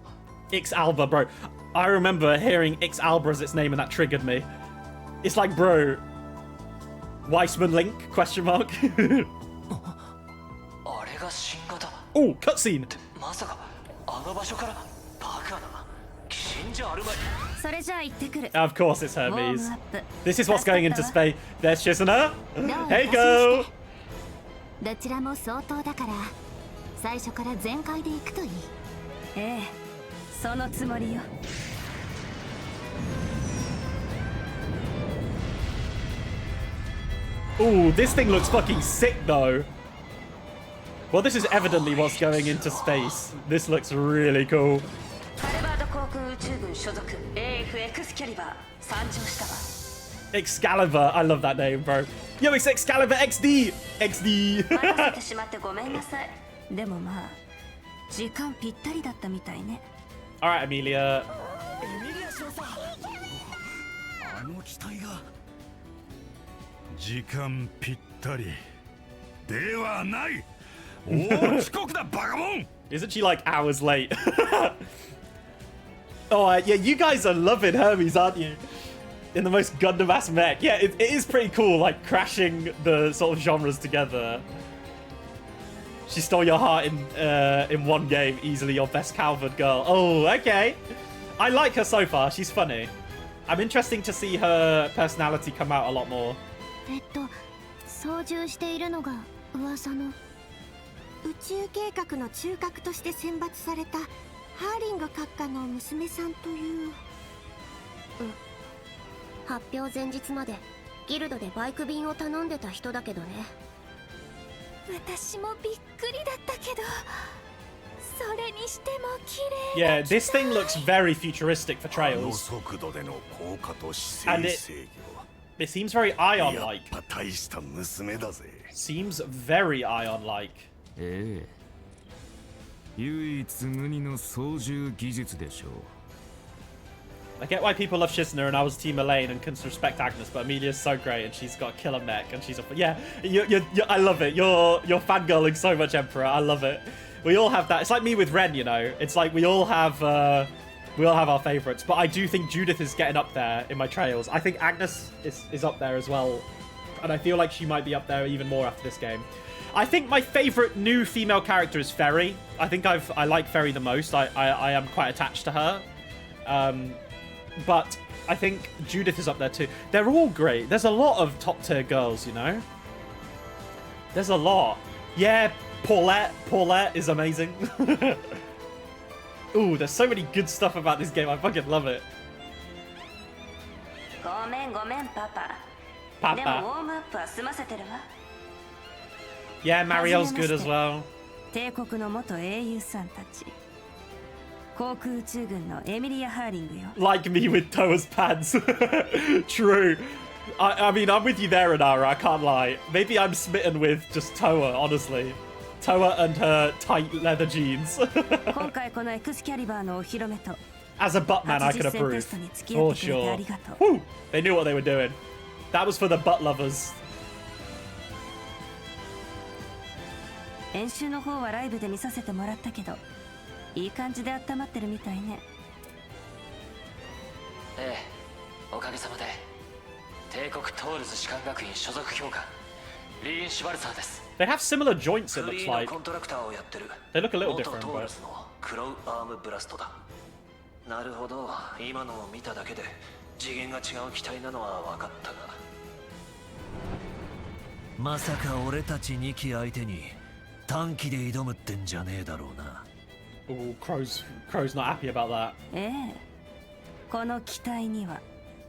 Ix Alba, bro. I remember hearing Ix Alba as its name and that triggered me. It's like, bro, Weissman Link? Question mark. あれが新型。 Oh, cutscene. まさかあの場所からバカな死んじゃあるまい。 それじゃあ行ってくる。 Of course it's Hermes. This is what's going into space. There's Shizuna. Hey, go. どちらも相当だから最初から全開で行くといい。ええ、そのつもりよ。 Ooh, this thing looks fucking sick though. Well, this is evidently what's going into space. This looks really cool. ハルバード航空宇宙軍所属 AF エクスキャリバー参上したわ。 Excalibur, I love that name, bro. Yo, it's Excalibur XD! XD! 待たせてしまってごめんなさい。でもまあ、時間ぴったりだったみたいね。 Alright, Emilia. あの機体が時間ぴったりではない。おお、遅刻だバカモン。 Isn't she like hours late? Oh, yeah, you guys are loving Hermes, aren't you? In the most Gundam-ass mech. Yeah, it is pretty cool, like, crashing the sort of genres together. She stole your heart in one game, easily your best Calvert girl. Oh, okay. I like her so far. She's funny. I'm interested to see her personality come out a lot more. 操縦しているのが噂の宇宙計画の中核として選抜されたハーリング閣下の娘さんという。発表前日までギルドでバイク便を頼んでた人だけどね。私もびっくりだったけど、それにしても綺麗。 Yeah, this thing looks very futuristic for あの Trails. 速度での降下と姿勢制御。It seems very Ion-like. やっぱ大した娘だぜ。 Seems very Ion-like. ええ。唯一無二の操縦技術でしょう。 I get why people love Shizna and I was Team Elaine and can respect Agnes, but Emilia's so great and she's got a killer mech and she's a... Yeah, I love it. You're fangirling so much, Emperor. I love it. We all have that. It's like me with Rean, you know. It's like we all have our favorites, but I do think Judith is getting up there in my trails. I think Agnes is up there as well, and I feel like she might be up there even more after this game. I think my favorite new female character is Ferry. I think I like Ferry the most. I am quite attached to her. But I think Judith is up there too. They're all great. There's a lot of top tier girls, you know? There's a lot. Yeah, Paulette is amazing. Ooh, there's so many good stuff about this game. I fucking love it. ごめんごめんパパ。 Papa. でもウォームアップは済ませてるわ。 Yeah, Marielle's good as well. 帝国の元英雄さんたち。航空宇宙軍のエミリア・ハーリングよ。 Like me with Toa's pants. True. I mean, I'm with you there, Inara. I can't lie. Maybe I'm smitten with just Toa, honestly. Toa and her tight leather jeans. 今回このエクスキャリバーのお披露目と As a buttman, I can approve. For sure. Woo! They knew what they were doing. That was for the butt lovers. 演習の方はライブで見させてもらったけど、いい感じで温まってるみたいね。ええ、おかげさまで帝国トールズ士官学院所属教官リーン・シュバルサーです。 They have similar joints, it looks like. コントラクターをやってる They look a little 元 different, トー but... ルズのクロウアームブラストだ。なるほど、今のを見ただけで次元が違う機体なのは分かったが、まさか俺たち2機相手に短期で挑むってんじゃねえだろうな。 Ooh, Crow's not happy about that. ええ、この機体には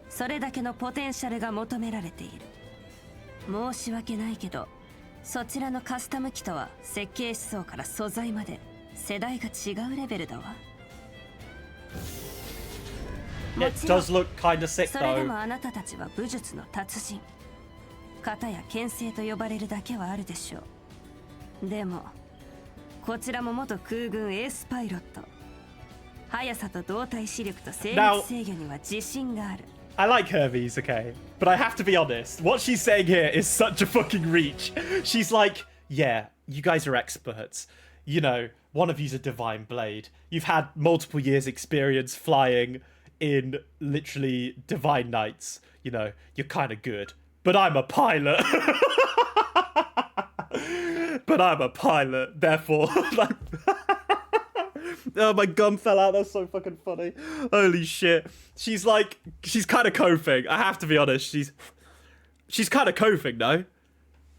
それだけのポテンシャルが求められている。申し訳ないけど、そちらのカスタム機とは設計思想から素材まで世代が違うレベルだわ。 Yeah, it does look kind of sick それで though. もあなたたちは武術の達人。型や牽制と呼ばれるだけはあるでしょう。でもこちらも元空軍エースパイロット。速さと動体視力と精密制御には自信がある。 I like Hermes, okay? But I have to be honest, what she's saying here is such a fucking reach. She's like, yeah, you guys are experts. You know, one of you's a divine blade. You've had multiple years experience flying in literally divine knights. You know, you're kind of good. But I'm a pilot. But I'm a pilot, therefore, like... Oh, my gum fell out. That's so fucking funny. Holy shit. She's like, she's kind of coping. I have to be honest. She's kind of coping, no?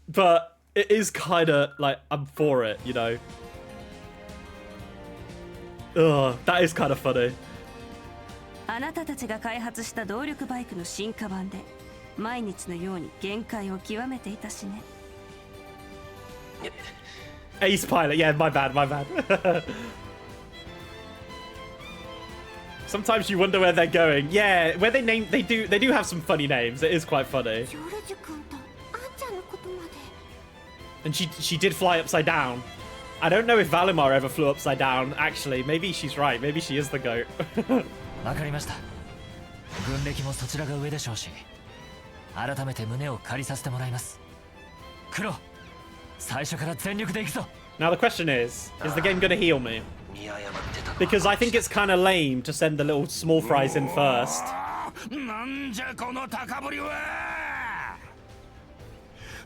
But it is kind of like, I'm for it, you know? Ugh, that is kind of funny. あなたたちが開発した動力バイクの進化版で毎日のように限界を極めていたしね。Ace pilot, yeah, my bad. Sometimes you wonder where they're going. Yeah, where they do have some funny names. It is quite funny. And she did fly upside down. I don't know if Valimar ever flew upside down. Actually, maybe she's right. Maybe she is the goat. わかりました。軍歴もそちらが上でしょうし、改めて胸を借りさせてもらいます。黒、最初から全力で行くぞ。 Now the question is the game gonna heal me? Because I think it's kind of lame to send the little small fries in first. なんじゃこの高ぶりは。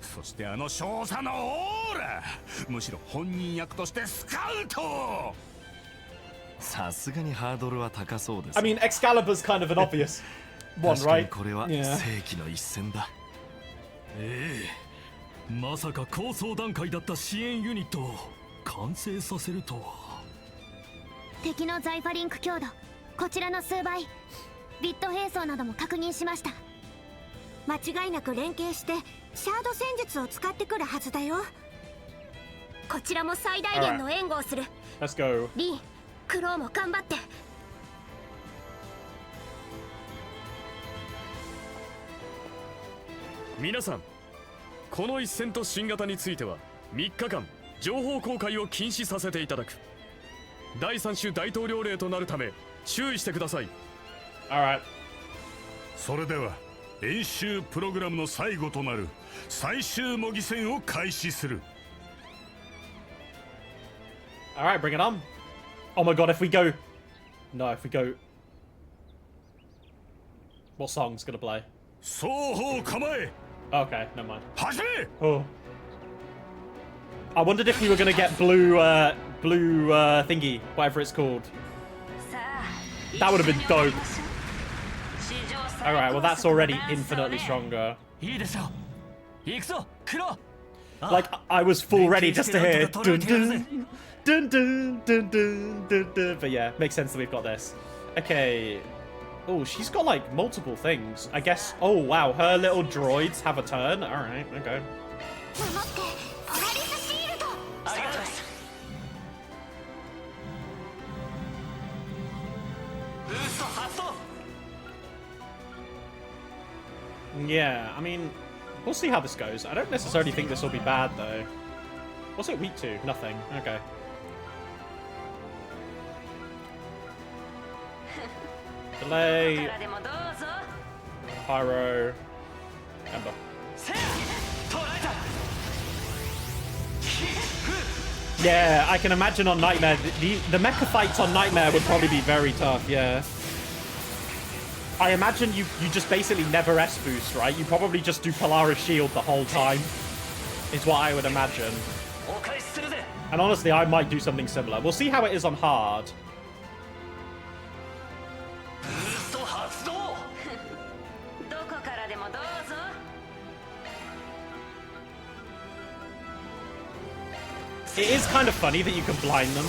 そしてあの少佐のオーラ、むしろ本人役としてスカウト。さすがにハードルは高そうです。 I mean, Excalibur's kind of an obvious one, right? これは世紀の一戦だ。ええ、まさか構想段階だった支援ユニットを完成させるとは。敵のザイファリンク強度、こちらの数倍。ビット並走なども確認しました。間違いなく連携してシャード戦術を使ってくるはずだよ。こちらも最大限の援護をする。 Let's go. リン、クロウも頑張って。皆さん、この一戦と新型については3日間情報公開を禁止させていただく。第3種大統領令となるため注意してください。 Alright. それでは演習プログラムの最後となる最終模擬戦を開始する。 Alright, bring it on. Oh my god, if we go... No, if we go... What song's gonna play? 双方構え Okay, never mind. 始め Oh. I wondered if we were gonna get blue thingy, whatever it's called. That would have been dope. Alright, well that's already infinitely stronger. いいでしょう。行くぞ、クロ。 Like, I was full ready just to hear dun dun dun dun dun dun dun dun. But yeah, makes sense that we've got this. Okay. Oh, she's got like multiple things. I guess. Oh wow, her little droids have a turn. Alright, okay. 守ってポラリスシールド。ありがとうです。ブースト発動。 Yeah, I mean, we'll see how this goes. I don't necessarily think this will be bad though. What's it weak to? Nothing. Okay. Delay. Pyro. Ember. Yeah, I can imagine on Nightmare. The mecha fights on Nightmare would probably be very tough, yeah. I imagine you just basically never S-boost, right? You probably just do Polaris Shield the whole time, is what I would imagine. And honestly, I might do something similar. We'll see how it is on hard. It is kind of funny that you can blind them.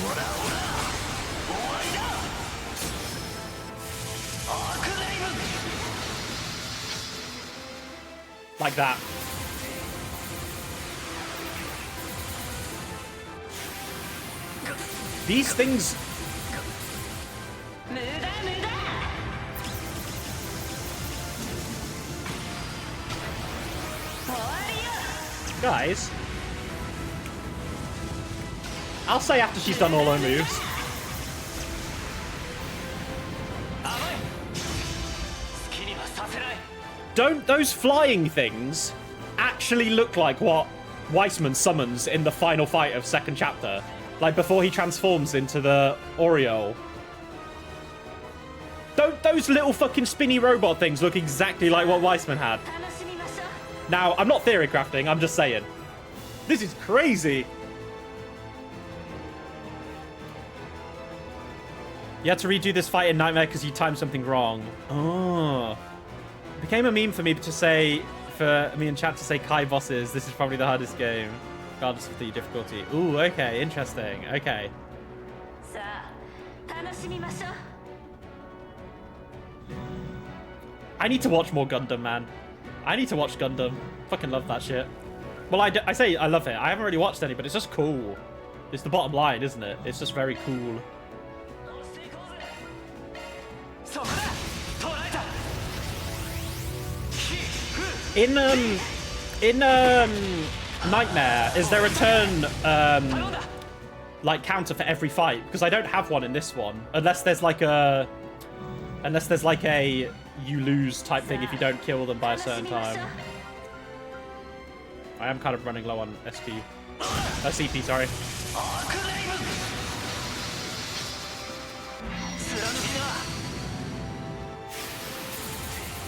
Like that. These things... Guys. I'll say after she's done all her moves. Don't those flying things actually look like what Weissman summons in the final fight of second chapter? Like before he transforms into the Oriole. Don't those little fucking spinny robot things look exactly like what Weissman had? Now, I'm not theory crafting, I'm just saying. This is crazy. You had to redo this fight in Nightmare because you timed something wrong. Oh. It became a meme for me to say, for me and chat to say Kai bosses, this is probably the hardest game, regardless of the difficulty. Ooh, okay, interesting. Okay. I need to watch more Gundam, man. I need to watch Gundam. Fucking love that shit. Well, I say I love it. I haven't really watched any, but it's just cool. It's the bottom line, isn't it? It's just very cool. In Nightmare, is there a turn like counter for every fight? Because I don't have one in this one, unless there's like a you lose type thing if you don't kill them by a certain time. I am kind of running low on SP, CP, sorry.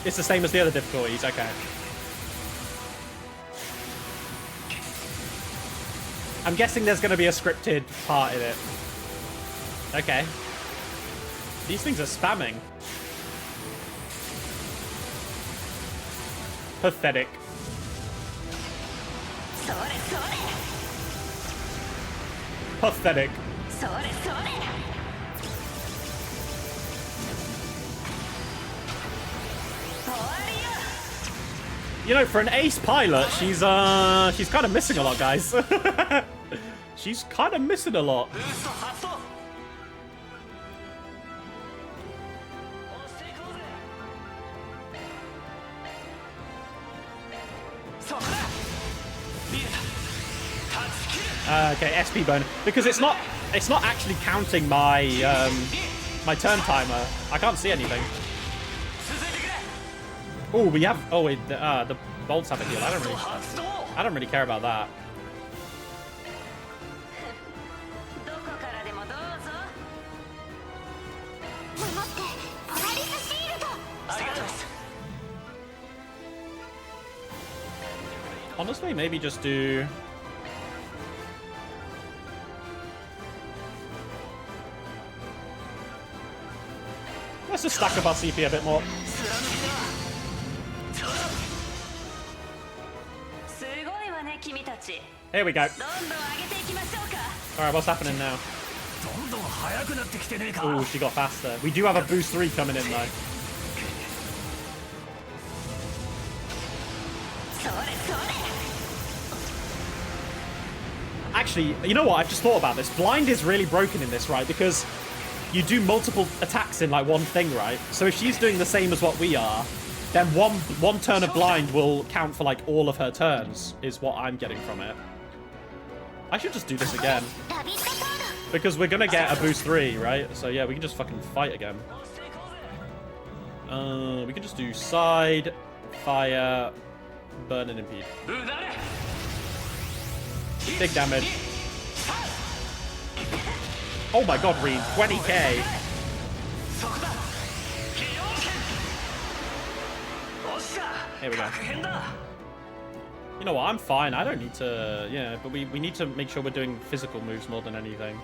It's the same as the other difficulties, okay. I'm guessing there's going to be a scripted part in it. Okay. These things are spamming. Pathetic. Pathetic. You know, for an ace pilot, she's kind of missing a lot, guys. She's kind of missing a lot. Okay, SP bonus. Because it's not actually counting my my turn timer. I can't see anything. Oh, we have. Oh wait, the bolts have a heal. I don't really care about that. Honestly, maybe just do. Let's just stack up our CP a bit more. Here we go. Alright, what's happening now? Ooh, she got faster. We do have a boost 3 coming in though. Actually, you know what? I've just thought about this. Blind is really broken in this, right? Because you do multiple attacks in like one thing, right? So if she's doing the same as what we are, then one turn of blind will count for like all of her turns, is what I'm getting from it. I should just do this again. Because we're gonna get a boost 3, right? So yeah, we can just fucking fight again. We can just do side, fire, burn and impede. Big damage. Oh my god, Rean, 20k. Here we go. You know what, I'm fine. I don't need to... Yeah, but we need to make sure we're doing physical moves more than anything.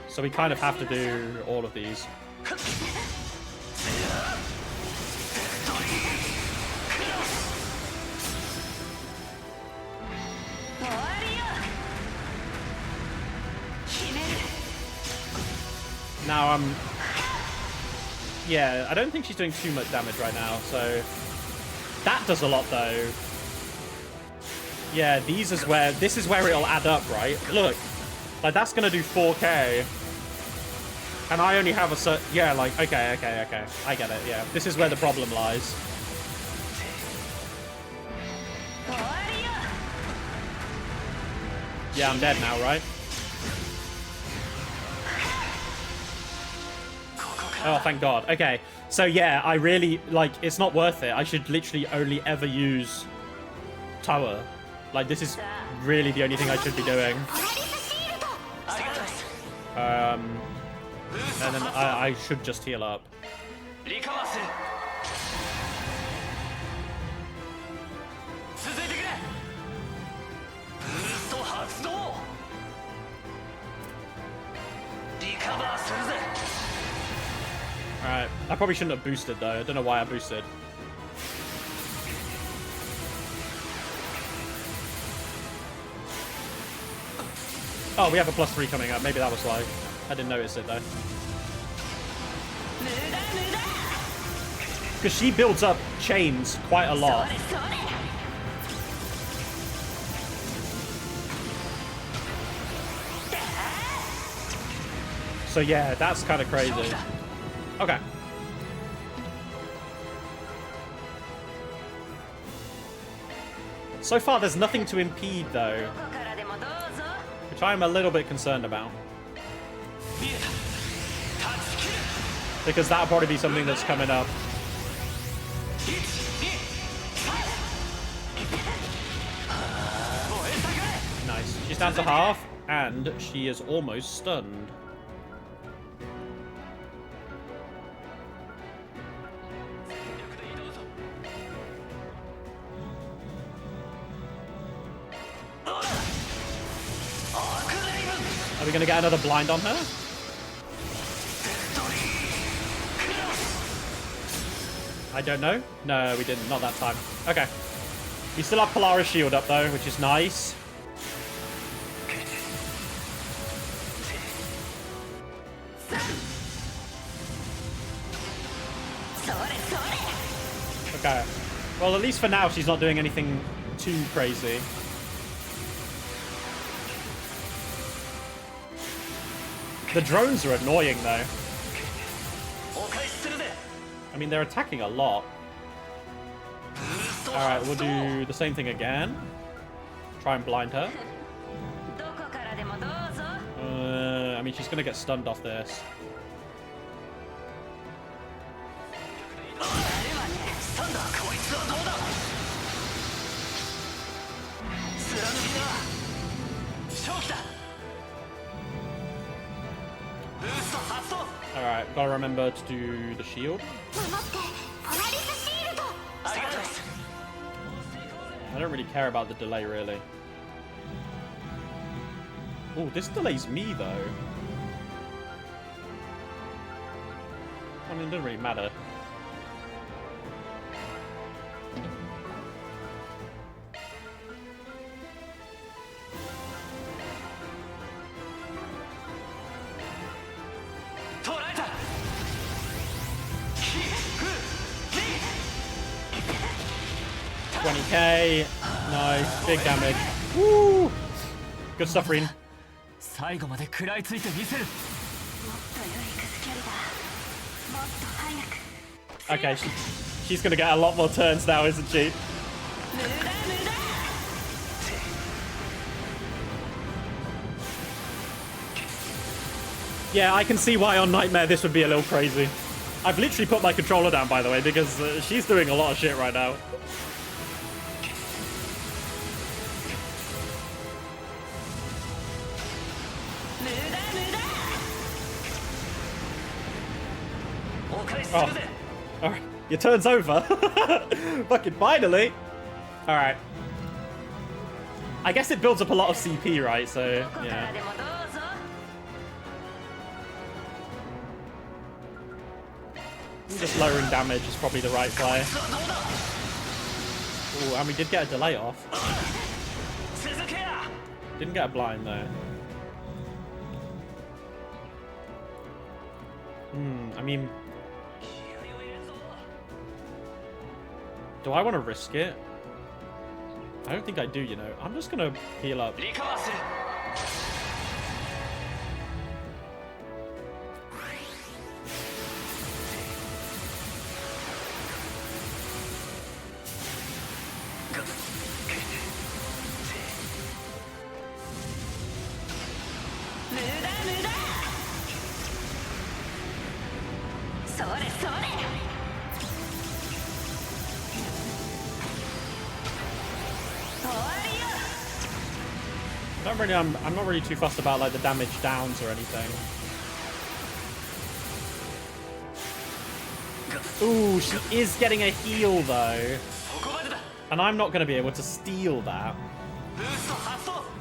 So we kind of have to do all of these. Now yeah, I don't think she's doing too much damage right now, so that does a lot though. Yeah, this is where it'll add up, right? Look, like that's gonna do 4k, and I only have a certain. Yeah, like okay, I get it. Yeah, this is where the problem lies. Yeah, I'm dead now, right? Oh, thank God. Okay. So, yeah, I really, like, it's not worth it. I should literally only ever use tower. Like, this is really the only thing I should be doing. And then I should just heal up. Alright, I probably shouldn't have boosted though. I don't know why I boosted. Oh, we have a +3 coming up. Maybe that was why. I didn't notice it though. Because she builds up chains quite a lot. So yeah, that's kind of crazy. Okay. So far, there's nothing to impede, though. Which I'm a little bit concerned about. Because that'll probably be something that's coming up. Nice. She's down to half, and she is almost stunned. Are we going to get another blind on her? I don't know. No, we didn't. Not that time. Okay. We still have Polaris Shield up, though, which is nice. Okay. Well, at least for now, she's not doing anything too crazy. The drones are annoying, though. I mean, they're attacking a lot. Alright, we'll do the same thing again. Try and blind her. I mean, she's gonna get stunned off this. Alright, gotta remember to do the shield. I don't really care about the delay, really. Oh, this delays me, though. I mean, it doesn't really matter. $20K. Nice. Big damage. Woo! Good stuff, Rean. 最後まで食らいついてみせる。 Okay, she's gonna get a lot more turns now, isn't she? Yeah, I can see why on Nightmare this would be a little crazy. I've literally put my controller down, by the way, because she's doing a lot of shit right now. Oh. Alright, your turn's over. Fucking finally. Alright. I guess it builds up a lot of CP, right? So, yeah. Just lowering damage is probably the right play. Ooh, and we did get a delay off. Didn't get a blind, though. I mean... Do I want to risk it? I don't think I do, you know. I'm just gonna heal up. I'm not really too fussed about like the damage downs or anything. Ooh, she is getting a heal though. And I'm not going to be able to steal that.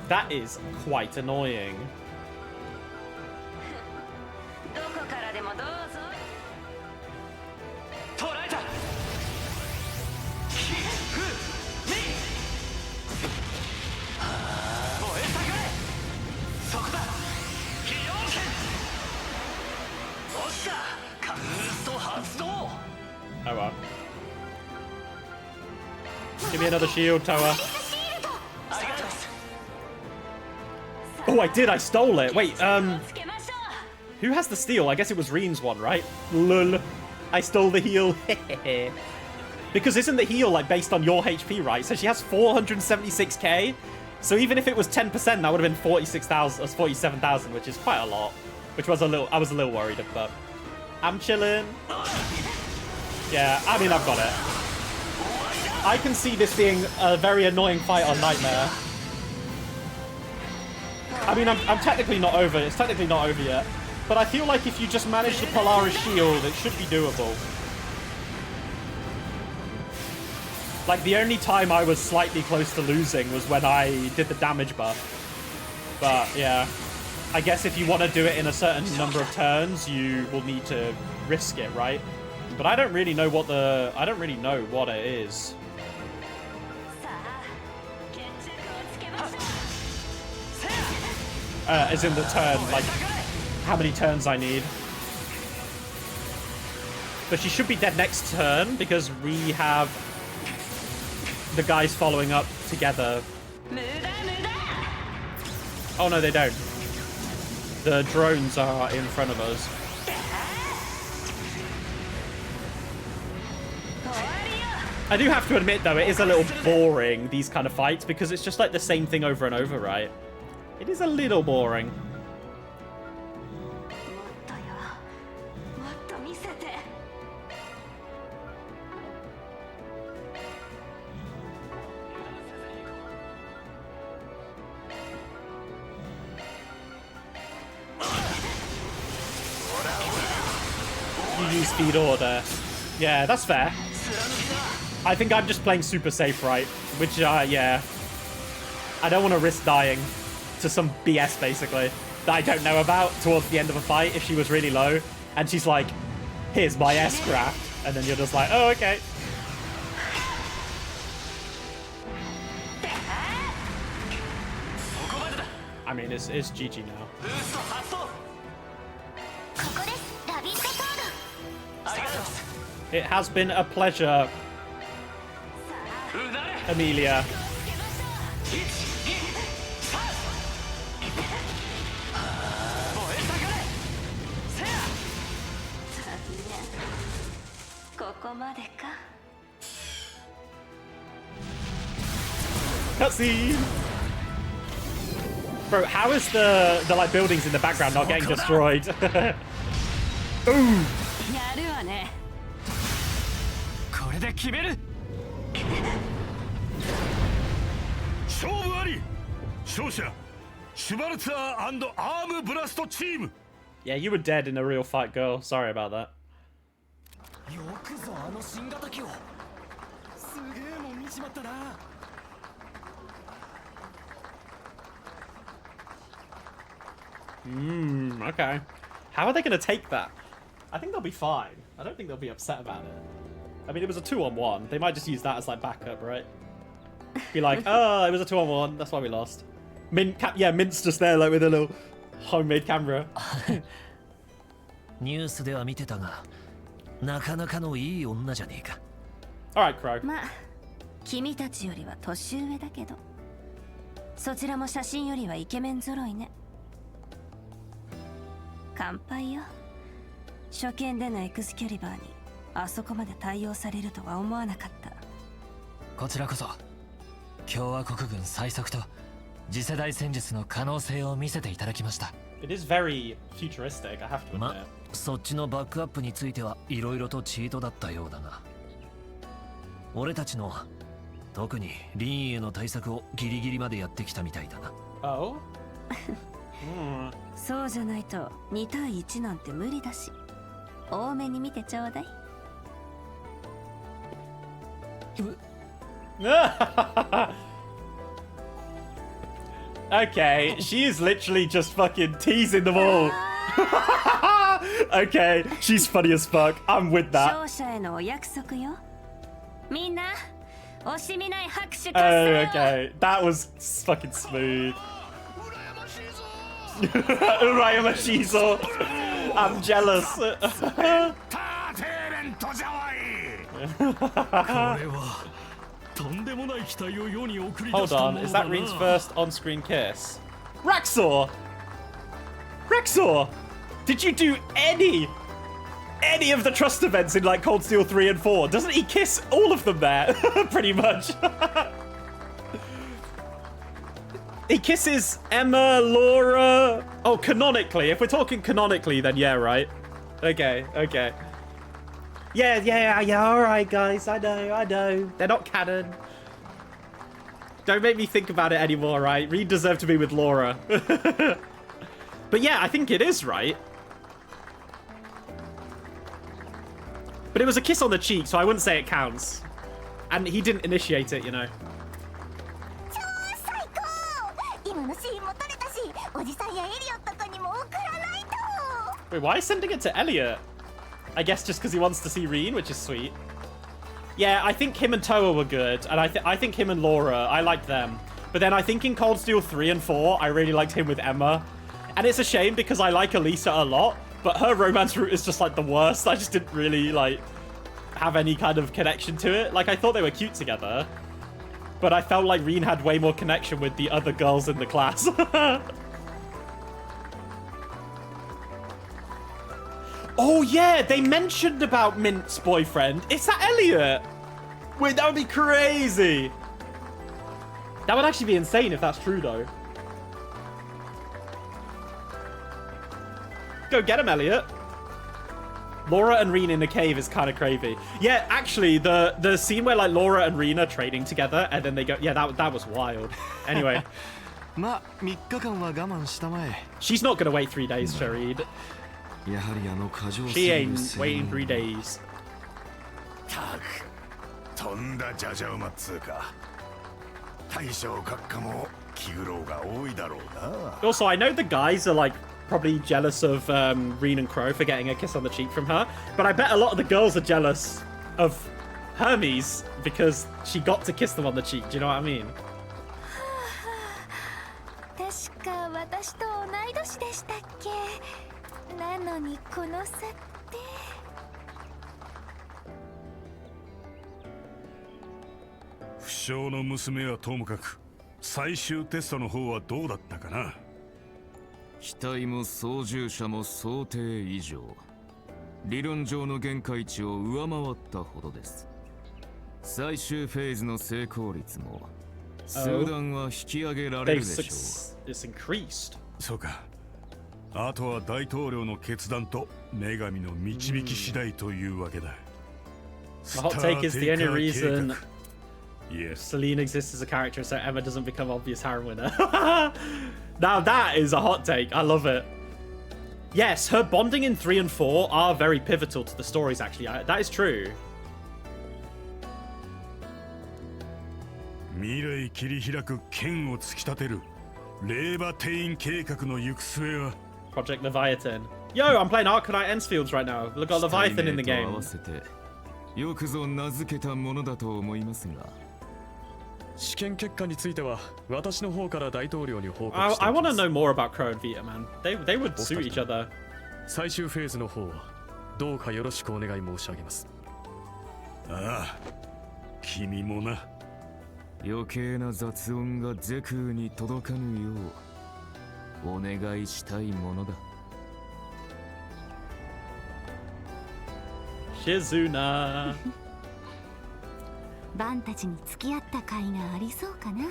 That is quite annoying. Oh well. Give me another shield, Toa. Oh, I did. I stole it. Wait, who has the steal? I guess it was Rean's one, right? Lol. I stole the heal. Because isn't the heal like based on your HP, right? So she has 476k. So even if it was 10%, that would have been 46,000, 47,000, which is quite a lot. Which was I was a little worried, but I'm chilling. Yeah, I mean, I've got it. I can see this being a very annoying fight on Nightmare. I mean, I'm technically not over. It's technically not over yet. But I feel like if you just manage the Polaris shield, it should be doable. Like, the only time I was slightly close to losing was when I did the damage buff. But, yeah. I guess if you want to do it in a certain number of turns, you will need to risk it, right? But I don't really know what it is. As in the turn, like how many turns I need. But she should be dead next turn because we have the guys following up together. Oh no, they don't. The drones are in front of us. I do have to admit, though, it is a little boring, these kind of fights, because it's just like the same thing over and over, right? It is a little boring. use feed order. Yeah, that's fair. I think I'm just playing super safe, right? Which, yeah. I don't want to risk dying to some BS, basically, that I don't know about towards the end of a fight if she was really low. And she's like, here's my S-craft. And then you're just like, oh, okay. I mean, it's GG now. It has been a pleasure, Emilia. Cutscene. Bro, how is the like buildings in the background not getting destroyed? Ooh. これで決める。勝負あり。勝者シュバルツァー&アームブラストチーム。 Yeah, you were dead in a real fight, girl. Sorry about that. よくぞあの新型機を。すげえもん見ちまったな。Okay. How are they going to take that? I think they'll be fine. I don't think they'll be upset about it. I mean, it was a 2-on-1. They might just use that as like backup, right? Be like, oh, it was a 2-on-1. That's why we lost. Yeah, Mint's just there like with a little homemade camera. ニュースでは見てたが、なかなかのいい女じゃねえか。Alright, Crow. まあ、君たちよりは年上だけど、そちらも写真よりはイケメン揃いね。乾杯よ。初見でのエクスキャリバーにあそこまで対応されるとは思わなかった。こちらこそ共和国軍最速と次世代戦術の可能性を見せていただきました。It is very futuristic, I have to admit. ま、そっちのバックアップについてはいろいろとチートだったようだが、俺たちの特にリーンへの対策をギリギリまでやってきたみたいだな。Oh? そうじゃないと2対1なんて無理だし、多めに見てちょうだい。Okay, she is literally just fucking teasing them all. Okay, she's funny as fuck. I'm with that. 勝者へのお約束よ。みんな、惜しみない拍手喝 Oh, okay. That was fucking smooth. Urayama Shizo. I'm jealous. ターテーレントじゃわい。これはとんでもない期待を世に送り出 Hold したも on, の is だ that な。 Rean's first on-screen kiss? Raxor! Raxor! Did you do any of the trust events in like Cold Steel 3 and 4? Doesn't he kiss all of them there? Pretty much. He kisses Emma, Laura. Oh, canonically. If we're talking canonically, then yeah, right? Okay, okay. Yeah, alright, guys. I know. They're not canon. Don't make me think about it anymore, right? Rean deserved to be with Laura. But yeah, I think it is, right? But it was a kiss on the cheek, so I wouldn't say it counts. And he didn't initiate it, you know. Wait, why is sending it to Elliot? I guess just because he wants to see Rean, which is sweet. Yeah, I think him and Toa were good, and I think him and Laura, I liked them. But then I think in Cold Steel 3 and 4, I really liked him with Emma. And it's a shame because I like Elisa a lot, but her romance route is just like the worst. I just didn't really like have any kind of connection to it. Like I thought they were cute together, but I felt like Rean had way more connection with the other girls in the class. Oh yeah, they mentioned about Mint's boyfriend. Is that Elliot? Wait, that would be crazy. That would actually be insane if that's true though. Go get him, Elliot. Laura and Rean in a cave is kind of crazy. Yeah, actually, the scene where like Laura and Rean are training together and then they go, yeah, that was wild. Anyway. She's She's not gonna wait 3 days, Sharid. She ain't waiting 3 days. たくとんだじゃじゃ馬っつうか大将閣下も気苦労が多いだろうな Also, I know the guys are like probably jealous of Rean and Crow for getting a kiss on the cheek from her, but I bet a lot of the girls are jealous of Hermes because she got to kiss them on the cheek. Do you know what I mean? 確か私と同い年でしたっけ。なのにこの差って。不肖の娘はともかく最終テストの方はどうだったかな。機体も操縦者も想定以上、理論上の限界値を上回ったほどです。最終フェーズの成功率も数段は引き上げられるでしょう。そうか。あとは大統領の決断と女神の導き次第というわけだ。The hot take is the only reason Yes. Celine exists as a character so Emma doesn't become obvious Harem winner. Now that is a hot take. I love it. Yes, her bonding in 3 and 4 are very pivotal to the stories, actually. That is true. 未来切り開く剣を突き立てる霊馬転院計画の行く末は Project Leviathan. Yo, I'm playing Arcanite Ensfields right now. Look at Leviathan in the game. よくぞ名付けたものだと思いますが。試験結果については私の方から大統領に報告して I いき want ま to す。 know more about Crow and Vita, man. They would suit each other. 最終フェーズの方はどうかよろしくお願い申し上げます。ああ、君もな。余計な雑音がゼクーに届かぬようお願いしたいものだ。Shizuna. バンたちに付き合った甲斐がありそうかな。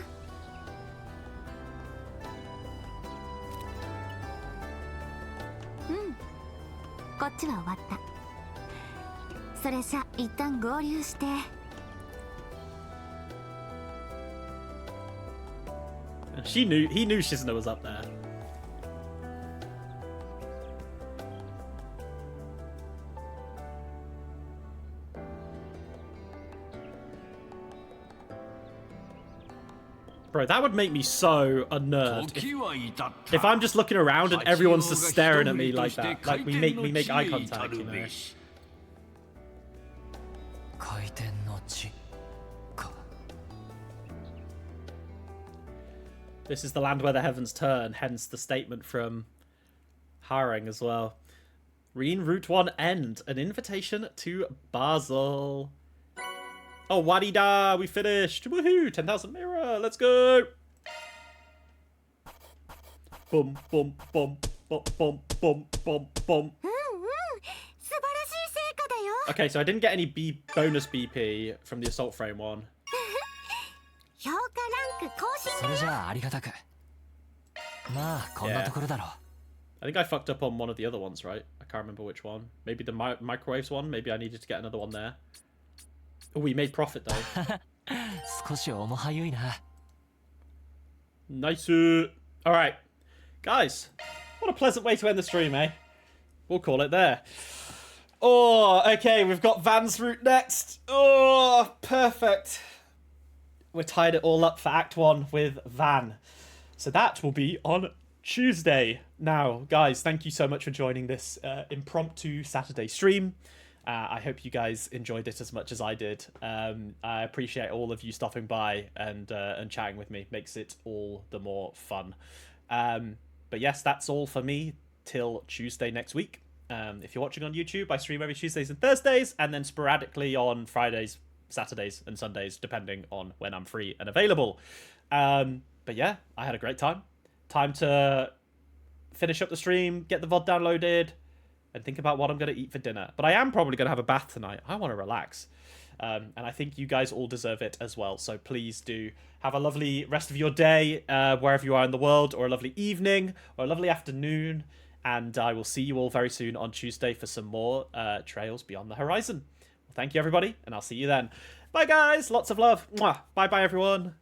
こっちは終わった。それじゃ一旦合流して。He knew Shizuna was up there. Bro, that would make me so unnerved if I'm just looking around and everyone's just staring at me like that. Like we make eye contact, you know. 回転の地か。 This is the land where the heavens turn, hence the statement from Haring as well. Rean Route 1 End, an invitation to Basel. Oh, Wadida, we finished. Woohoo, 10,000 mirror, let's go. Boom, boom, boom, boom, boom, boom, boom, boom. Okay, so I didn't get any bonus BP from the assault frame one. 評価ランク更新それじゃあありがたく。まあこんなところだろう。 I think I fucked up on one of the other ones, right? I can't remember which one. Maybe the microwaves one? Maybe I needed to get another one there. Oh, we made profit though. 少し重はゆいな。 Nice. Alright. Guys, what a pleasant way to end the stream, eh? We'll call it there. Oh, okay, we've got Van's route next. Oh, perfect. We tied it all up for Act 1 with Van. So that will be on Tuesday. Now, guys, thank you so much for joining this impromptu Saturday stream. I hope you guys enjoyed it as much as I did. I appreciate all of you stopping by and chatting with me. Makes it all the more fun. But yes, that's all for me till Tuesday next week. If you're watching on YouTube, I stream every Tuesdays and Thursdays, and then sporadically on Fridays, Saturdays, and Sundays, depending on when I'm free and available. But yeah, I had a great time. Time to finish up the stream, get the VOD downloaded, and think about what I'm going to eat for dinner. But I am probably going to have a bath tonight. I want to relax. And I think you guys all deserve it as well. So please do have a lovely rest of your day, wherever you are in the world, or a lovely evening, or a lovely afternoon. And I will see you all very soon on Tuesday for some more Trails Beyond the Horizon. Well, thank you, everybody, and I'll see you then. Bye, guys. Lots of love. Mwah. Bye-bye, everyone.